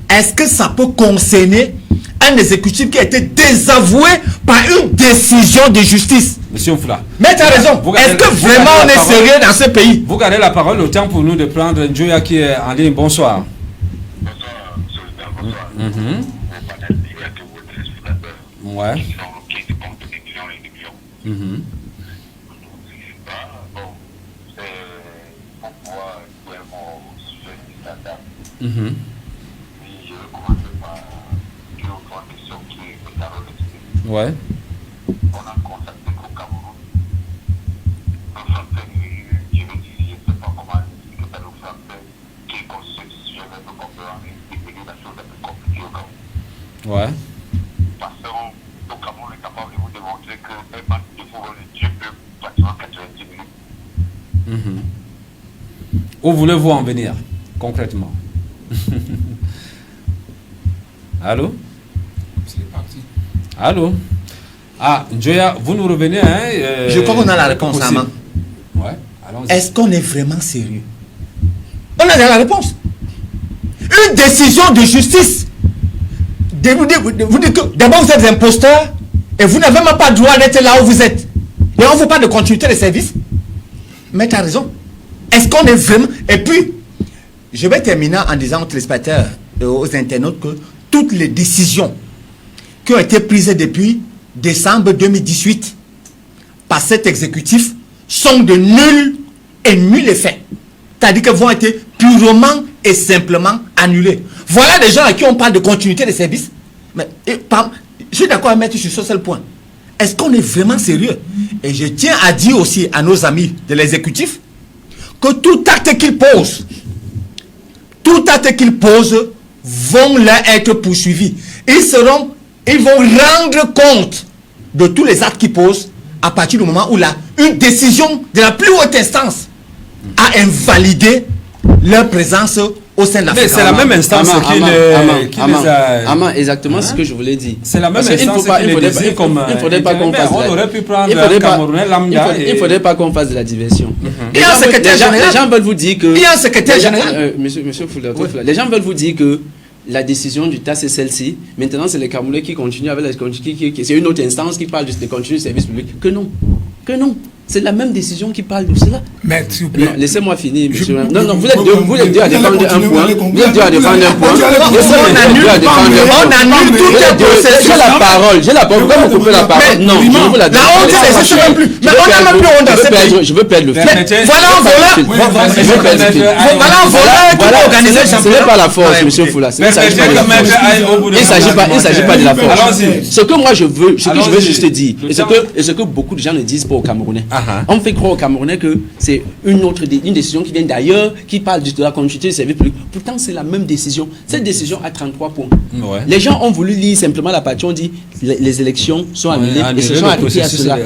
est-ce que ça peut concerner un exécutif qui a été désavoué par une décision de justice? Monsieur Oufla. Mais tu as raison. Est-ce que vraiment on est sérieux dans ce pays? Vous gardez la parole, le temps pour nous de prendre Njoya qui est en ligne. Bonsoir. Ouais. Ouais. On a constaté qu'au Cameroun, le français, je vais dire, je ne sais pas comment expliquer ça, le français qui est constitutionnel, donc on peut en expliquer la chose la plus compliquée au Cameroun. Ouais. Parce qu'au Cameroun, on est capable de vous démontrer qu'un match de football de Dieu peut pratiquement 90 minutes. Où voulez-vous en venir, concrètement? Allô? C'est parti. Allô? Ah, Njoya, vous nous revenez, hein? Je crois qu'on a la réponse, Aman. Ouais, allons-y. Est-ce qu'on est vraiment sérieux? On a la réponse. une décision de justice. Vous dites que d'abord vous êtes imposteur et vous n'avez même pas le droit d'être là où vous êtes. Et on ne veut pas de continuité de service. Mais tu as raison. Est-ce qu'on est vraiment... Et puis, je vais terminer en disant aux téléspectateurs et aux internautes que toutes les décisions qui ont été prises depuis décembre 2018 par cet exécutif sont de nul et nul effet. C'est-à-dire qu'elles vont être purement et simplement annulées. Voilà des gens à qui on parle de continuité des services. Mais je suis d'accord à mettre sur ce seul point. Est-ce qu'on est vraiment sérieux? Et je tiens à dire aussi à nos amis de l'exécutif que tout acte qu'ils posent vont leur être poursuivis. Ils vont rendre compte de tous les actes qu'ils posent à partir du moment où une décision de la plus haute instance a invalidé leur présence au sein de la fédération. Mais c'est la même instance qui les a... exactement ce que je voulais dire. C'est la même instance qui les désigne comme... Il ne faudrait pas qu'on fasse on aurait pu prendre un Camerounais lambda. Il ne faudrait pas qu'on fasse de la diversion. Il y a un secrétaire général. Les gens veulent vous dire que... Il y a un secrétaire général. Monsieur Foula, les gens veulent vous dire que la décision du TAS est celle-ci. Maintenant, c'est les Camerounais qui continuent avec la... C'est une autre instance qui parle de continuer le service public. Que non. C'est la même décision qui parle de cela. Mais s'il vous plaît. Laissez-moi finir, monsieur. Non, vous êtes deux à défendre un point. Vous êtes deux à défendre un point. On annule tout le processus. J'ai la parole. Pourquoi vous coupez la parole? Non, je vous la donne. La honte, c'est même plus. Mais on n'a même plus honte dans ce pays. Je veux perdre le fil. Voilà un voleur qui va organiser le championnat. Ce n'est pas la force, monsieur Foula. Il ne s'agit pas de la force. Ce que moi je veux, ce que je veux juste dire, et ce que beaucoup de gens ne disent pas aux Camerounais. On fait croire aux Camerounais que c'est une décision qui vient d'ailleurs, qui parle de la continuité du service public. Pourtant, c'est la même décision. Cette décision a 33 points. Ouais. Les gens ont voulu lire simplement la partie, on dit les élections sont annulées et se sont arrêtés à cela.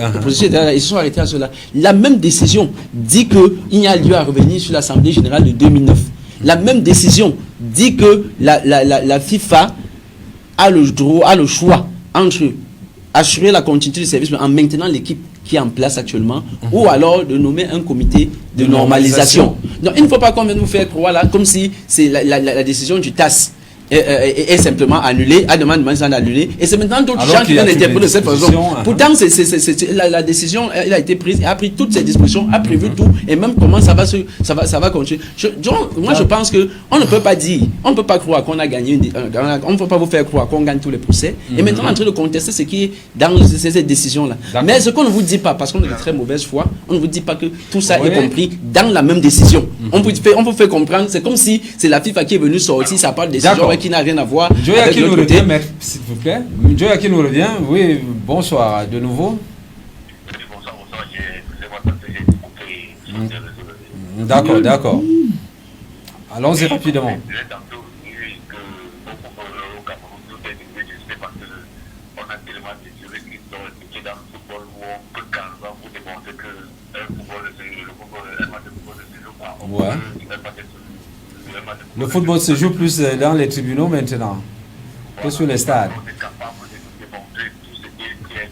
Ils se sont arrêtés à cela. La même décision dit qu'il y a lieu à revenir sur l'Assemblée générale de 2009. La même décision dit que la FIFA a le choix entre assurer la continuité du service en maintenant l'équipe qui est en place actuellement, ou alors de nommer un comité de normalisation. Donc il ne faut pas qu'on vienne vous faire croire là, comme si c'est la décision du TAS est simplement annulée, a demandé d'annuler, et c'est maintenant d'autres gens qui viennent interpréter de cette façon. Pourtant, la décision, elle a été prise, a pris toutes ces dispositions, a prévu tout, et même comment ça va continuer. Moi, je pense que on ne peut pas dire, on ne peut pas croire qu'on a gagné, on ne peut pas vous faire croire qu'on gagne tous les procès, et maintenant on est en train de contester ce qui est dans cette décision-là. Mais ce qu'on ne vous dit pas, parce qu'on est de très mauvaise foi, on ne vous dit pas que tout ça est compris dans la même décision. On peut faire comprendre, c'est comme si c'est la FIFA qui est venue sortir, ça parle de décision qui n'a rien à voir avec l'autre côté. S'il vous plaît. Joya qui nous revient. Oui, bonsoir de nouveau. Bonsoir. Excusez-moi parce que j'ai coupé. D'accord. Allons-y rapidement. J'ai tantôt dit que au Cameroun, tout est décidé parce qu'on a tellement de juristes qui sont impliqués dans le football où on peut carrément vous démontrer que le football, un match de football se joue pas. Ouais. Le football se joue plus dans les tribunaux maintenant que sur les stades.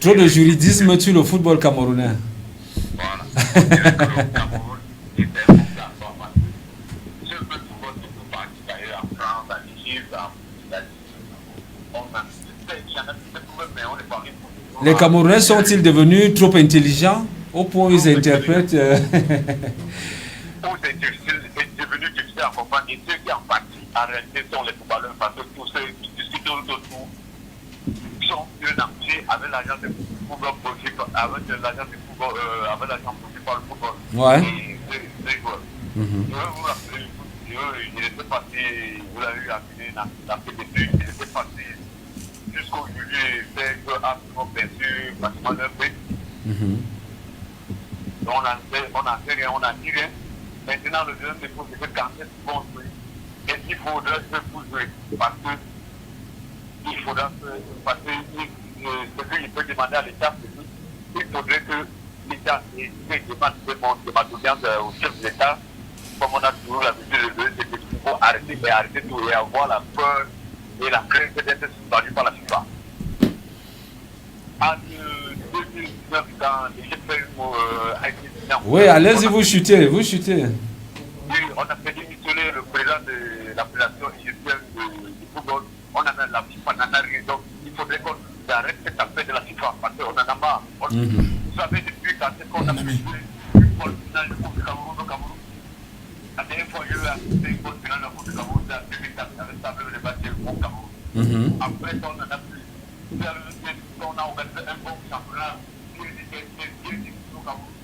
Trop de juridisme tue le football camerounais. Les Camerounais sont-ils devenus trop intelligents au point où ils interprètent et ceux qui en partie en réalité sont les footballeurs parce que tous ceux qui discutent autour sont bien entiers avec l'agent de football produit par le football. Ouais. Et les joueurs. Je vais vous rappeler, il était passé, vous l'avez eu à finir la PDP, il était passé jusqu'au juillet, fait qu'Arsenal perçu pratiquement leur prix. On n'a fait rien, on n'a dit rien. Maintenant, le deuxième défaut, c'est que quand c'est construit, et il faudra se jouer parce que il faudra parce que ce qu'il peut demander à l'État, il faudrait que l'État demande d'audience au chef de l'État, comme on a toujours l'habitude de le dire, c'est qu'il faut arrêter tout et avoir la peur et la crainte d'être suspendu par la FIFA. En 2019, quand l'Égypte fait oui, allez-y, vous chutez. Oui, on a fait démissionner le président de la fédération égyptienne Vous savez, depuis quand est-ce qu'on a fait une bonne finale de Coupe du Cameroun au Cameroun? La dernière fois que j'ai eu assisté une bonne finale de Coupe du Cameroun, c'est en 2004 avec Sable de Bâtir au Cameroun. Après, on en a plus. On a organisé un bon championnat qui était bien difficile au Cameroun.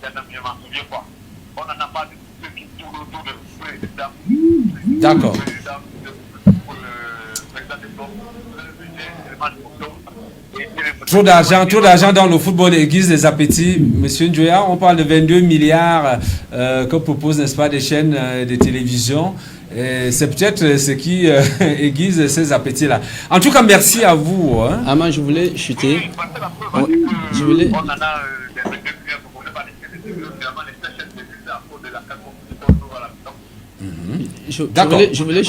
Je m'en souviens pas. On en a pas de ceux qui tournent autour de président. D'accord. Trop d'argent dans le football aiguise les appétits. Monsieur Njoya, on parle de 22 milliards que proposent, n'est-ce pas, des chaînes de télévision. C'est peut-être ce qui aiguise ces appétits-là. En tout cas, merci à vous. Hein. Ah, moi, je voulais chuter. Je voulais... On en a je voulais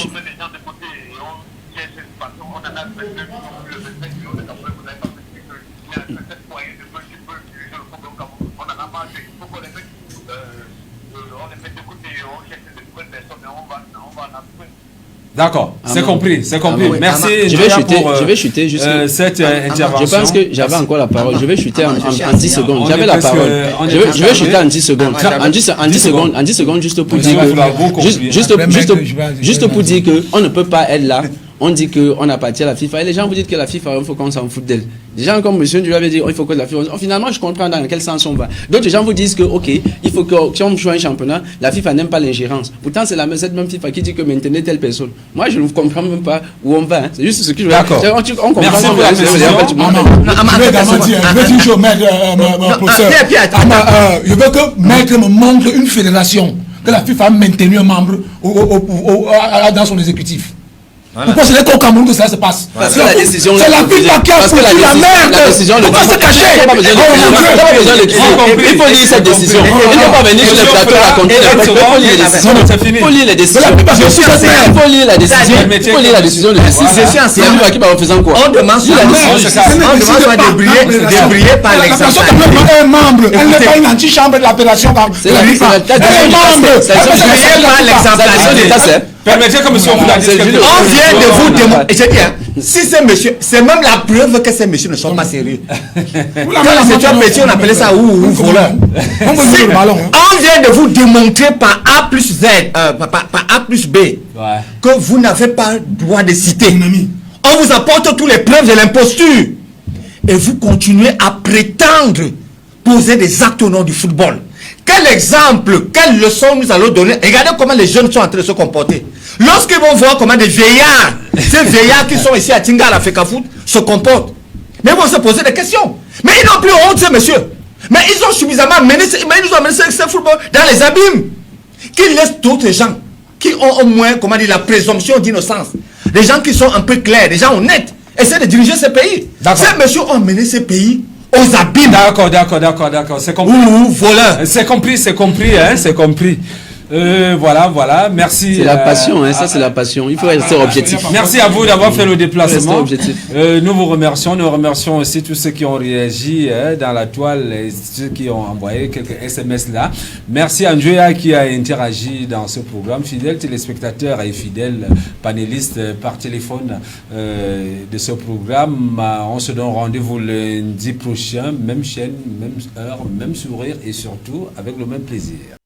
D'accord, c'est compris, c'est compris. Oui. Merci. Je vais chuter juste cette intervention. Je pense que j'avais encore la parole. Je vais chuter en 10 secondes. J'avais la parole. Je vais chuter en 10 secondes. En 10 secondes, juste pour dire que, juste pour dire que on ne peut pas être là. On dit qu'on appartient à la FIFA et les gens vous disent que la FIFA, il faut qu'on s'en foute d'elle. Des gens comme monsieur lui avait dit, il faut que la FIFA. Finalement, je comprends dans quel sens on va. D'autres gens vous disent que, ok, il faut que si on joue un championnat, la FIFA n'aime pas l'ingérence. Pourtant, c'est cette même FIFA qui dit que maintenez telle personne. Moi, je ne comprends même pas où on va. Hein. C'est juste ce que je veux dire. D'accord. On comprend. Merci pour la précision. Je vais également dire, je vais toujours mettre, professeur. Je veux que maître me montre une fédération que la FIFA a maintenu un membre dans son exécutif. Voilà. Pourquoi c'est qu'au Cameroun que ça se passe? Parce que la décision, c'est la FIFA qui a foutu la merde. La décision, pourquoi se cacher? Il faut lire cette décision. Il ne faut pas venir sur le plateau raconter. Il faut lire les décisions. Il faut lire la décision. Il faut lire la décision de justice. C'est lui qui va en faisant quoi? On demande sur la décision. On demande de débriller par l'exemple. Un membre. Elle n'est pas une antichambre de l'appellation. C'est la FIFA. Elle est membre. C'est par l'exemple. Permettez que monsieur vous l'a dit. On vient de vous démontrer. Je dis, si ces messieurs, c'est même la preuve que ces messieurs ne sont pas sérieux. Quand c'est un métier, on appelait ça ou voleur. On vient de vous démontrer par A plus Z, par A plus B, que vous n'avez pas droit de citer. On vous apporte toutes les preuves de l'imposture. Et vous continuez à prétendre poser des actes au nom du football. Quel exemple, quelle leçon nous allons donner? Regardez comment les jeunes sont en train de se comporter. Lorsqu'ils vont voir comment des vieillards, ces vieillards qui sont ici à Tinga, à la Feka Foot, se comportent, mais ils vont se poser des questions. Mais ils n'ont plus honte, ces messieurs. Mais ils ont suffisamment mené, ils nous ont mené ce football dans les abîmes. Qui laissent d'autres gens qui ont au moins, comment dire, la présomption d'innocence. Des gens qui sont un peu clairs, des gens honnêtes, essaient de diriger ces pays. Ces messieurs ont mené ces pays aux abîmes. D'accord. C'est compris. Voilà. C'est compris, hein, c'est compris. Voilà, merci. C'est la passion, hein, ça c'est la passion. Il faut rester objectif. Merci à vous d'avoir fait le déplacement. Nous vous remercions. Nous remercions aussi tous ceux qui ont réagi dans la toile et ceux qui ont envoyé quelques SMS là. Merci à Njoya qui a interagi dans ce programme. Fidèle téléspectateur et fidèle panéliste par téléphone de ce programme. On se donne rendez-vous lundi prochain. Même chaîne, même heure, même sourire et surtout avec le même plaisir.